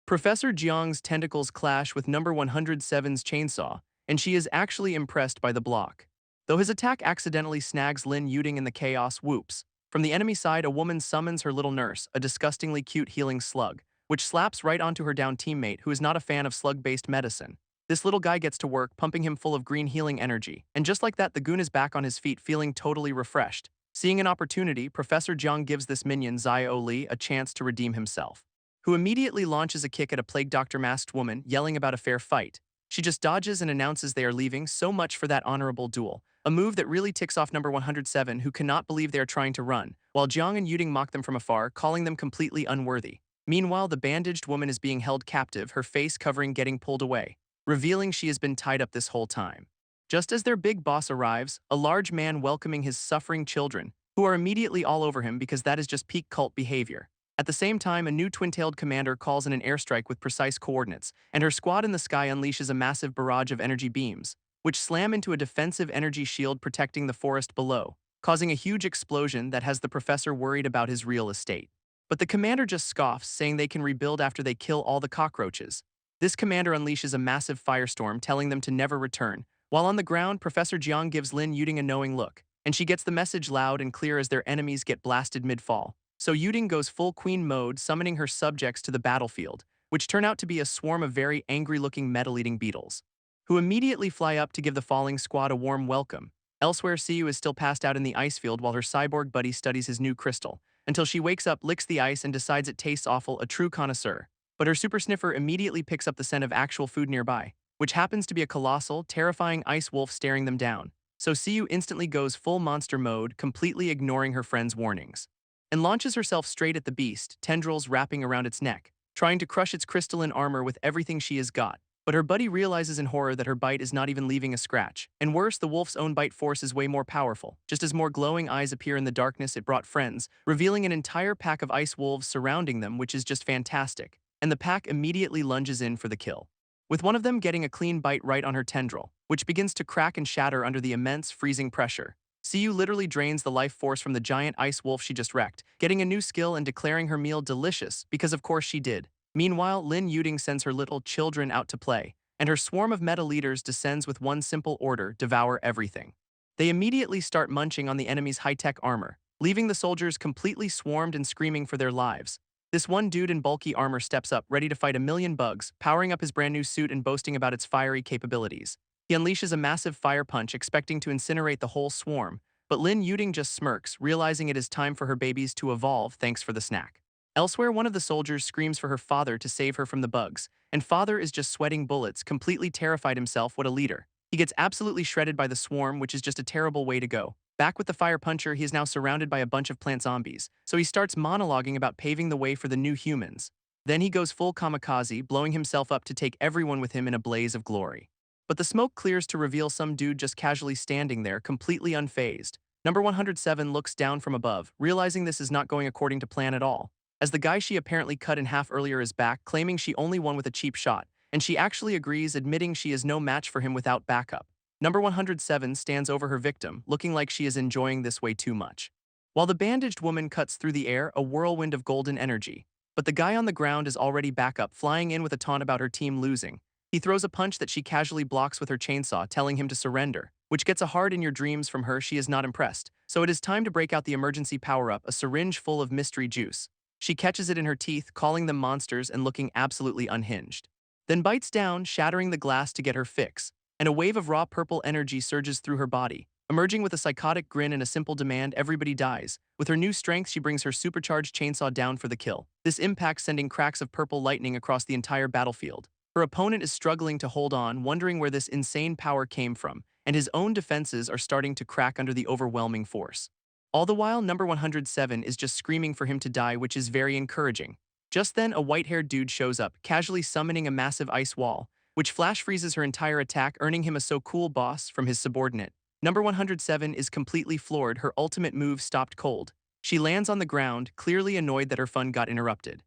Speaker 1: Professor Jiang's tentacles clash with number 107's chainsaw, and she is actually impressed by the block. Though his attack accidentally snags Lin Yuting in the chaos, whoops. From the enemy side, a woman summons her little nurse, a disgustingly cute healing slug, which slaps right onto her down teammate who is not a fan of slug-based medicine. This little guy gets to work, pumping him full of green healing energy, and just like that, the goon is back on his feet, feeling totally refreshed. Seeing an opportunity, Professor Jiang gives this minion, Zio Li, a chance to redeem himself, who immediately launches a kick at a plague doctor masked woman, yelling about a fair fight. She just dodges and announces they are leaving. So much for that honorable duel, a move that really ticks off number 107, who cannot believe they are trying to run, while Jiang and Yuting mock them from afar, calling them completely unworthy. Meanwhile, the bandaged woman is being held captive, her face covering getting pulled away, revealing she has been tied up this whole time. Just as their big boss arrives, a large man welcoming his suffering children, who are immediately all over him because that is just peak cult behavior. At the same time, a new twin-tailed commander calls in an airstrike with precise coordinates, and her squad in the sky unleashes a massive barrage of energy beams, which slam into a defensive energy shield protecting the forest below, causing a huge explosion that has the professor worried about his real estate. But the commander just scoffs, saying they can rebuild after they kill all the cockroaches. This commander unleashes a massive firestorm, telling them to never return. While on the ground, Professor Jiang gives Lin Yuting a knowing look, and she gets the message loud and clear as their enemies get blasted mid-fall. So Yuting goes full queen mode, summoning her subjects to the battlefield, which turn out to be a swarm of very angry-looking metal-eating beetles, who immediately fly up to give the falling squad a warm welcome. Elsewhere, Siyu is still passed out in the ice field while her cyborg buddy studies his new crystal, until she wakes up, licks the ice, and decides it tastes awful, a true connoisseur. But her super sniffer immediately picks up the scent of actual food nearby, which happens to be a colossal, terrifying ice wolf staring them down. So Siyu instantly goes full monster mode, completely ignoring her friend's warnings, and launches herself straight at the beast, tendrils wrapping around its neck, trying to crush its crystalline armor with everything she has got. But her buddy realizes in horror that her bite is not even leaving a scratch, and worse, the wolf's own bite force is way more powerful. Just as more glowing eyes appear in the darkness, it brought friends, revealing an entire pack of ice wolves surrounding them, which is just fantastic, and the pack immediately lunges in for the kill, with one of them getting a clean bite right on her tendril, which begins to crack and shatter under the immense freezing pressure. Siyu literally drains the life force from the giant ice wolf she just wrecked, getting a new skill and declaring her meal delicious, because of course she did. Meanwhile, Lin Yuting sends her little children out to play, and her swarm of meta leaders descends with one simple order: devour everything. They immediately start munching on the enemy's high-tech armor, leaving the soldiers completely swarmed and screaming for their lives. This one dude in bulky armor steps up, ready to fight a million bugs, powering up his brand new suit and boasting about its fiery capabilities. He unleashes a massive fire punch, expecting to incinerate the whole swarm, but Lin Yuting just smirks, realizing it is time for her babies to evolve. Thanks for the snack. Elsewhere, one of the soldiers screams for her father to save her from the bugs, and father is just sweating bullets, completely terrified himself. What a leader. He gets absolutely shredded by the swarm, which is just a terrible way to go. Back with the fire puncher, he is now surrounded by a bunch of plant zombies, so he starts monologuing about paving the way for the new humans. Then he goes full kamikaze, blowing himself up to take everyone with him in a blaze of glory. But the smoke clears to reveal some dude just casually standing there, completely unfazed. Number 107 looks down from above, realizing this is not going according to plan at all, as the guy she apparently cut in half earlier is back, claiming she only won with a cheap shot, and she actually agrees, admitting she is no match for him without backup. Number 107 stands over her victim, looking like she is enjoying this way too much. While the bandaged woman cuts through the air, a whirlwind of golden energy. But the guy on the ground is already back up, flying in with a taunt about her team losing. He throws a punch that she casually blocks with her chainsaw, telling him to surrender, which gets a hard in your dreams from her. She is not impressed. So it is time to break out the emergency power-up, a syringe full of mystery juice. She catches it in her teeth, calling them monsters and looking absolutely unhinged. Then bites down, shattering the glass to get her fix, and a wave of raw purple energy surges through her body. Emerging with a psychotic grin and a simple demand, everybody dies. With her new strength, she brings her supercharged chainsaw down for the kill. This impact sending cracks of purple lightning across the entire battlefield. Her opponent is struggling to hold on, wondering where this insane power came from, and his own defenses are starting to crack under the overwhelming force. All the while, number 107 is just screaming for him to die, which is very encouraging. Just then, a white-haired dude shows up, casually summoning a massive ice wall, which flash freezes her entire attack, earning him a "so cool boss" from his subordinate. Number 107 is completely floored, her ultimate move stopped cold. She lands on the ground, clearly annoyed that her fun got interrupted.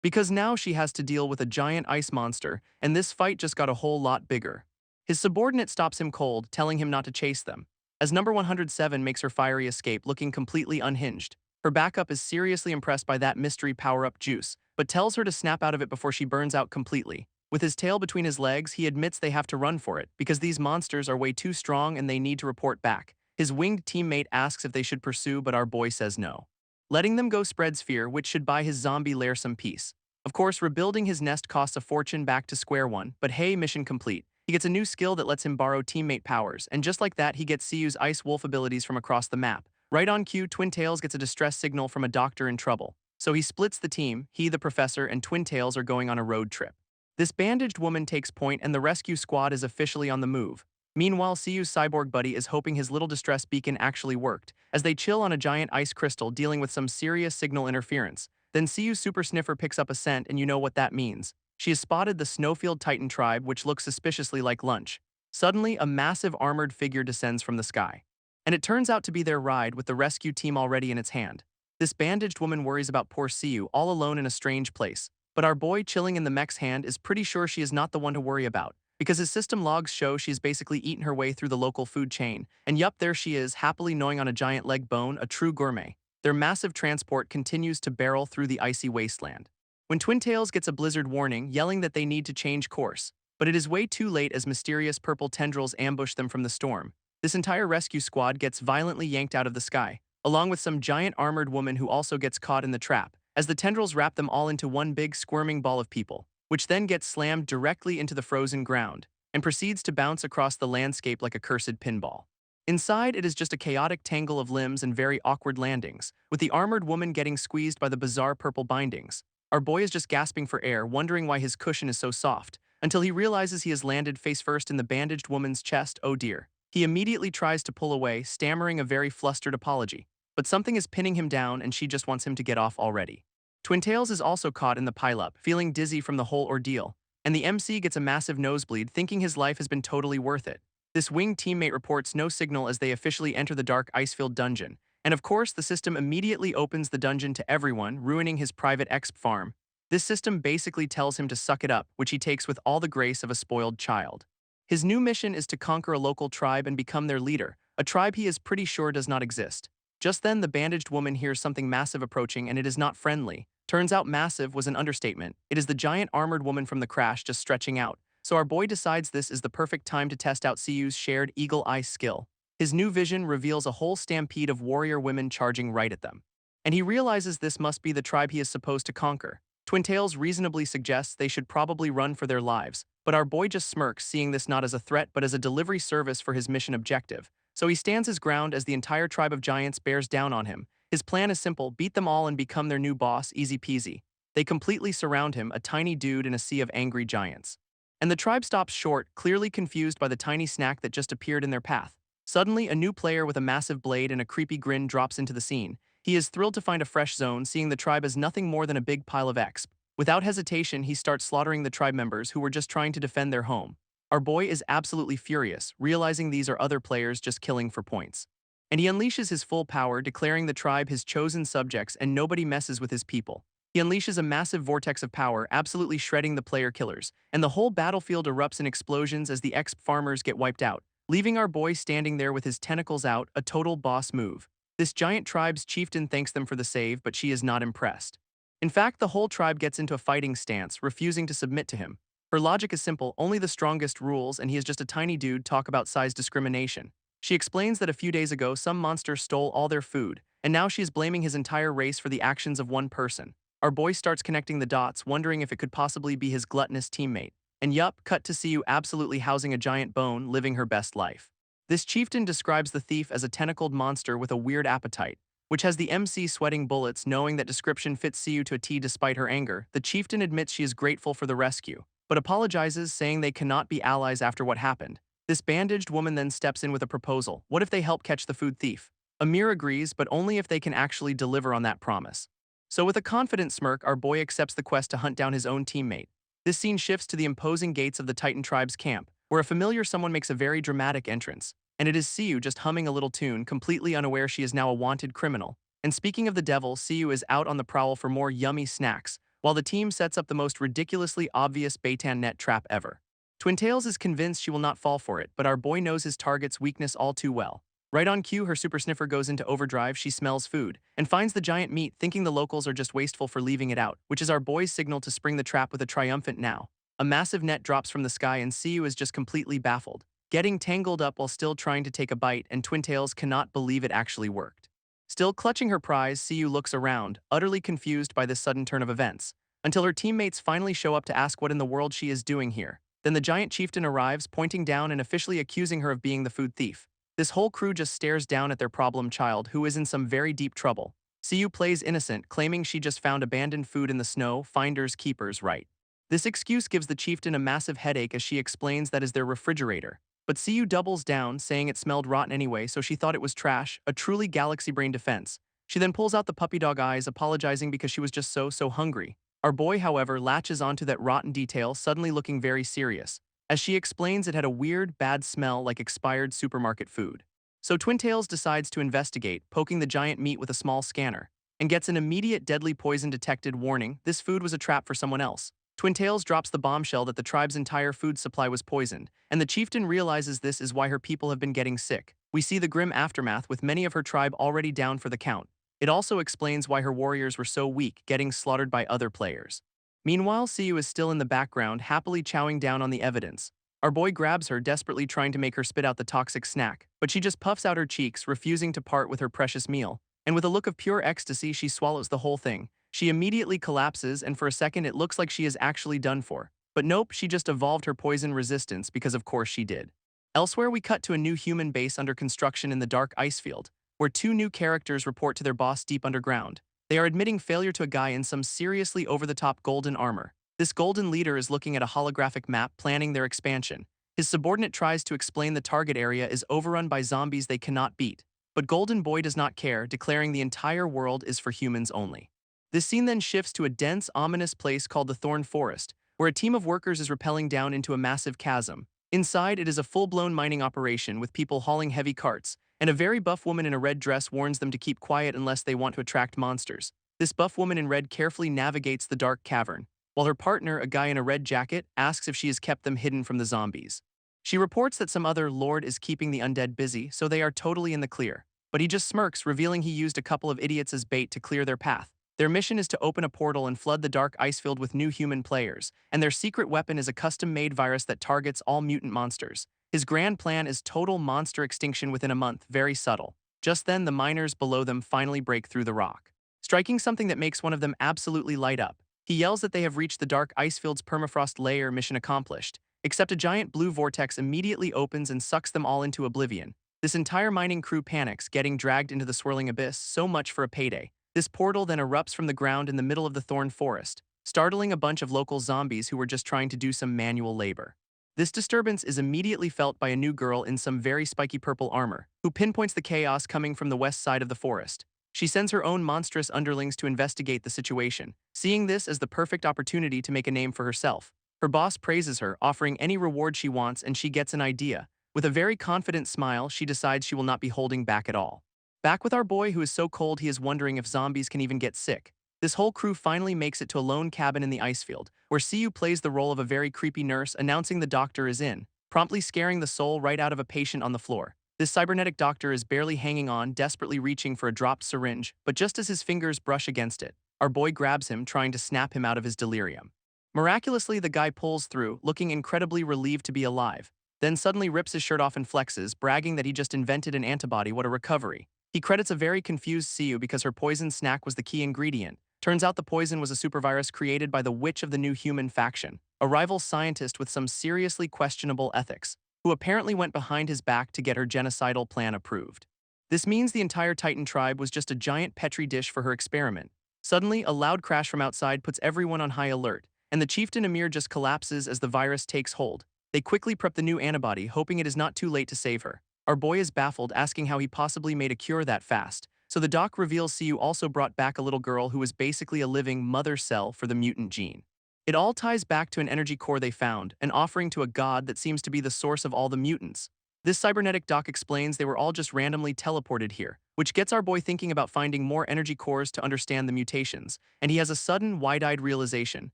Speaker 1: Because now she has to deal with a giant ice monster, and this fight just got a whole lot bigger. His subordinate stops him cold, telling him not to chase them, as number 107 makes her fiery escape, looking completely unhinged. Her backup is seriously impressed by that mystery power-up juice, but tells her to snap out of it before she burns out completely. With his tail between his legs, he admits they have to run for it, because these monsters are way too strong and they need to report back. His winged teammate asks if they should pursue, but our boy says no. Letting them go spreads fear, which should buy his zombie lair some peace. Of course, rebuilding his nest costs a fortune, back to square one, but hey, mission complete. He gets a new skill that lets him borrow teammate powers, and just like that, he gets Siyu's Ice Wolf abilities from across the map. Right on cue, Twin Tails gets a distress signal from a doctor in trouble. So he splits the team. He, the professor, and Twin Tails are going on a road trip. This bandaged woman takes point and the rescue squad is officially on the move. Meanwhile, Siyu's cyborg buddy is hoping his little distress beacon actually worked, as they chill on a giant ice crystal dealing with some serious signal interference. Then Siyu's super sniffer picks up a scent, and you know what that means. She has spotted the Snowfield Titan tribe, which looks suspiciously like lunch. Suddenly, a massive armored figure descends from the sky. And it turns out to be their ride, with the rescue team already in its hand. This bandaged woman worries about poor Siyu, all alone in a strange place. But our boy chilling in the mech's hand is pretty sure she is not the one to worry about, because his system logs show she's basically eaten her way through the local food chain, and yup, there she is, happily gnawing on a giant leg bone, a true gourmet. Their massive transport continues to barrel through the icy wasteland. When Twin Tails gets a blizzard warning, yelling that they need to change course, but it is way too late as mysterious purple tendrils ambush them from the storm. This entire rescue squad gets violently yanked out of the sky, along with some giant armored woman who also gets caught in the trap, as the tendrils wrap them all into one big squirming ball of people, which then gets slammed directly into the frozen ground, and proceeds to bounce across the landscape like a cursed pinball. Inside, it is just a chaotic tangle of limbs and very awkward landings, with the armored woman getting squeezed by the bizarre purple bindings. Our boy is just gasping for air, wondering why his cushion is so soft, until he realizes he has landed face first in the bandaged woman's chest. Oh dear. He immediately tries to pull away, stammering a very flustered apology, but something is pinning him down and she just wants him to get off already. Twin Tails is also caught in the pileup, feeling dizzy from the whole ordeal, and the MC gets a massive nosebleed, thinking his life has been totally worth it. This winged teammate reports no signal as they officially enter the dark ice-filled dungeon, and of course the system immediately opens the dungeon to everyone, ruining his private exp farm. This system basically tells him to suck it up, which he takes with all the grace of a spoiled child. His new mission is to conquer a local tribe and become their leader, a tribe he is pretty sure does not exist. Just then, the bandaged woman hears something massive approaching, and it is not friendly. Turns out massive was an understatement. It is the giant armored woman from the crash just stretching out. So our boy decides this is the perfect time to test out Siyu's shared eagle eye skill. His new vision reveals a whole stampede of warrior women charging right at them. And he realizes this must be the tribe he is supposed to conquer. Twin Tails reasonably suggests they should probably run for their lives, but our boy just smirks, seeing this not as a threat but as a delivery service for his mission objective. So he stands his ground as the entire tribe of giants bears down on him. His plan is simple: beat them all and become their new boss, easy peasy. They completely surround him, a tiny dude in a sea of angry giants. And the tribe stops short, clearly confused by the tiny snack that just appeared in their path. Suddenly, a new player with a massive blade and a creepy grin drops into the scene. He is thrilled to find a fresh zone, seeing the tribe as nothing more than a big pile of exp. Without hesitation, he starts slaughtering the tribe members who were just trying to defend their home. Our boy is absolutely furious, realizing these are other players just killing for points. And he unleashes his full power, declaring the tribe his chosen subjects and nobody messes with his people. He unleashes a massive vortex of power, absolutely shredding the player killers, and the whole battlefield erupts in explosions as the exp farmers get wiped out. leaving our boy standing there with his tentacles out, a total boss move. This giant tribe's chieftain thanks them for the save, but she is not impressed. In fact, the whole tribe gets into a fighting stance, refusing to submit to him. Her logic is simple, only the strongest rules, and he is just a tiny dude. Talk about size discrimination. She explains that a few days ago some monster stole all their food, and now she is blaming his entire race for the actions of one person. Our boy starts connecting the dots, wondering if it could possibly be his gluttonous teammate. And yup, cut to see you absolutely housing a giant bone, living her best life. This chieftain describes the thief as a tentacled monster with a weird appetite, which has the MC sweating bullets. Knowing that description fits Siyu to a T despite her anger, the chieftain admits she is grateful for the rescue, but apologizes, saying they cannot be allies after what happened. This bandaged woman then steps in with a proposal. What if they help catch the food thief? Amir agrees, but only if they can actually deliver on that promise. So with a confident smirk, our boy accepts the quest to hunt down his own teammate. This scene shifts to the imposing gates of the Titan tribe's camp, where a familiar someone makes a very dramatic entrance, and it is Siyu just humming a little tune, completely unaware she is now a wanted criminal. And speaking of the devil, Siyu is out on the prowl for more yummy snacks, while the team sets up the most ridiculously obvious Baitan net trap ever. Twintails is convinced she will not fall for it, but our boy knows his target's weakness all too well. Right on cue, her super sniffer goes into overdrive. She smells food and finds the giant meat, thinking the locals are just wasteful for leaving it out, which is our boy's signal to spring the trap with a triumphant now. A massive net drops from the sky and Siyu is just completely baffled, getting tangled up while still trying to take a bite, and Twintails cannot believe it actually worked. Still clutching her prize, Siyu looks around, utterly confused by this sudden turn of events, until her teammates finally show up to ask what in the world she is doing here. Then the giant chieftain arrives, pointing down and officially accusing her of being the food thief. This whole crew just stares down at their problem child, who is in some very deep trouble. Siyu plays innocent, claiming she just found abandoned food in the snow, finders keepers right. This excuse gives the chieftain a massive headache as she explains that is their refrigerator. But Siyu doubles down, saying it smelled rotten anyway, so she thought it was trash, a truly galaxy brain defense. She then pulls out the puppy dog eyes, apologizing because she was just so hungry. Our boy, however, latches onto that rotten detail, suddenly looking very serious. As she explains, it had a weird, bad smell like expired supermarket food. So Twintails decides to investigate, poking the giant meat with a small scanner, and gets an immediate deadly poison detected. Warning, this food was a trap for someone else. Twintails drops the bombshell that the tribe's entire food supply was poisoned, and the chieftain realizes this is why her people have been getting sick. We see the grim aftermath, with many of her tribe already down for the count. It also explains why her warriors were so weak, getting slaughtered by other players. Meanwhile, Siyu is still in the background, happily chowing down on the evidence. Our boy grabs her, desperately trying to make her spit out the toxic snack, but she just puffs out her cheeks, refusing to part with her precious meal. And with a look of pure ecstasy, she swallows the whole thing. She immediately collapses, and for a second it looks like she is actually done for. But nope, she just evolved her poison resistance, because of course she did. Elsewhere, we cut to a new human base under construction in the dark ice field, where two new characters report to their boss deep underground. They are admitting failure to a guy in some seriously over-the-top golden armor. This golden leader is looking at a holographic map, planning their expansion. His subordinate tries to explain the target area is overrun by zombies they cannot beat. But Golden Boy does not care, declaring the entire world is for humans only. This scene then shifts to a dense, ominous place called the Thorn Forest, where a team of workers is rappelling down into a massive chasm. Inside, it is a full-blown mining operation with people hauling heavy carts, and a very buff woman in a red dress warns them to keep quiet unless they want to attract monsters. This buff woman in red carefully navigates the dark cavern, while her partner, a guy in a red jacket, asks if she has kept them hidden from the zombies. She reports that some other lord is keeping the undead busy, so they are totally in the clear. But he just smirks, revealing he used a couple of idiots as bait to clear their path. Their mission is to open a portal and flood the dark ice field with new human players, and their secret weapon is a custom-made virus that targets all mutant monsters. His grand plan is total monster extinction within a month, very subtle. Just then, the miners below them finally break through the rock, striking something that makes one of them absolutely light up. He yells that they have reached the dark icefield's permafrost layer. Mission accomplished. Except a giant blue vortex immediately opens and sucks them all into oblivion. This entire mining crew panics, getting dragged into the swirling abyss. So much for a payday. This portal then erupts from the ground in the middle of the Thorn Forest, startling a bunch of local zombies who were just trying to do some manual labor. This disturbance is immediately felt by a new girl in some very spiky purple armor, who pinpoints the chaos coming from the west side of the forest. She sends her own monstrous underlings to investigate the situation, seeing this as the perfect opportunity to make a name for herself. Her boss praises her, offering any reward she wants, and she gets an idea. With a very confident smile, she decides she will not be holding back at all. Back with our boy, who is so cold he is wondering if zombies can even get sick. This whole crew finally makes it to a lone cabin in the ice field, where Siyu plays the role of a very creepy nurse, announcing the doctor is in. promptly scaring the soul right out of a patient on the floor. This cybernetic doctor is barely hanging on, desperately reaching for a dropped syringe, but just as his fingers brush against it, our boy grabs him, trying to snap him out of his delirium. Miraculously, the guy pulls through, looking incredibly relieved to be alive, then suddenly rips his shirt off and flexes, bragging that he just invented an antibody. What a recovery. He credits a very confused Siu because her poison snack was the key ingredient. Turns out the poison was a supervirus created by the witch of the New Human faction, a rival scientist with some seriously questionable ethics, who apparently went behind his back to get her genocidal plan approved. This means the entire Titan tribe was just a giant petri dish for her experiment. Suddenly, a loud crash from outside puts everyone on high alert, and the chieftain Amir just collapses as the virus takes hold. They quickly prep the new antibody, hoping it is not too late to save her. Our boy is baffled, asking how he possibly made a cure that fast. So the doc reveals Siu also brought back a little girl who was basically a living mother cell for the mutant gene. It all ties back to an energy core they found, an offering to a god that seems to be the source of all the mutants. This cybernetic doc explains they were all just randomly teleported here, which gets our boy thinking about finding more energy cores to understand the mutations, and he has a sudden, wide-eyed realization.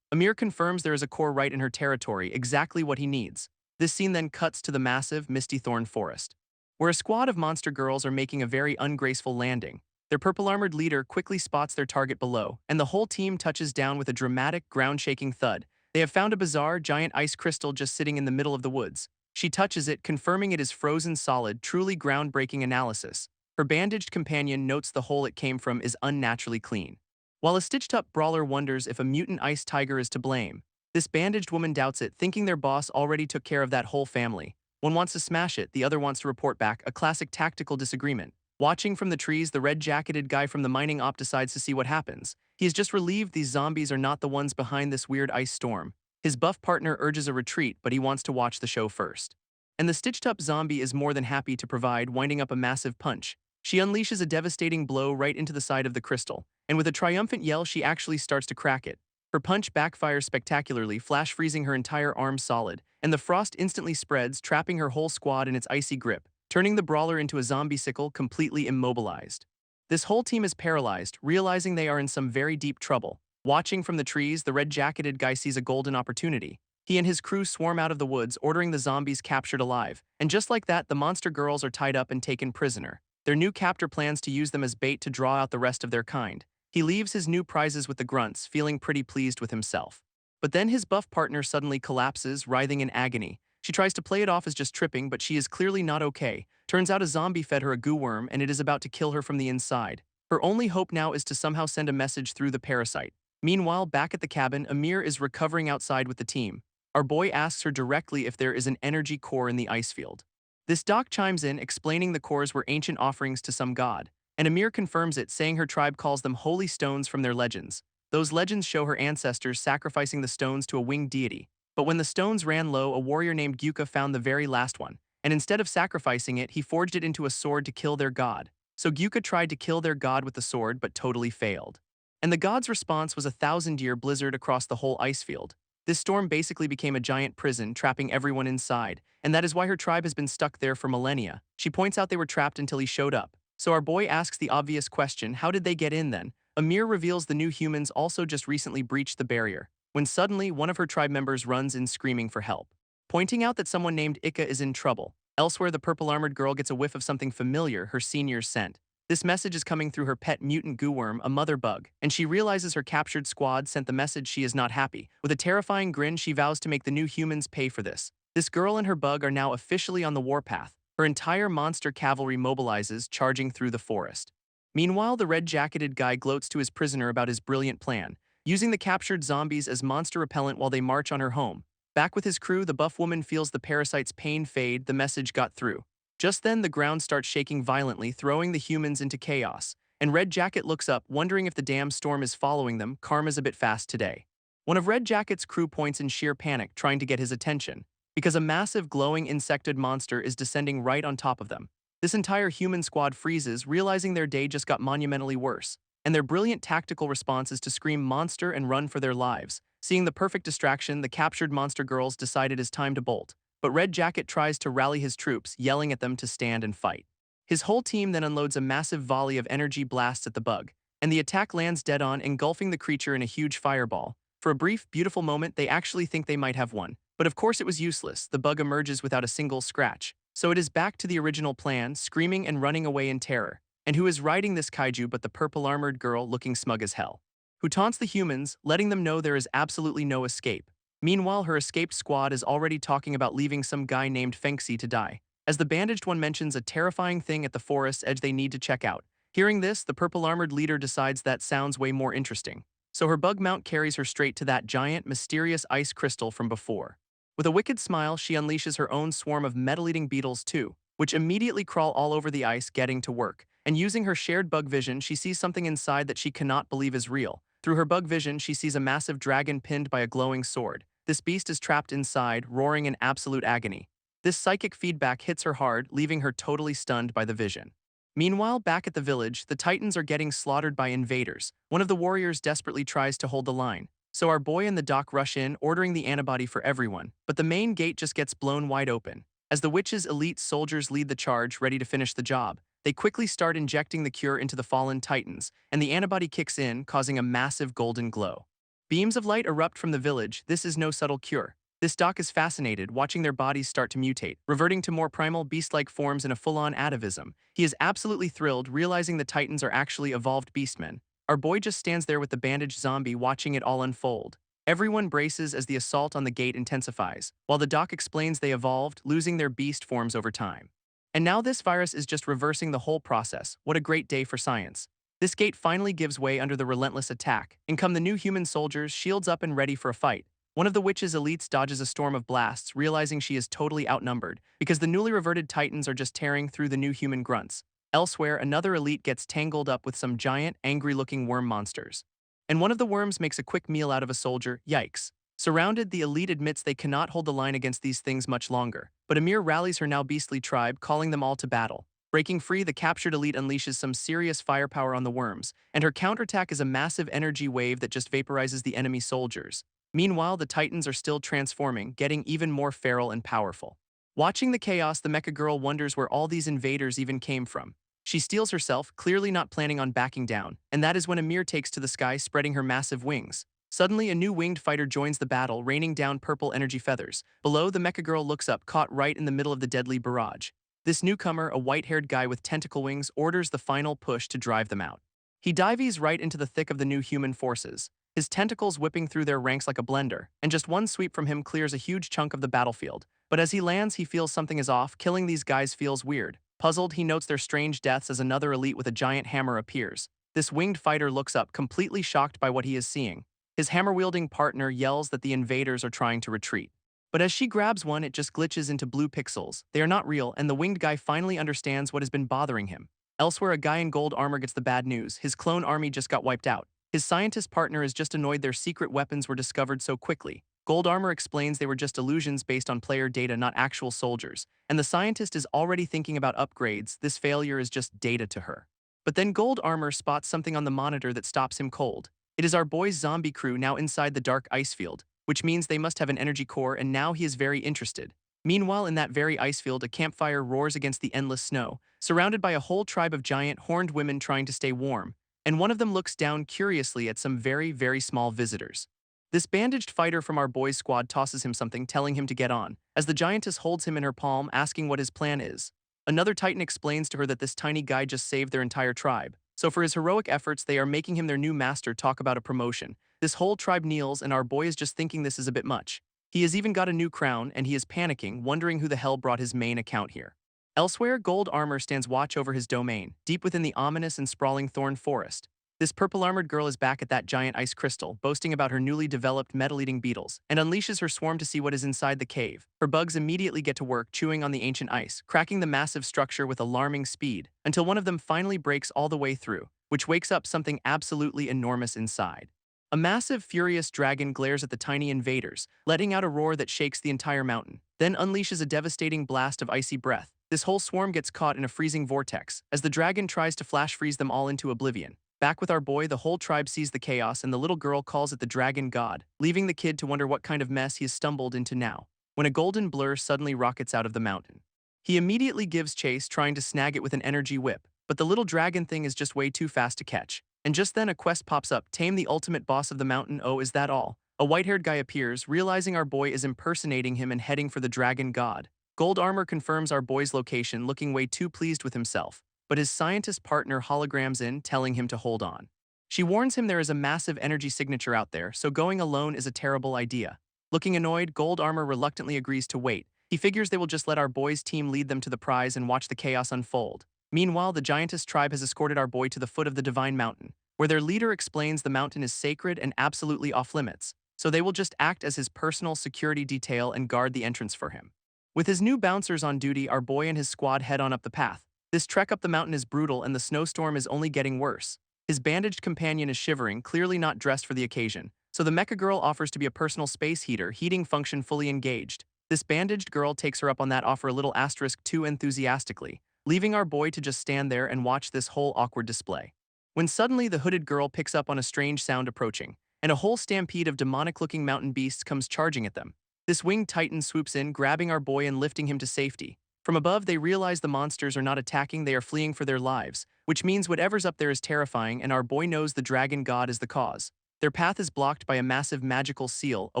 Speaker 1: Amir confirms there is a core right in her territory, exactly what he needs. This scene then cuts to the massive, misty thorn forest, where a squad of monster girls are making a very ungraceful landing. Their purple-armored leader quickly spots their target below, and the whole team touches down with a dramatic, ground-shaking thud. They have found a bizarre, giant ice crystal just sitting in the middle of the woods. She touches it, confirming it is frozen solid, truly groundbreaking analysis. Her bandaged companion notes the hole it came from is unnaturally clean. While a stitched-up brawler wonders if a mutant ice tiger is to blame, this bandaged woman doubts it, thinking their boss already took care of that whole family. One wants to smash it, the other wants to report back, a classic tactical disagreement. Watching from the trees, the red-jacketed guy from the mining op decides to see what happens. He is just relieved these zombies are not the ones behind this weird ice storm. His buff partner urges a retreat, but he wants to watch the show first. And the stitched-up zombie is more than happy to provide, winding up a massive punch. She unleashes a devastating blow right into the side of the crystal, and with a triumphant yell she actually starts to crack it. Her punch backfires spectacularly, flash freezing her entire arm solid, and the frost instantly spreads, trapping her whole squad in its icy grip, turning the brawler into a zombie sickle, completely immobilized. This whole team is paralyzed, realizing they are in some very deep trouble. Watching from the trees, the red-jacketed guy sees a golden opportunity. He and his crew swarm out of the woods, ordering the zombies captured alive, and just like that, the monster girls are tied up and taken prisoner. Their new captor plans to use them as bait to draw out the rest of their kind. He leaves his new prizes with the grunts, feeling pretty pleased with himself. But then his buff partner suddenly collapses, writhing in agony. She tries to play it off as just tripping, but she is clearly not okay. Turns out a zombie fed her a goo worm, and it is about to kill her from the inside. Her only hope now is to somehow send a message through the parasite. Meanwhile, back at the cabin, Amir is recovering outside with the team. Our boy asks her directly if there is an energy core in the ice field. This doc chimes in, explaining the cores were ancient offerings to some god, and Amir confirms it, saying her tribe calls them holy stones from their legends. Those legends show her ancestors sacrificing the stones to a winged deity. But when the stones ran low, a warrior named Gyuka found the very last one, and instead of sacrificing it, he forged it into a sword to kill their god. So Gyuka tried to kill their god with the sword, but totally failed. And the god's response was a 1,000-year blizzard across the whole ice field. This storm basically became a giant prison, trapping everyone inside, and that is why her tribe has been stuck there for millennia. She points out they were trapped until he showed up. So our boy asks the obvious question, how did they get in then? Amir reveals the new humans also just recently breached the barrier, when suddenly one of her tribe members runs in screaming for help, pointing out that someone named Ika is in trouble. Elsewhere, the purple-armored girl gets a whiff of something familiar, her seniors scent. This message is coming through her pet mutant goo worm, a mother bug, and she realizes her captured squad sent the message. She is not happy. With a terrifying grin, she vows to make the new humans pay for this. This girl and her bug are now officially on the warpath. Her entire monster cavalry mobilizes, charging through the forest. Meanwhile, the red-jacketed guy gloats to his prisoner about his brilliant plan, using the captured zombies as monster repellent while they march on her home. Back with his crew, the buff woman feels the parasite's pain fade. The message got through. Just then, the ground starts shaking violently, throwing the humans into chaos, and Red Jacket looks up, wondering if the damn storm is following them. Karma's a bit fast today. One of Red Jacket's crew points in sheer panic, trying to get his attention, because a massive glowing insectoid monster is descending right on top of them. This entire human squad freezes, realizing their day just got monumentally worse, and their brilliant tactical response is to scream monster and run for their lives. Seeing the perfect distraction, the captured monster girls decide it is time to bolt. But Red Jacket tries to rally his troops, yelling at them to stand and fight. His whole team then unloads a massive volley of energy blasts at the bug, and the attack lands dead on, engulfing the creature in a huge fireball. For a brief, beautiful moment, they actually think they might have won. But of course it was useless, the bug emerges without a single scratch. So it is back to the original plan, screaming and running away in terror. And who is riding this kaiju but the purple-armored girl looking smug as hell, who taunts the humans, letting them know there is absolutely no escape. Meanwhile, her escaped squad is already talking about leaving some guy named Fengxi to die, as the bandaged one mentions a terrifying thing at the forest's edge they need to check out. Hearing this, the purple-armored leader decides that sounds way more interesting. So her bug mount carries her straight to that giant, mysterious ice crystal from before. With a wicked smile, she unleashes her own swarm of metal-eating beetles too, which immediately crawl all over the ice, getting to work. And using her shared bug vision, she sees something inside that she cannot believe is real. Through her bug vision, she sees a massive dragon pinned by a glowing sword. This beast is trapped inside, roaring in absolute agony. This psychic feedback hits her hard, leaving her totally stunned by the vision. Meanwhile, back at the village, the Titans are getting slaughtered by invaders. One of the warriors desperately tries to hold the line. So our boy and the doc rush in, ordering the antibody for everyone. But the main gate just gets blown wide open. As the witch's elite soldiers lead the charge, ready to finish the job, they quickly start injecting the cure into the fallen Titans, and the antibody kicks in, causing a massive golden glow. Beams of light erupt from the village. This is no subtle cure. This doc is fascinated, watching their bodies start to mutate, reverting to more primal beast-like forms in a full-on atavism. He is absolutely thrilled, realizing the Titans are actually evolved beastmen. Our boy just stands there with the bandaged zombie, watching it all unfold. Everyone braces as the assault on the gate intensifies, while the doc explains they evolved, losing their beast forms over time. And now this virus is just reversing the whole process. What a great day for science. This gate finally gives way under the relentless attack. In come the new human soldiers, shields up and ready for a fight. One of the witch's elites dodges a storm of blasts, realizing she is totally outnumbered, because the newly reverted Titans are just tearing through the new human grunts. Elsewhere, another elite gets tangled up with some giant, angry-looking worm monsters. And one of the worms makes a quick meal out of a soldier. Yikes. Surrounded, the elite admits they cannot hold the line against these things much longer. But Amir rallies her now beastly tribe, calling them all to battle. Breaking free, the captured elite unleashes some serious firepower on the worms, and her counterattack is a massive energy wave that just vaporizes the enemy soldiers. Meanwhile, the Titans are still transforming, getting even more feral and powerful. Watching the chaos, the Mecca girl wonders where all these invaders even came from. She steels herself, clearly not planning on backing down, and that is when Amir takes to the sky, spreading her massive wings. Suddenly, a new winged fighter joins the battle, raining down purple energy feathers. Below, the Mecca girl looks up, caught right in the middle of the deadly barrage. This newcomer, a white-haired guy with tentacle wings, orders the final push to drive them out. He dives right into the thick of the new human forces, his tentacles whipping through their ranks like a blender, and just one sweep from him clears a huge chunk of the battlefield. But as he lands, he feels something is off. Killing these guys feels weird. Puzzled, he notes their strange deaths as another elite with a giant hammer appears. This winged fighter looks up, completely shocked by what he is seeing. His hammer-wielding partner yells that the invaders are trying to retreat. But as she grabs one, it just glitches into blue pixels. They are not real, and the winged guy finally understands what has been bothering him. Elsewhere, a guy in gold armor gets the bad news. His clone army just got wiped out. His scientist partner is just annoyed their secret weapons were discovered so quickly. Gold armor explains they were just illusions based on player data, not actual soldiers. And the scientist is already thinking about upgrades. This failure is just data to her. But then gold armor spots something on the monitor that stops him cold. It is our boy's zombie crew now inside the dark ice field, which means they must have an energy core, and now he is very interested. Meanwhile, in that very ice field, a campfire roars against the endless snow, surrounded by a whole tribe of giant, horned women trying to stay warm. And one of them looks down curiously at some very, very small visitors. This bandaged fighter from our boy's squad tosses him something, telling him to get on, as the giantess holds him in her palm, asking what his plan is. Another Titan explains to her that this tiny guy just saved their entire tribe. So for his heroic efforts, they are making him their new master. Talk about a promotion. This whole tribe kneels, and our boy is just thinking this is a bit much. He has even got a new crown, and he is panicking, wondering who the hell brought his main account here. Elsewhere, gold armor stands watch over his domain, deep within the ominous and sprawling thorn forest. This purple-armored girl is back at that giant ice crystal, boasting about her newly developed metal-eating beetles, and unleashes her swarm to see what is inside the cave. Her bugs immediately get to work chewing on the ancient ice, cracking the massive structure with alarming speed, until one of them finally breaks all the way through, which wakes up something absolutely enormous inside. A massive, furious dragon glares at the tiny invaders, letting out a roar that shakes the entire mountain, then unleashes a devastating blast of icy breath. This whole swarm gets caught in a freezing vortex, as the dragon tries to flash freeze them all into oblivion. Back with our boy, the whole tribe sees the chaos, and the little girl calls it the dragon god, leaving the kid to wonder what kind of mess he has stumbled into now, when a golden blur suddenly rockets out of the mountain. He immediately gives chase, trying to snag it with an energy whip, but the little dragon thing is just way too fast to catch. And just then a quest pops up, tame the ultimate boss of the mountain. Oh, is that all? A white-haired guy appears, realizing our boy is impersonating him and heading for the dragon god. Gold armor confirms our boy's location, looking way too pleased with himself, but his scientist partner holograms in, telling him to hold on. She warns him there is a massive energy signature out there, so going alone is a terrible idea. Looking annoyed, Gold armor reluctantly agrees to wait. He figures they will just let our boy's team lead them to the prize and watch the chaos unfold. Meanwhile, the giantess tribe has escorted our boy to the foot of the divine mountain, where their leader explains the mountain is sacred and absolutely off-limits, so they will just act as his personal security detail and guard the entrance for him. With his new bouncers on duty, our boy and his squad head on up the path. This trek up the mountain is brutal and the snowstorm is only getting worse. His bandaged companion is shivering, clearly not dressed for the occasion, so the mecha girl offers to be a personal space heater, heating function fully engaged. This bandaged girl takes her up on that offer a little asterisk too enthusiastically, leaving our boy to just stand there and watch this whole awkward display. When suddenly the hooded girl picks up on a strange sound approaching, and a whole stampede of demonic-looking mountain beasts comes charging at them. This winged titan swoops in, grabbing our boy and lifting him to safety. From above, they realize the monsters are not attacking, they are fleeing for their lives, which means whatever's up there is terrifying, and our boy knows the dragon god is the cause. Their path is blocked by a massive magical seal, a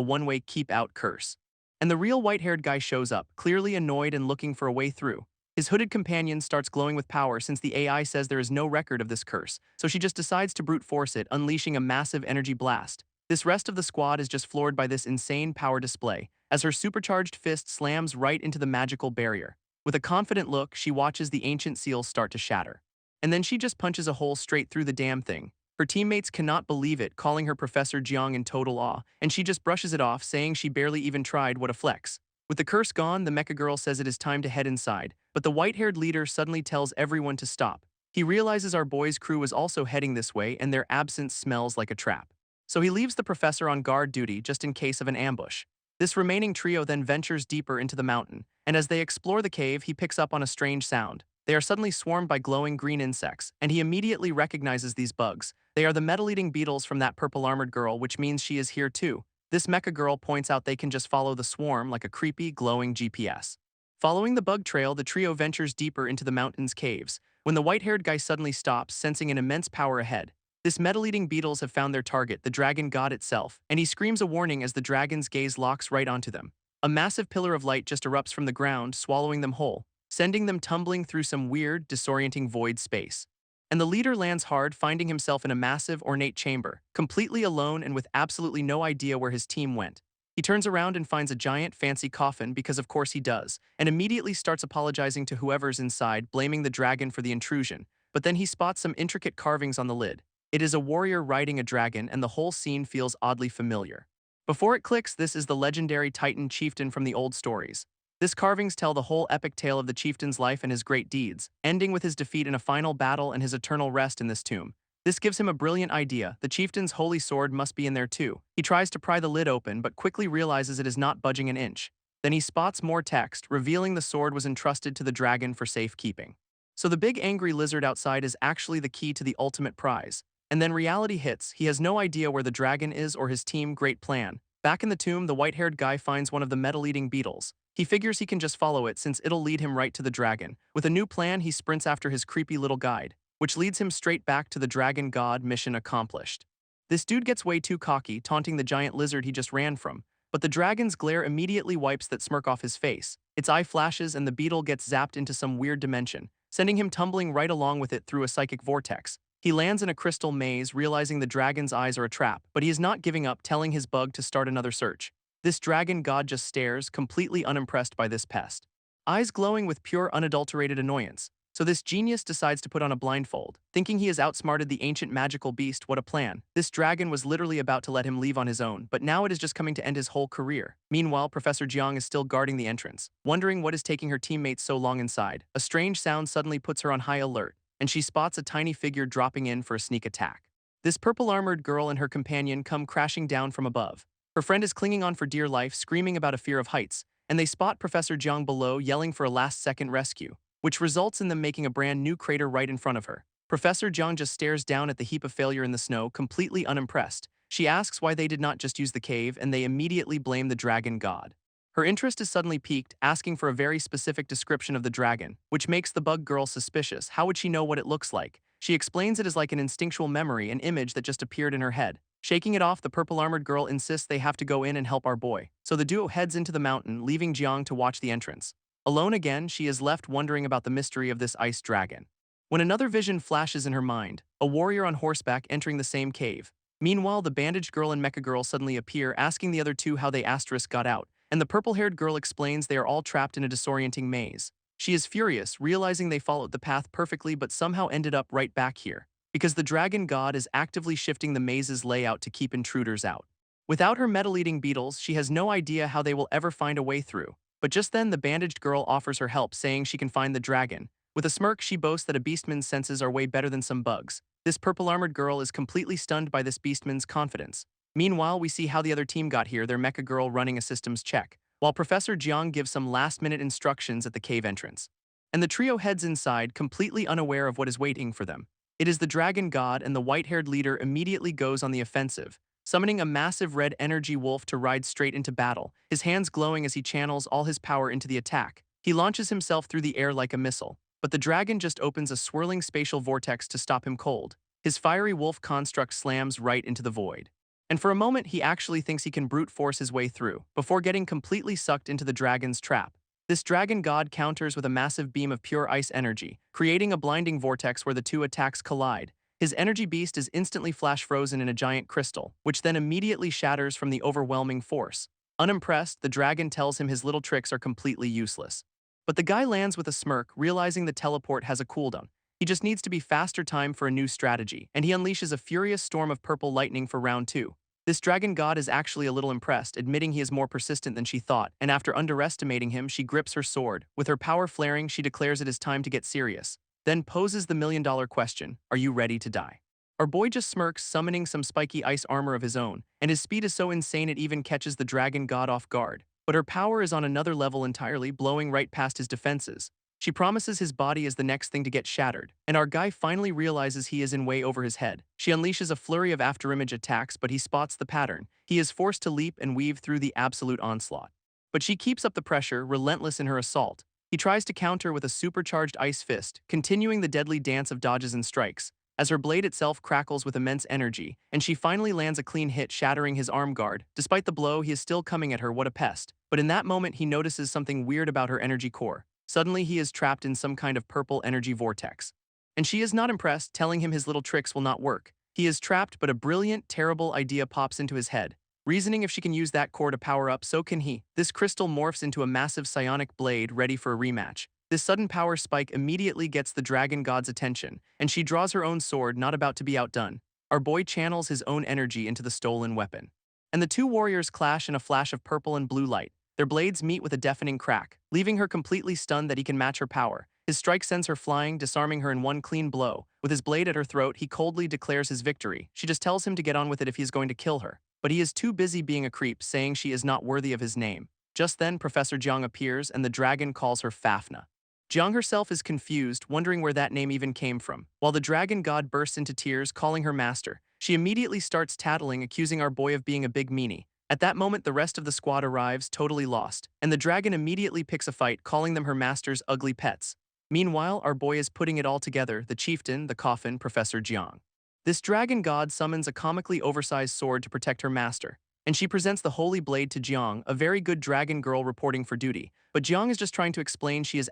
Speaker 1: one-way keep-out curse. And the real white-haired guy shows up, clearly annoyed and looking for a way through. His hooded companion starts glowing with power since the AI says there is no record of this curse, so she just decides to brute force it, unleashing a massive energy blast. This rest of the squad is just floored by this insane power display, as her supercharged fist slams right into the magical barrier. With a confident look, she watches the ancient seal start to shatter. And then she just punches a hole straight through the damn thing. Her teammates cannot believe it, calling her Professor Jiang in total awe, and she just brushes it off, saying she barely even tried. What a flex. With the curse gone, the mecha girl says it is time to head inside, but the white-haired leader suddenly tells everyone to stop. He realizes our boy's crew is also heading this way and their absence smells like a trap. So he leaves the professor on guard duty just in case of an ambush. This remaining trio then ventures deeper into the mountain, and as they explore the cave, he picks up on a strange sound. They are suddenly swarmed by glowing green insects, and he immediately recognizes these bugs. They are the metal-eating beetles from that purple-armored girl, which means she is here too. This mecha girl points out they can just follow the swarm like a creepy, glowing GPS. Following the bug trail, the trio ventures deeper into the mountain's caves, when the white-haired guy suddenly stops, sensing an immense power ahead. This metal-eating beetles have found their target, the dragon god itself, and he screams a warning as the dragon's gaze locks right onto them. A massive pillar of light just erupts from the ground, swallowing them whole, sending them tumbling through some weird, disorienting void space. And the leader lands hard, finding himself in a massive, ornate chamber, completely alone and with absolutely no idea where his team went. He turns around and finds a giant, fancy coffin, because of course he does, and immediately starts apologizing to whoever's inside, blaming the dragon for the intrusion. But then he spots some intricate carvings on the lid. It is a warrior riding a dragon, and the whole scene feels oddly familiar. Before it clicks, this is the legendary Titan chieftain from the old stories. This carvings tell the whole epic tale of the chieftain's life and his great deeds, ending with his defeat in a final battle and his eternal rest in this tomb. This gives him a brilliant idea. The chieftain's holy sword must be in there too. He tries to pry the lid open, but quickly realizes it is not budging an inch. Then he spots more text, revealing the sword was entrusted to the dragon for safekeeping. So the big angry lizard outside is actually the key to the ultimate prize. And then reality hits. He has no idea where the dragon is or his team. Great plan. Back in the tomb, the white-haired guy finds one of the metal-eating beetles. He figures he can just follow it since it'll lead him right to the dragon. With a new plan, he sprints after his creepy little guide, which leads him straight back to the dragon god. Mission accomplished. This dude gets way too cocky, taunting the giant lizard he just ran from, but the dragon's glare immediately wipes that smirk off his face. Its eye flashes and the beetle gets zapped into some weird dimension, sending him tumbling right along with it through a psychic vortex. He lands in a crystal maze, realizing the dragon's eyes are a trap, but he is not giving up, telling his bug to start another search. This dragon god just stares, completely unimpressed by this pest. Eyes glowing with pure unadulterated annoyance. So this genius decides to put on a blindfold, thinking he has outsmarted the ancient magical beast. What a plan. This dragon was literally about to let him leave on his own, but now it is just coming to end his whole career. Meanwhile, Professor Jiang is still guarding the entrance, wondering what is taking her teammates so long inside. A strange sound suddenly puts her on high alert, and she spots a tiny figure dropping in for a sneak attack. This purple-armored girl and her companion come crashing down from above. Her friend is clinging on for dear life, screaming about a fear of heights, and they spot Professor Jiang below, yelling for a last-second rescue, which results in them making a brand new crater right in front of her. Professor Jiang just stares down at the heap of failure in the snow, completely unimpressed. She asks why they did not just use the cave, and they immediately blame the dragon god. Her interest is suddenly piqued, asking for a very specific description of the dragon, which makes the bug girl suspicious. How would she know what it looks like? She explains it as like an instinctual memory, an image that just appeared in her head. Shaking it off, the purple-armored girl insists they have to go in and help our boy, so the duo heads into the mountain, leaving Jiang to watch the entrance. Alone again, she is left wondering about the mystery of this ice dragon. When another vision flashes in her mind, a warrior on horseback entering the same cave. Meanwhile, the bandaged girl and Mecca girl suddenly appear, asking the other two how they got out, and the purple-haired girl explains they are all trapped in a disorienting maze. She is furious, realizing they followed the path perfectly but somehow ended up right back here, because the dragon god is actively shifting the maze's layout to keep intruders out. Without her metal-eating beetles, she has no idea how they will ever find a way through. But just then, the bandaged girl offers her help, saying she can find the dragon. With a smirk, she boasts that a beastman's senses are way better than some bugs. This purple-armored girl is completely stunned by this beastman's confidence. Meanwhile, we see how the other team got here, their mecha girl running a systems check, while Professor Jiang gives some last-minute instructions at the cave entrance. And the trio heads inside, completely unaware of what is waiting for them. It is the dragon god, and the white-haired leader immediately goes on the offensive, summoning a massive red energy wolf to ride straight into battle, his hands glowing as he channels all his power into the attack. He launches himself through the air like a missile, but the dragon just opens a swirling spatial vortex to stop him cold. His fiery wolf construct slams right into the void. And for a moment, he actually thinks he can brute force his way through, before getting completely sucked into the dragon's trap. This dragon god counters with a massive beam of pure ice energy, creating a blinding vortex where the two attacks collide. His energy beast is instantly flash-frozen in a giant crystal, which then immediately shatters from the overwhelming force. Unimpressed, the dragon tells him his little tricks are completely useless. But the guy lands with a smirk, realizing the teleport has a cooldown. He just needs to be faster time for a new strategy, and he unleashes a furious storm of purple lightning for round 2. This dragon god is actually a little impressed, admitting he is more persistent than she thought, and after underestimating him, she grips her sword. With her power flaring, she declares it is time to get serious, then poses the million-dollar question, are you ready to die? Our boy just smirks, summoning some spiky ice armor of his own, and his speed is so insane it even catches the dragon god off guard. But her power is on another level entirely, blowing right past his defenses. She promises his body is the next thing to get shattered, and our guy finally realizes he is in way over his head. She unleashes a flurry of afterimage attacks, but he spots the pattern. He is forced to leap and weave through the absolute onslaught. But she keeps up the pressure, relentless in her assault. He tries to counter with a supercharged ice fist, continuing the deadly dance of dodges and strikes, as her blade itself crackles with immense energy, and she finally lands a clean hit, shattering his arm guard. Despite the blow, he is still coming at her, what a pest. But in that moment, he notices something weird about her energy core. Suddenly, he is trapped in some kind of purple energy vortex. And she is not impressed, telling him his little tricks will not work. He is trapped, but a brilliant, terrible idea pops into his head. Reasoning if she can use that core to power up, so can he. This crystal morphs into a massive psionic blade ready for a rematch. This sudden power spike immediately gets the dragon god's attention, and she draws her own sword, not about to be outdone. Our boy channels his own energy into the stolen weapon. And the two warriors clash in a flash of purple and blue light. Their blades meet with a deafening crack, leaving her completely stunned that he can match her power. His strike sends her flying, disarming her in one clean blow. With his blade at her throat, he coldly declares his victory. She just tells him to get on with it if he is going to kill her. But he is too busy being a creep, saying she is not worthy of his name. Just then, Professor Jiang appears, and the dragon calls her Fafna. Jiang herself is confused, wondering where that name even came from. While the dragon god bursts into tears, calling her master, she immediately starts tattling, accusing our boy of being a big meanie. At that moment, the rest of the squad arrives, totally lost, and the dragon immediately picks a fight, calling them her master's ugly pets. Meanwhile, our boy is putting it all together, the chieftain, the coffin, Professor Jiang. This dragon god summons a comically oversized sword to protect her master, and she presents the holy blade to Jiang, a very good dragon girl reporting for duty, but Jiang is just trying to explain she is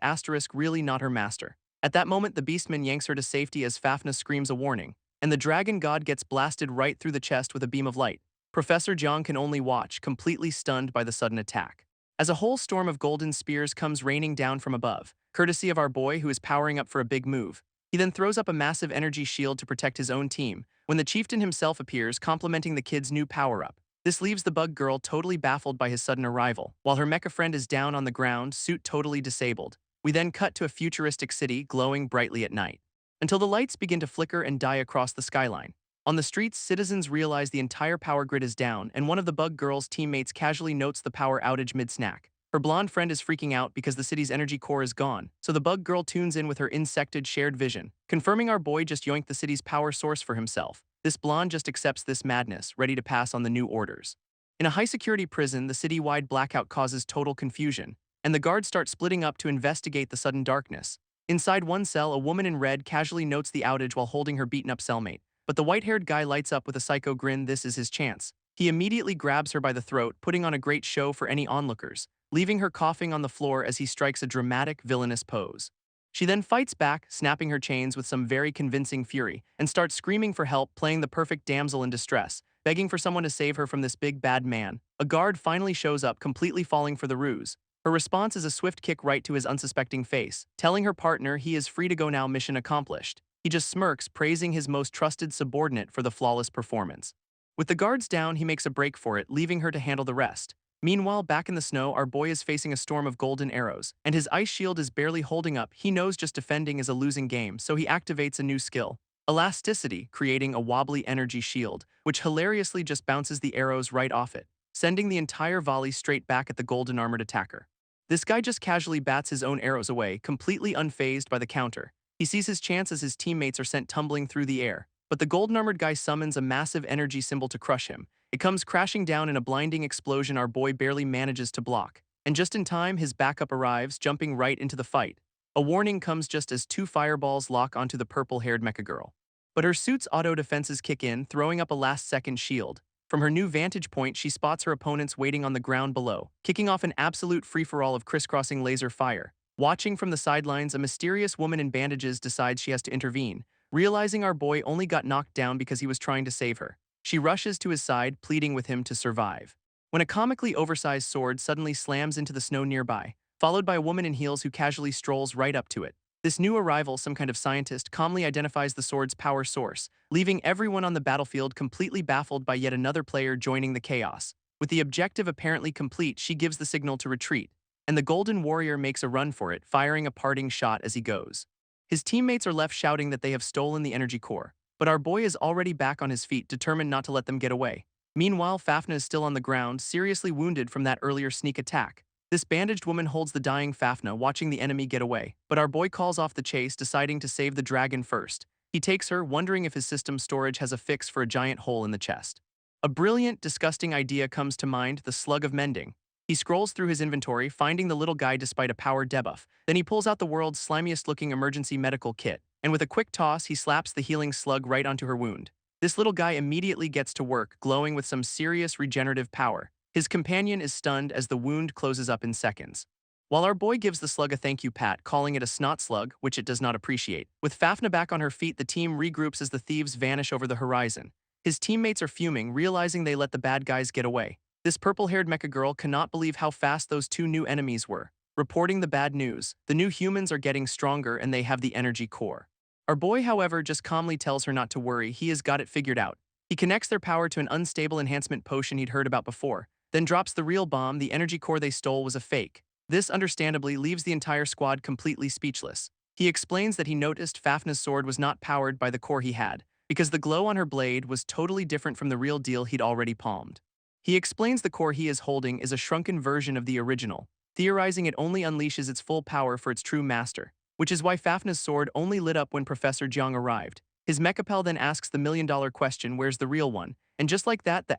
Speaker 1: really not her master. At that moment, the beastman yanks her to safety as Fafna screams a warning, and the dragon god gets blasted right through the chest with a beam of light. Professor Jiang can only watch, completely stunned by the sudden attack. As a whole storm of golden spears comes raining down from above, courtesy of our boy who is powering up for a big move. He then throws up a massive energy shield to protect his own team, when the chieftain himself appears, complimenting the kid's new power-up. This leaves the bug girl totally baffled by his sudden arrival, while her mecha friend is down on the ground, suit totally disabled. We then cut to a futuristic city glowing brightly at night, until the lights begin to flicker and die across the skyline. On the streets, citizens realize the entire power grid is down, and one of the bug girl's teammates casually notes the power outage mid-snack. Her blonde friend is freaking out because the city's energy core is gone, so the bug girl tunes in with her insected shared vision, confirming our boy just yoinked the city's power source for himself. This blonde just accepts this madness, ready to pass on the new orders. In a high-security prison, the city-wide blackout causes total confusion, and the guards start splitting up to investigate the sudden darkness. Inside one cell, a woman in red casually notes the outage while holding her beaten-up cellmate. But the white-haired guy lights up with a psycho grin. This is his chance. He immediately grabs her by the throat, putting on a great show for any onlookers, leaving her coughing on the floor as he strikes a dramatic villainous pose. She then fights back, snapping her chains with some very convincing fury, and starts screaming for help, playing the perfect damsel in distress, begging for someone to save her from this big bad man. A guard finally shows up, completely falling for the ruse. Her response is a swift kick right to his unsuspecting face, telling her partner he is free to go now, mission accomplished. He just smirks, praising his most trusted subordinate for the flawless performance. With the guards down, he makes a break for it, leaving her to handle the rest. Meanwhile, back in the snow, our boy is facing a storm of golden arrows, and his ice shield is barely holding up. He knows just defending is a losing game, so he activates a new skill, elasticity, creating a wobbly energy shield, which hilariously just bounces the arrows right off it, sending the entire volley straight back at the golden armored attacker. This guy just casually bats his own arrows away, completely unfazed by the counter. He sees his chance as his teammates are sent tumbling through the air, but the golden armored guy summons a massive energy symbol to crush him. It comes crashing down in a blinding explosion. Our boy barely manages to block, and just in time his backup arrives, jumping right into the fight. A warning comes just as two fireballs lock onto the purple-haired mecha girl. But her suit's auto defenses kick in, throwing up a last-second shield. From her new vantage point, she spots her opponents waiting on the ground below, kicking off an absolute free-for-all of crisscrossing laser fire. Watching from the sidelines, a mysterious woman in bandages decides she has to intervene, realizing our boy only got knocked down because he was trying to save her. She rushes to his side, pleading with him to survive. When a comically oversized sword suddenly slams into the snow nearby, followed by a woman in heels who casually strolls right up to it. This new arrival, some kind of scientist, calmly identifies the sword's power source, leaving everyone on the battlefield completely baffled by yet another player joining the chaos. With the objective apparently complete, she gives the signal to retreat, and the Golden Warrior makes a run for it, firing a parting shot as he goes. His teammates are left shouting that they have stolen the energy core, but our boy is already back on his feet, determined not to let them get away. Meanwhile, Fafnir is still on the ground, seriously wounded from that earlier sneak attack. This bandaged woman holds the dying Fafnir, watching the enemy get away, but our boy calls off the chase, deciding to save the dragon first. He takes her, wondering if his system storage has a fix for a giant hole in the chest. A brilliant, disgusting idea comes to mind: the slug of mending. He scrolls through his inventory, finding the little guy despite a power debuff. Then he pulls out the world's slimiest-looking emergency medical kit, and with a quick toss, he slaps the healing slug right onto her wound. This little guy immediately gets to work, glowing with some serious regenerative power. His companion is stunned as the wound closes up in seconds. While our boy gives the slug a thank you pat, calling it a snot slug, which it does not appreciate. With Fafnir back on her feet, the team regroups as the thieves vanish over the horizon. His teammates are fuming, realizing they let the bad guys get away. This purple-haired mecha girl cannot believe how fast those two new enemies were. Reporting the bad news: the new humans are getting stronger and they have the energy core. Our boy, however, just calmly tells her not to worry, he has got it figured out. He connects their power to an unstable enhancement potion he'd heard about before, then drops the real bomb: the energy core they stole was a fake. This, understandably, leaves the entire squad completely speechless. He explains that he noticed Fafnir's sword was not powered by the core he had, because the glow on her blade was totally different from the real deal he'd already palmed. He explains the core he is holding is a shrunken version of the original, theorizing it only unleashes its full power for its true master, which is why Fafnir's sword only lit up when Professor Jiang arrived. His mechapel then asks the million-dollar question: where's the real one? And just like that, the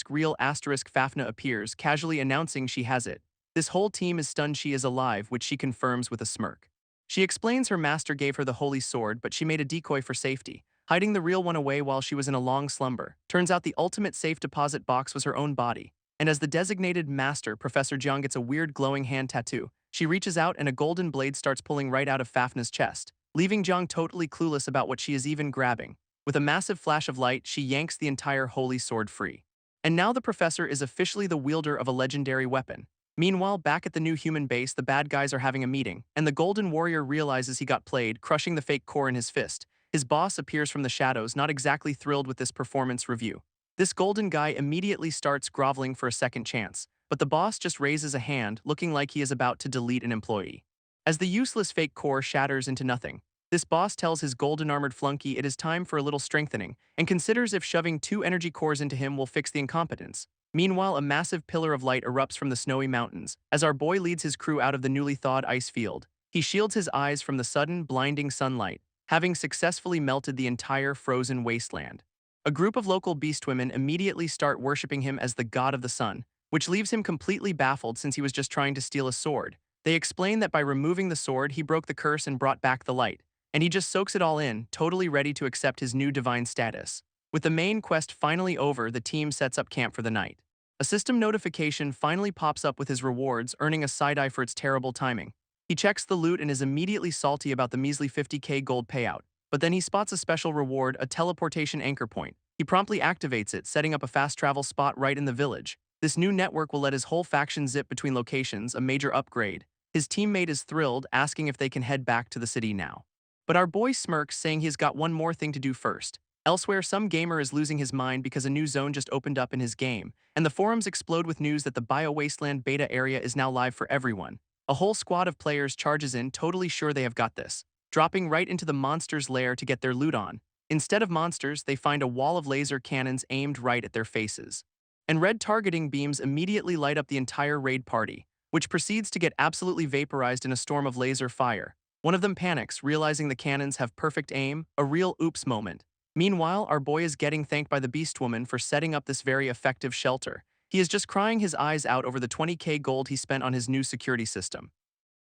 Speaker 1: real Fafnir appears, casually announcing she has it. This whole team is stunned she is alive, which she confirms with a smirk. She explains her master gave her the holy sword, but she made a decoy for safety, hiding the real one away while she was in a long slumber. Turns out the ultimate safe deposit box was her own body. And as the designated master, Professor Jiang gets a weird glowing hand tattoo. She reaches out and a golden blade starts pulling right out of Fafnir's chest, leaving Jiang totally clueless about what she is even grabbing. With a massive flash of light, she yanks the entire holy sword free. And now the professor is officially the wielder of a legendary weapon. Meanwhile, back at the new human base, the bad guys are having a meeting, and the Golden Warrior realizes he got played, crushing the fake core in his fist. His boss appears from the shadows, not exactly thrilled with this performance review. This golden guy immediately starts groveling for a second chance, but the boss just raises a hand, looking like he is about to delete an employee. As the useless fake core shatters into nothing, this boss tells his golden-armored flunky it is time for a little strengthening, and considers if shoving 2 energy cores into him will fix the incompetence. Meanwhile, a massive pillar of light erupts from the snowy mountains, as our boy leads his crew out of the newly thawed ice field. He shields his eyes from the sudden, blinding sunlight, having successfully melted the entire frozen wasteland. A group of local beastwomen immediately start worshipping him as the god of the sun, which leaves him completely baffled since he was just trying to steal a sword. They explain that by removing the sword, he broke the curse and brought back the light. and he just soaks it all in, totally ready to accept his new divine status. With the main quest finally over, the team sets up camp for the night. A system notification finally pops up with his rewards, earning a side-eye for its terrible timing. He checks the loot and is immediately salty about the measly 50k gold payout, but then he spots a special reward, a teleportation anchor point. He promptly activates it, setting up a fast travel spot right in the village. This new network will let his whole faction zip between locations, a major upgrade. His teammate is thrilled, asking if they can head back to the city now. But our boy smirks, saying he's got one more thing to do first. Elsewhere, some gamer is losing his mind because a new zone just opened up in his game, and the forums explode with news that the Bio-Wasteland beta area is now live for everyone. A whole squad of players charges in, totally sure they have got this, dropping right into the monster's lair to get their loot on. Instead of monsters, they find a wall of laser cannons aimed right at their faces. And red targeting beams immediately light up the entire raid party, which proceeds to get absolutely vaporized in a storm of laser fire. One of them panics, realizing the cannons have perfect aim, a real oops moment. Meanwhile, our boy is getting thanked by the Beast Woman for setting up this very effective shelter. He is just crying his eyes out over the 20k gold he spent on his new security system.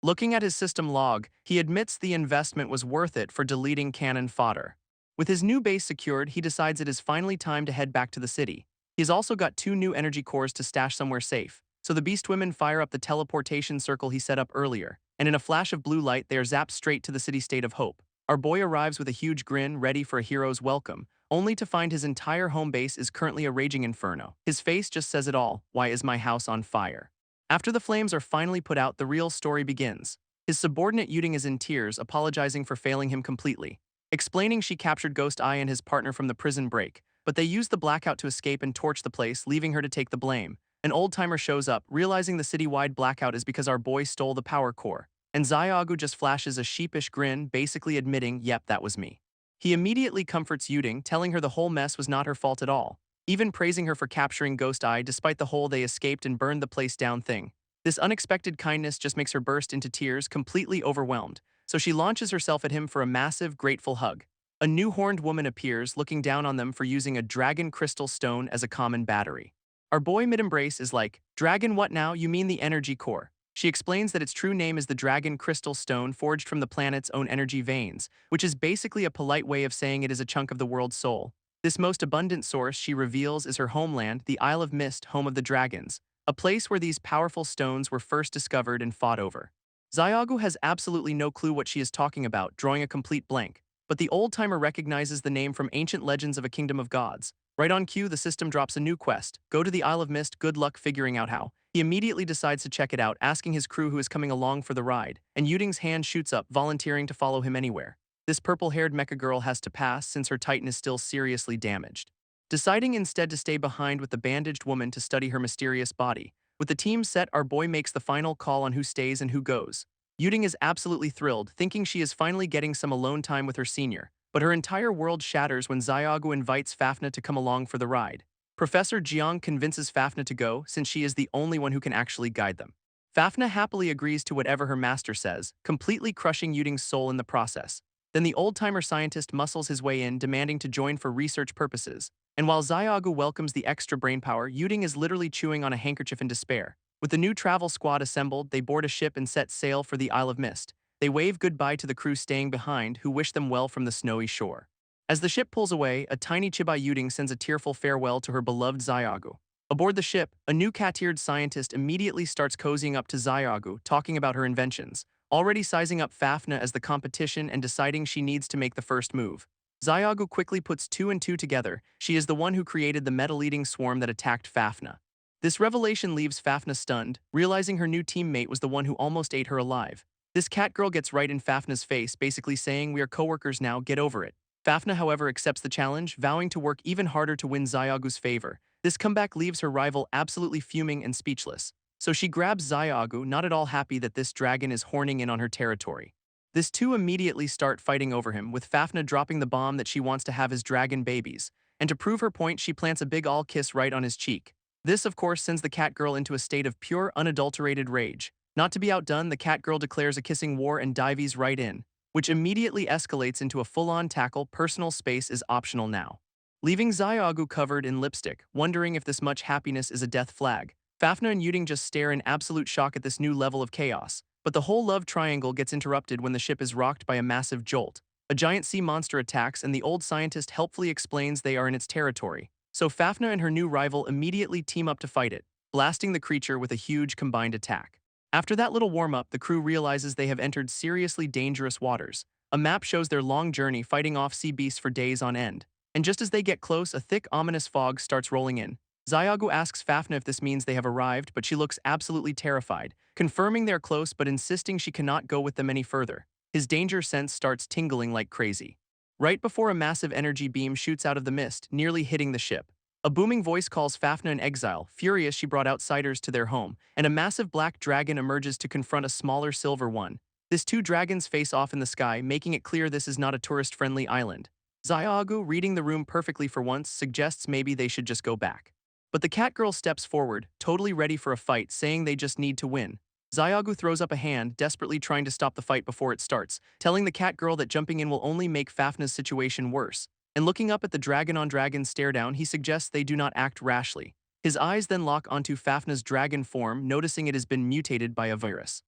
Speaker 1: Looking at his system log, he admits the investment was worth it for deleting cannon fodder. With his new base secured, he decides it is finally time to head back to the city. He's also got 2 new energy cores to stash somewhere safe, so the Beast Women fire up the teleportation circle he set up earlier, and in a flash of blue light they are zapped straight to the city-state of Hope. Our boy arrives with a huge grin, ready for a hero's welcome, only to find his entire home base is currently a raging inferno. His face just says it all: why is my house on fire? After the flames are finally put out, the real story begins. His subordinate Yuding is in tears, apologizing for failing him completely, explaining she captured Ghost Eye and his partner from the prison break, but they used the blackout to escape and torch the place, leaving her to take the blame. An old-timer shows up, realizing the city-wide blackout is because our boy stole the power core, and Xiaogu just flashes a sheepish grin, basically admitting, yep, that was me. He immediately comforts Yuding, telling her the whole mess was not her fault at all, even praising her for capturing Ghost Eye despite the whole they escaped and burned the place down thing. This unexpected kindness just makes her burst into tears, completely overwhelmed, so she launches herself at him for a massive, grateful hug. A new horned woman appears, looking down on them for using a dragon crystal stone as a common battery. Our boy mid-embrace is like, "Dragon what now? You mean the energy core." She explains that its true name is the dragon crystal stone forged from the planet's own energy veins, which is basically a polite way of saying it is a chunk of the world's soul. This most abundant source, she reveals, is her homeland, the Isle of Mist, home of the dragons, a place where these powerful stones were first discovered and fought over. Xiaogu has absolutely no clue what she is talking about, drawing a complete blank. But the old-timer recognizes the name from ancient legends of a kingdom of gods. Right on cue, the system drops a new quest: go to the Isle of Mist, good luck figuring out how. He immediately decides to check it out, asking his crew who is coming along for the ride, and Yuding's hand shoots up, volunteering to follow him anywhere. This purple-haired mecha girl has to pass since her titan is still seriously damaged. Deciding instead to stay behind with the bandaged woman to study her mysterious body. With the team set, our boy makes the final call on who stays and who goes. Yuding is absolutely thrilled, thinking she is finally getting some alone time with her senior, but her entire world shatters when Xiaogu invites Fafnir to come along for the ride. Professor Jiang convinces Fafnir to go, since she is the only one who can actually guide them. Fafnir happily agrees to whatever her master says, completely crushing Yuding's soul in the process. Then the old-timer scientist muscles his way in, demanding to join for research purposes. And while Xiaogu welcomes the extra brainpower, Yuding is literally chewing on a handkerchief in despair. With the new travel squad assembled, they board a ship and set sail for the Isle of Mist. They wave goodbye to the crew staying behind, who wish them well from the snowy shore. As the ship pulls away, a tiny Chibai Yuding sends a tearful farewell to her beloved Xiaogu. Aboard the ship, a new cat-eared scientist immediately starts cozying up to Xiaogu, talking about her inventions, already sizing up Fafnir as the competition and deciding she needs to make the first move. Xiaogu quickly puts 2 and 2 together. She is the one who created the metal-eating swarm that attacked Fafnir. This revelation leaves Fafnir stunned, realizing her new teammate was the one who almost ate her alive. This cat girl gets right in Fafnir's face, basically saying, "We are co-workers now, get over it." Fafnir, however, accepts the challenge, vowing to work even harder to win Xiaogu's favor. This comeback leaves her rival absolutely fuming and speechless. So she grabs Xiaogu, not at all happy that this dragon is horning in on her territory. This two immediately start fighting over him, with Fafnir dropping the bomb that she wants to have his dragon babies. And to prove her point, she plants a big all kiss right on his cheek. This, of course, sends the cat girl into a state of pure, unadulterated rage. Not to be outdone, the cat girl declares a kissing war and dives right in, which immediately escalates into a full-on tackle. Personal space is optional now. Leaving Xiaogu covered in lipstick, wondering if this much happiness is a death flag. Fafnir and Yuding just stare in absolute shock at this new level of chaos. But the whole love triangle gets interrupted when the ship is rocked by a massive jolt. A giant sea monster attacks and the old scientist helpfully explains they are in its territory. So Fafnir and her new rival immediately team up to fight it, blasting the creature with a huge combined attack. After that little warm-up, the crew realizes they have entered seriously dangerous waters. A map shows their long journey fighting off sea beasts for days on end. And just as they get close, a thick, ominous fog starts rolling in. Xiaogu asks Fafnir if this means they have arrived, but she looks absolutely terrified, confirming they're close but insisting she cannot go with them any further. His danger sense starts tingling like crazy. Right before a massive energy beam shoots out of the mist, nearly hitting the ship. A booming voice calls Fafnir in exile, furious she brought outsiders to their home, and a massive black dragon emerges to confront a smaller silver one. These two dragons face off in the sky, making it clear this is not a tourist-friendly island. Xiaogu, reading the room perfectly for once, suggests maybe they should just go back. But the cat girl steps forward, totally ready for a fight, saying they just need to win. Xiaogu throws up a hand, desperately trying to stop the fight before it starts, telling the cat girl that jumping in will only make Fafnir's situation worse. And looking up at the dragon-on-dragon stare-down, he suggests they do not act rashly. His eyes then lock onto Fafnir's dragon form, noticing it has been mutated by a virus.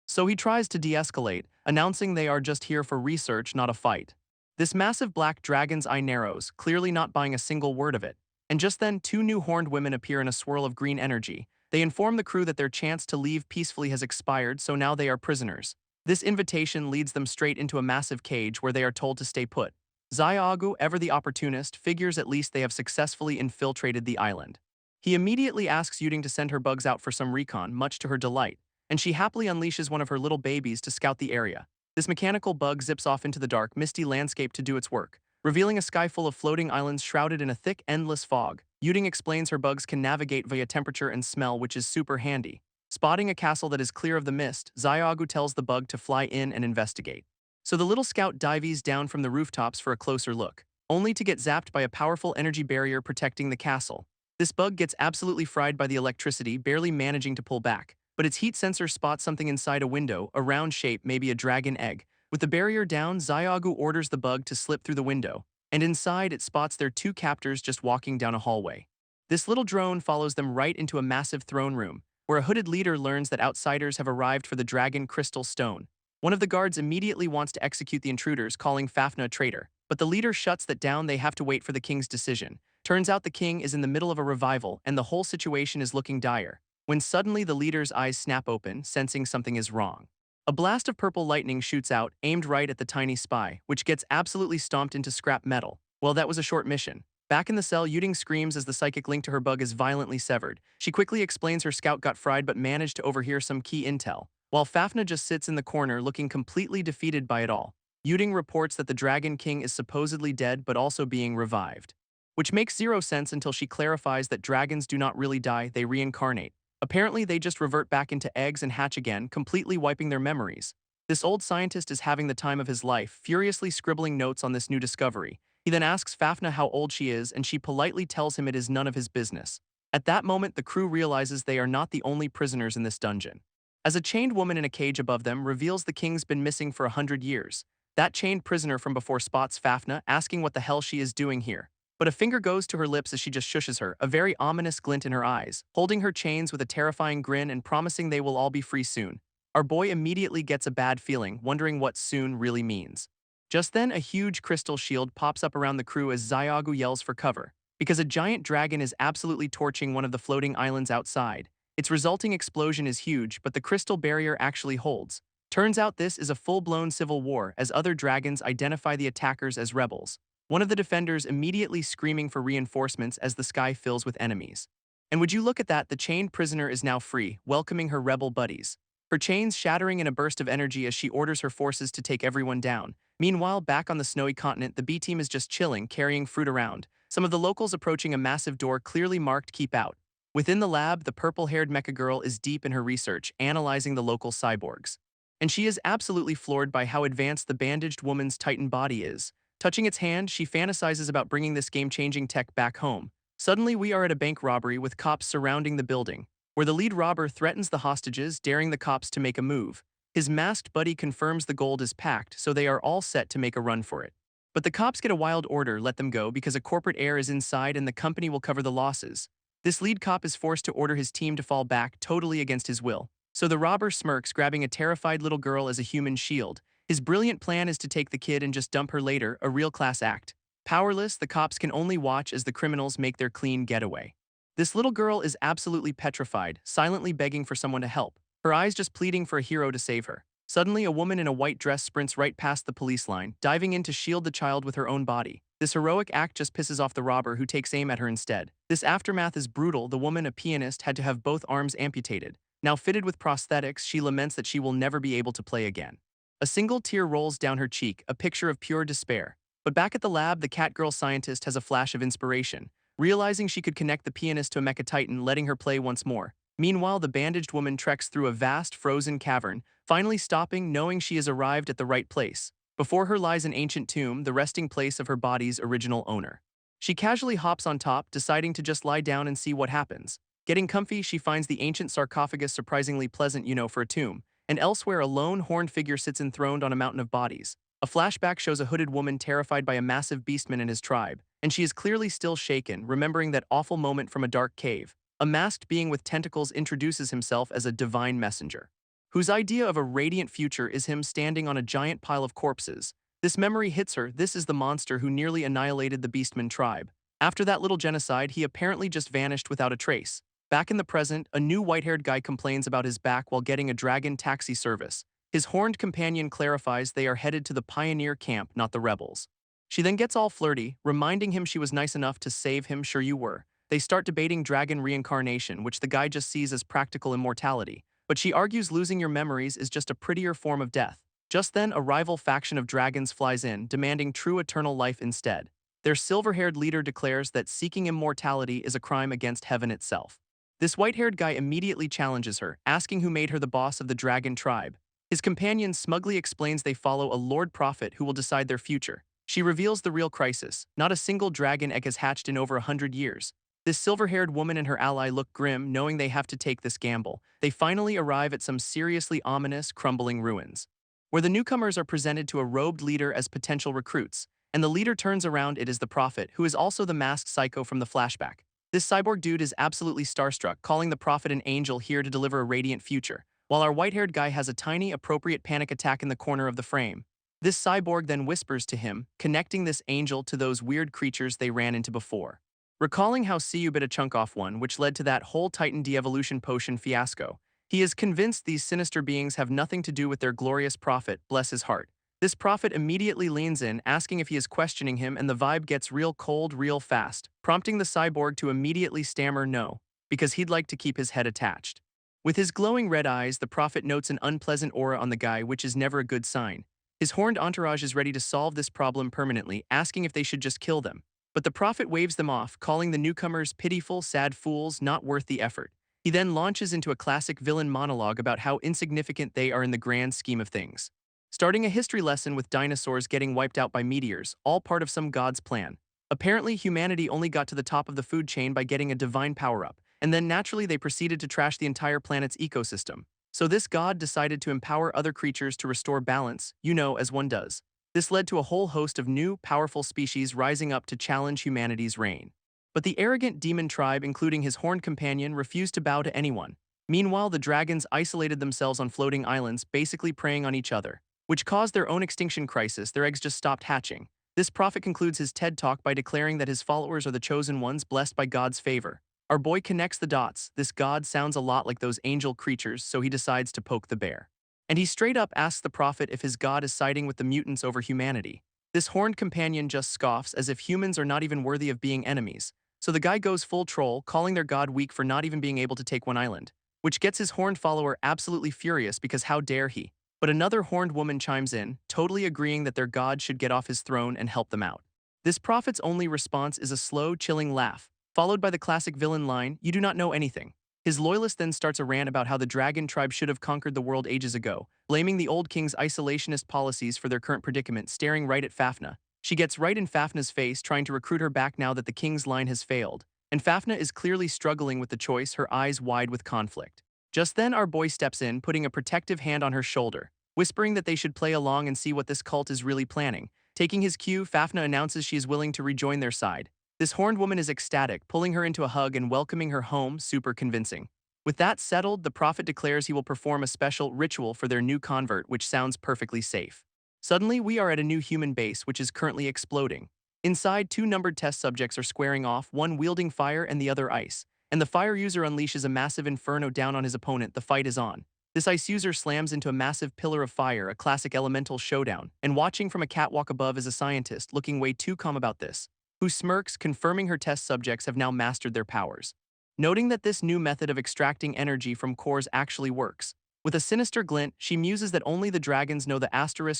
Speaker 1: So he tries to de-escalate, announcing they are just here for research, not a fight. This massive black dragon's eye narrows, clearly not buying a single word of it. And just then, two new horned women appear in a swirl of green energy. They inform the crew that their chance to leave peacefully has expired, so now they are prisoners. This invitation leads them straight into a massive cage where they are told to stay put. Xiaogu, ever the opportunist, figures at least they have successfully infiltrated the island. He immediately asks Yuding to send her bugs out for some recon, much to her delight, and she happily unleashes one of her little babies to scout the area. This mechanical bug zips off into the dark, misty landscape to do its work, revealing a sky full of floating islands shrouded in a thick, endless fog. Yuding explains her bugs can navigate via temperature and smell, which is super handy. Spotting a castle that is clear of the mist, Xiaogu tells the bug to fly in and investigate. So the little scout dives down from the rooftops for a closer look, only to get zapped by a powerful energy barrier protecting the castle. This bug gets absolutely fried by the electricity, barely managing to pull back, but its heat sensor spots something inside a window, a round shape, maybe a dragon egg. With the barrier down, Xiaogu orders the bug to slip through the window, and inside it spots their two captors just walking down a hallway. This little drone follows them right into a massive throne room, where a hooded leader learns that outsiders have arrived for the dragon crystal stone. One of the guards immediately wants to execute the intruders, calling Fafnir a traitor, but the leader shuts that down. They have to wait for the king's decision. Turns out the king is in the middle of a revival, and the whole situation is looking dire, when suddenly the leader's eyes snap open, sensing something is wrong. A blast of purple lightning shoots out, aimed right at the tiny spy, which gets absolutely stomped into scrap metal. Well, that was a short mission. Back in the cell, Yuding screams as the psychic link to her bug is violently severed. She quickly explains her scout got fried but managed to overhear some key intel, while Fafnir just sits in the corner looking completely defeated by it all. Yuding reports that the Dragon King is supposedly dead but also being revived, which makes zero sense until she clarifies that dragons do not really die, they reincarnate. Apparently, they just revert back into eggs and hatch again, completely wiping their memories. This old scientist is having the time of his life, furiously scribbling notes on this new discovery. He then asks Fafnir how old she is, and she politely tells him it is none of his business. At that moment, the crew realizes they are not the only prisoners in this dungeon, as a chained woman in a cage above them reveals the king's been missing for 100 years. That chained prisoner from before spots Fafnir, asking what the hell she is doing here. But a finger goes to her lips as she just shushes her, a very ominous glint in her eyes, holding her chains with a terrifying grin and promising they will all be free soon. Our boy immediately gets a bad feeling, wondering what soon really means. Just then, a huge crystal shield pops up around the crew as Xiaogu yells for cover, because a giant dragon is absolutely torching one of the floating islands outside. Its resulting explosion is huge, but the crystal barrier actually holds. Turns out this is a full-blown civil war, as other dragons identify the attackers as rebels. One of the defenders immediately screaming for reinforcements as the sky fills with enemies. And would you look at that, the chained prisoner is now free, welcoming her rebel buddies. Her chains shattering in a burst of energy as she orders her forces to take everyone down. Meanwhile, back on the snowy continent, the B team is just chilling, carrying fruit around. Some of the locals approaching a massive door clearly marked "Keep Out." Within the lab, the purple-haired Mecca girl is deep in her research, analyzing the local cyborgs. And she is absolutely floored by how advanced the bandaged woman's titan body is. Touching its hand, she fantasizes about bringing this game-changing tech back home. Suddenly, we are at a bank robbery with cops surrounding the building, where the lead robber threatens the hostages, daring the cops to make a move. His masked buddy confirms the gold is packed, so they are all set to make a run for it. But the cops get a wild order, let them go because a corporate heir is inside and the company will cover the losses. This lead cop is forced to order his team to fall back, totally against his will. So the robber smirks, grabbing a terrified little girl as a human shield. His brilliant plan is to take the kid and just dump her later, a real class act. Powerless, the cops can only watch as the criminals make their clean getaway. This little girl is absolutely petrified, silently begging for someone to help, her eyes just pleading for a hero to save her. Suddenly, a woman in a white dress sprints right past the police line, diving in to shield the child with her own body. This heroic act just pisses off the robber, who takes aim at her instead. This aftermath is brutal. The woman, a pianist, had to have both arms amputated. Now fitted with prosthetics, she laments that she will never be able to play again. A single tear rolls down her cheek, a picture of pure despair. But back at the lab, the Catgirl scientist has a flash of inspiration, realizing she could connect the pianist to a Mecca titan, letting her play once more. Meanwhile, the bandaged woman treks through a vast, frozen cavern, finally stopping, knowing she has arrived at the right place. Before her lies an ancient tomb, the resting place of her body's original owner. She casually hops on top, deciding to just lie down and see what happens. Getting comfy, she finds the ancient sarcophagus surprisingly pleasant, for a tomb, and elsewhere a lone, horned figure sits enthroned on a mountain of bodies. A flashback shows a hooded woman terrified by a massive beastman and his tribe, and she is clearly still shaken, remembering that awful moment from a dark cave. A masked being with tentacles introduces himself as a divine messenger, whose idea of a radiant future is him standing on a giant pile of corpses. This memory hits her. This is the monster who nearly annihilated the Beastman tribe. After that little genocide, he apparently just vanished without a trace. Back in the present, a new white-haired guy complains about his back while getting a dragon taxi service. His horned companion clarifies they are headed to the pioneer camp, not the rebels. She then gets all flirty, reminding him she was nice enough to save him. Sure you were. They start debating dragon reincarnation, which the guy just sees as practical immortality. But she argues losing your memories is just a prettier form of death. Just then, a rival faction of dragons flies in, demanding true eternal life instead. Their silver-haired leader declares that seeking immortality is a crime against heaven itself. This white-haired guy immediately challenges her, asking who made her the boss of the dragon tribe. His companion smugly explains they follow a lord prophet who will decide their future. She reveals the real crisis. Not a single dragon egg has hatched in over 100 years. This silver-haired woman and her ally look grim, knowing they have to take this gamble. They finally arrive at some seriously ominous, crumbling ruins, where the newcomers are presented to a robed leader as potential recruits, and the leader turns around. It is the prophet, who is also the masked psycho from the flashback. This cyborg dude is absolutely starstruck, calling the prophet an angel here to deliver a radiant future, while our white-haired guy has a tiny, appropriate panic attack in the corner of the frame. This cyborg then whispers to him, connecting this angel to those weird creatures they ran into before. Recalling how Siyu bit a chunk off one, which led to that whole Titan de-evolution potion fiasco, he is convinced these sinister beings have nothing to do with their glorious prophet, bless his heart. This prophet immediately leans in, asking if he is questioning him, and the vibe gets real cold real fast, prompting the cyborg to immediately stammer no, because he'd like to keep his head attached. With his glowing red eyes, the prophet notes an unpleasant aura on the guy, which is never a good sign. His horned entourage is ready to solve this problem permanently, asking if they should just kill them. But the prophet waves them off, calling the newcomers pitiful, sad fools not worth the effort. He then launches into a classic villain monologue about how insignificant they are in the grand scheme of things, starting a history lesson with dinosaurs getting wiped out by meteors, all part of some god's plan. Apparently, humanity only got to the top of the food chain by getting a divine power-up, and then naturally they proceeded to trash the entire planet's ecosystem. So this god decided to empower other creatures to restore balance, as one does. This led to a whole host of new, powerful species rising up to challenge humanity's reign. But the arrogant demon tribe, including his horned companion, refused to bow to anyone. Meanwhile, the dragons isolated themselves on floating islands, basically preying on each other, which caused their own extinction crisis. Their eggs just stopped hatching. This prophet concludes his TED Talk by declaring that his followers are the chosen ones, blessed by God's favor. Our boy connects the dots. This god sounds a lot like those angel creatures, so he decides to poke the bear. And he straight up asks the prophet if his god is siding with the mutants over humanity. This horned companion just scoffs, as if humans are not even worthy of being enemies. So the guy goes full troll, calling their god weak for not even being able to take one island, which gets his horned follower absolutely furious because how dare he. But another horned woman chimes in, totally agreeing that their god should get off his throne and help them out. This prophet's only response is a slow, chilling laugh, followed by the classic villain line, "You do not know anything." His loyalist then starts a rant about how the dragon tribe should have conquered the world ages ago, blaming the old king's isolationist policies for their current predicament, staring right at Fafnir. She gets right in Fafnir's face, trying to recruit her back now that the king's line has failed. And Fafnir is clearly struggling with the choice, her eyes wide with conflict. Just then our boy steps in, putting a protective hand on her shoulder, whispering that they should play along and see what this cult is really planning. Taking his cue, Fafnir announces she is willing to rejoin their side. This horned woman is ecstatic, pulling her into a hug and welcoming her home, super convincing. With that settled, the prophet declares he will perform a special ritual for their new convert, which sounds perfectly safe. Suddenly, we are at a new human base which is currently exploding. Inside, two numbered test subjects are squaring off, one wielding fire and the other ice. And the fire user unleashes a massive inferno down on his opponent. The fight is on. This ice user slams into a massive pillar of fire, a classic elemental showdown, and watching from a catwalk above is a scientist, looking way too calm about this, who smirks, confirming her test subjects have now mastered their powers. Noting that this new method of extracting energy from cores actually works, with a sinister glint, she muses that only the dragons know the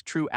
Speaker 1: true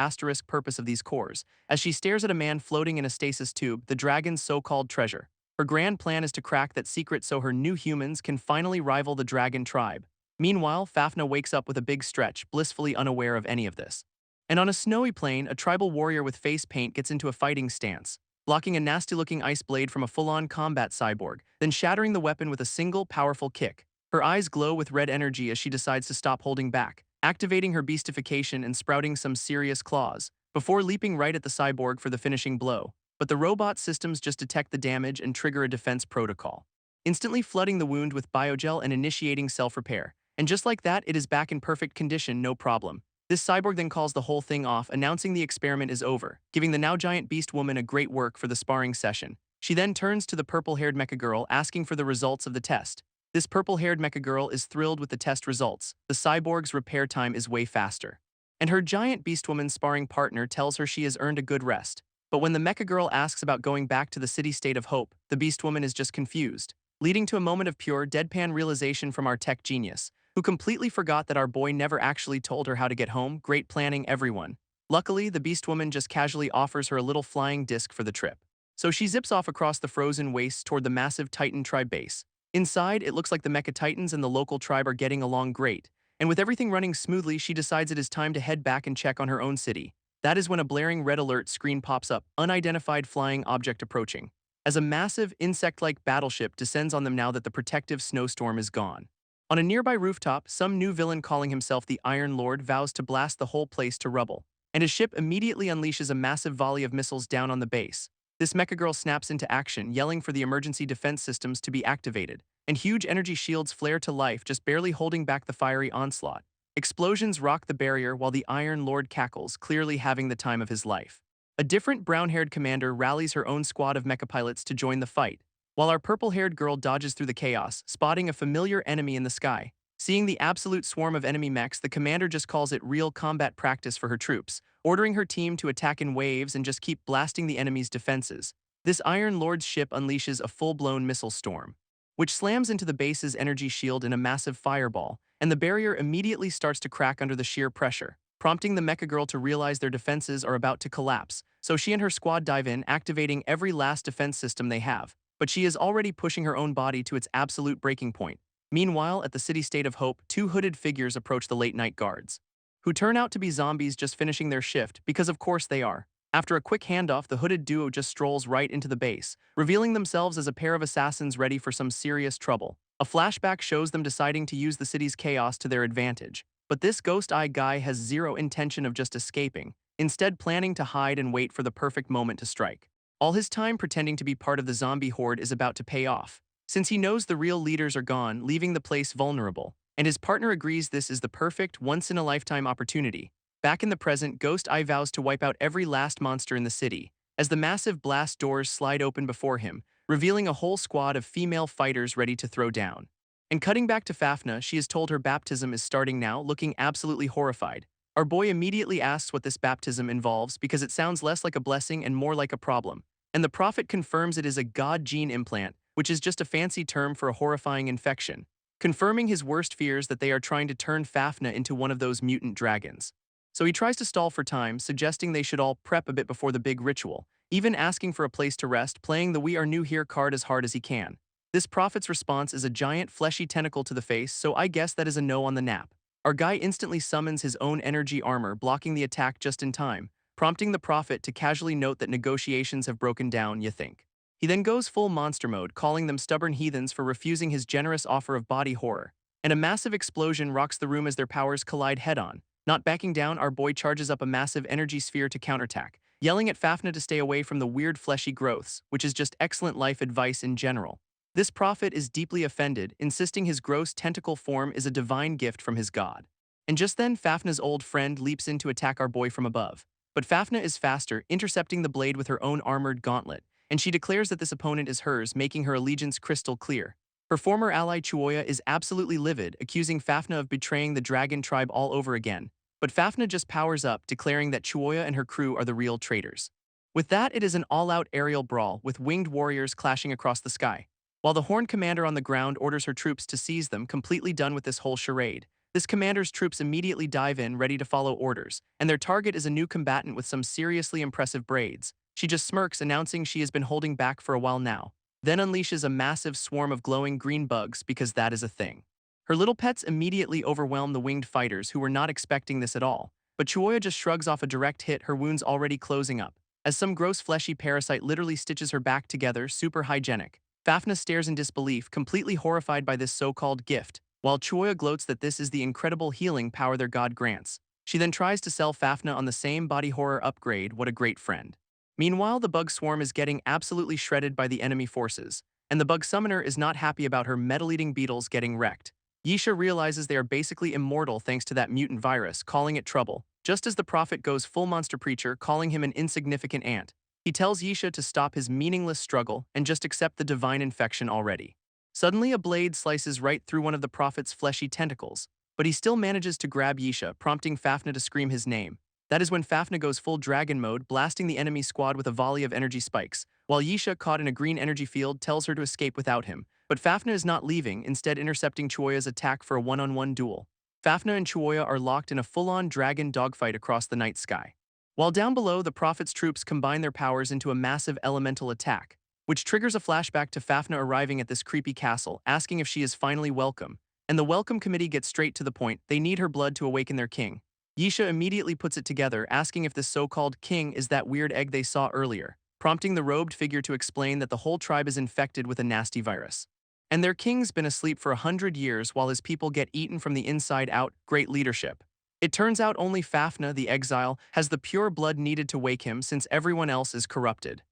Speaker 1: purpose of these cores, as she stares at a man floating in a stasis tube, the dragon's so-called treasure. Her grand plan is to crack that secret so her new humans can finally rival the dragon tribe. Meanwhile, Fafnir wakes up with a big stretch, blissfully unaware of any of this. And on a snowy plain, a tribal warrior with face paint gets into a fighting stance, blocking a nasty-looking ice blade from a full-on combat cyborg, then shattering the weapon with a single powerful kick. Her eyes glow with red energy as she decides to stop holding back, activating her beastification and sprouting some serious claws, before leaping right at the cyborg for the finishing blow. But the robot systems just detect the damage and trigger a defense protocol, instantly flooding the wound with biogel and initiating self-repair. And just like that, it is back in perfect condition, no problem. This cyborg then calls the whole thing off, announcing the experiment is over, giving the now giant beast woman a great work for the sparring session. She then turns to the purple-haired mecha girl, asking for the results of the test. This purple-haired mecha girl is thrilled with the test results. The cyborg's repair time is way faster. And her giant beastwoman sparring partner tells her she has earned a good rest. But when the mecha girl asks about going back to the city-state of hope, the beastwoman is just confused, leading to a moment of pure deadpan realization from our tech genius, who completely forgot that our boy never actually told her how to get home. Great planning, everyone. Luckily, the beastwoman just casually offers her a little flying disc for the trip. So she zips off across the frozen wastes toward the massive Titan tribe base. Inside, it looks like the Mecha Titans and the local tribe are getting along great, and with everything running smoothly, she decides it is time to head back and check on her own city. That is when a blaring red alert screen pops up, unidentified flying object approaching, as a massive, insect-like battleship descends on them now that the protective snowstorm is gone. On a nearby rooftop, some new villain calling himself the Iron Lord vows to blast the whole place to rubble, and his ship immediately unleashes a massive volley of missiles down on the base. This mecha girl snaps into action, yelling for the emergency defense systems to be activated, and huge energy shields flare to life, just barely holding back the fiery onslaught. Explosions rock the barrier while the Iron Lord cackles, clearly having the time of his life. A different brown-haired commander rallies her own squad of mecha pilots to join the fight, while our purple-haired girl dodges through the chaos, spotting a familiar enemy in the sky. Seeing the absolute swarm of enemy mechs, the commander just calls it real combat practice for her troops, ordering her team to attack in waves and just keep blasting the enemy's defenses. This Iron Lord's ship unleashes a full-blown missile storm, which slams into the base's energy shield in a massive fireball, and the barrier immediately starts to crack under the sheer pressure, prompting the mecha girl to realize their defenses are about to collapse, so she and her squad dive in, activating every last defense system they have. But she is already pushing her own body to its absolute breaking point. Meanwhile, at the city-state of Hope, two hooded figures approach the late-night guards, who turn out to be zombies just finishing their shift, because of course they are. After a quick handoff, the hooded duo just strolls right into the base, revealing themselves as a pair of assassins ready for some serious trouble. A flashback shows them deciding to use the city's chaos to their advantage, but this ghost-eye guy has zero intention of just escaping, instead planning to hide and wait for the perfect moment to strike. All his time pretending to be part of the zombie horde is about to pay off, since he knows the real leaders are gone, leaving the place vulnerable, and his partner agrees this is the perfect, once-in-a-lifetime opportunity. Back in the present, Ghost Eye vows to wipe out every last monster in the city, as the massive blast doors slide open before him, revealing a whole squad of female fighters ready to throw down. And cutting back to Fafnir, she is told her baptism is starting now, looking absolutely horrified. Our boy immediately asks what this baptism involves because it sounds less like a blessing and more like a problem, and the prophet confirms it is a god gene implant, which is just a fancy term for a horrifying infection, confirming his worst fears that they are trying to turn Fafnir into one of those mutant dragons. So he tries to stall for time, suggesting they should all prep a bit before the big ritual, even asking for a place to rest, playing the "We Are New Here" card as hard as he can. This prophet's response is a giant fleshy tentacle to the face, so I guess that is a no on the nap. Our guy instantly summons his own energy armor, blocking the attack just in time, prompting the prophet to casually note that negotiations have broken down, you think. He then goes full monster mode, calling them stubborn heathens for refusing his generous offer of body horror, and a massive explosion rocks the room as their powers collide head-on. Not backing down, our boy charges up a massive energy sphere to counterattack, yelling at Fafnir to stay away from the weird fleshy growths, which is just excellent life advice in general. This prophet is deeply offended, insisting his gross tentacle form is a divine gift from his god. And just then, Fafnir's old friend leaps in to attack our boy from above. But Fafnir is faster, intercepting the blade with her own armored gauntlet, and she declares that this opponent is hers, making her allegiance crystal clear. Her former ally Chuoya is absolutely livid, accusing Fafnir of betraying the dragon tribe all over again, but Fafnir just powers up, declaring that Chuoya and her crew are the real traitors. With that, it is an all-out aerial brawl, with winged warriors clashing across the sky. While the Horned commander on the ground orders her troops to seize them, completely done with this whole charade, this commander's troops immediately dive in, ready to follow orders, and their target is a new combatant with some seriously impressive braids. She just smirks, announcing she has been holding back for a while now, then unleashes a massive swarm of glowing green bugs because that is a thing. Her little pets immediately overwhelm the winged fighters who were not expecting this at all, but Chuoya just shrugs off a direct hit, her wounds already closing up, as some gross fleshy parasite literally stitches her back together, super hygienic. Fafnir stares in disbelief, completely horrified by this so-called gift, while Chuoya gloats that this is the incredible healing power their god grants. She then tries to sell Fafnir on the same body horror upgrade. What a great friend. Meanwhile, the bug swarm is getting absolutely shredded by the enemy forces, and the bug summoner is not happy about her metal-eating beetles getting wrecked. Yisha realizes they are basically immortal thanks to that mutant virus, calling it trouble, just as the prophet goes full monster preacher, calling him an insignificant ant. He tells Yisha to stop his meaningless struggle and just accept the divine infection already. Suddenly, a blade slices right through one of the prophet's fleshy tentacles, but he still manages to grab Yisha, prompting Fafnir to scream his name. That is when Fafnir goes full dragon mode, blasting the enemy squad with a volley of energy spikes, while Yisha, caught in a green energy field, tells her to escape without him. But Fafnir is not leaving, instead intercepting Chuoya's attack for a one-on-one duel. Fafnir and Chuoya are locked in a full-on dragon dogfight across the night sky. While down below, the prophet's troops combine their powers into a massive elemental attack, which triggers a flashback to Fafnir arriving at this creepy castle, asking if she is finally welcome. And the welcome committee gets straight to the point, they need her blood to awaken their king. Yisha immediately puts it together, asking if this so-called king is that weird egg they saw earlier, prompting the robed figure to explain that the whole tribe is infected with a nasty virus. And their king's been asleep for 100 years while his people get eaten from the inside out. Great leadership. It turns out only Fafnir, the exile, has the pure blood needed to wake him since everyone else is corrupted.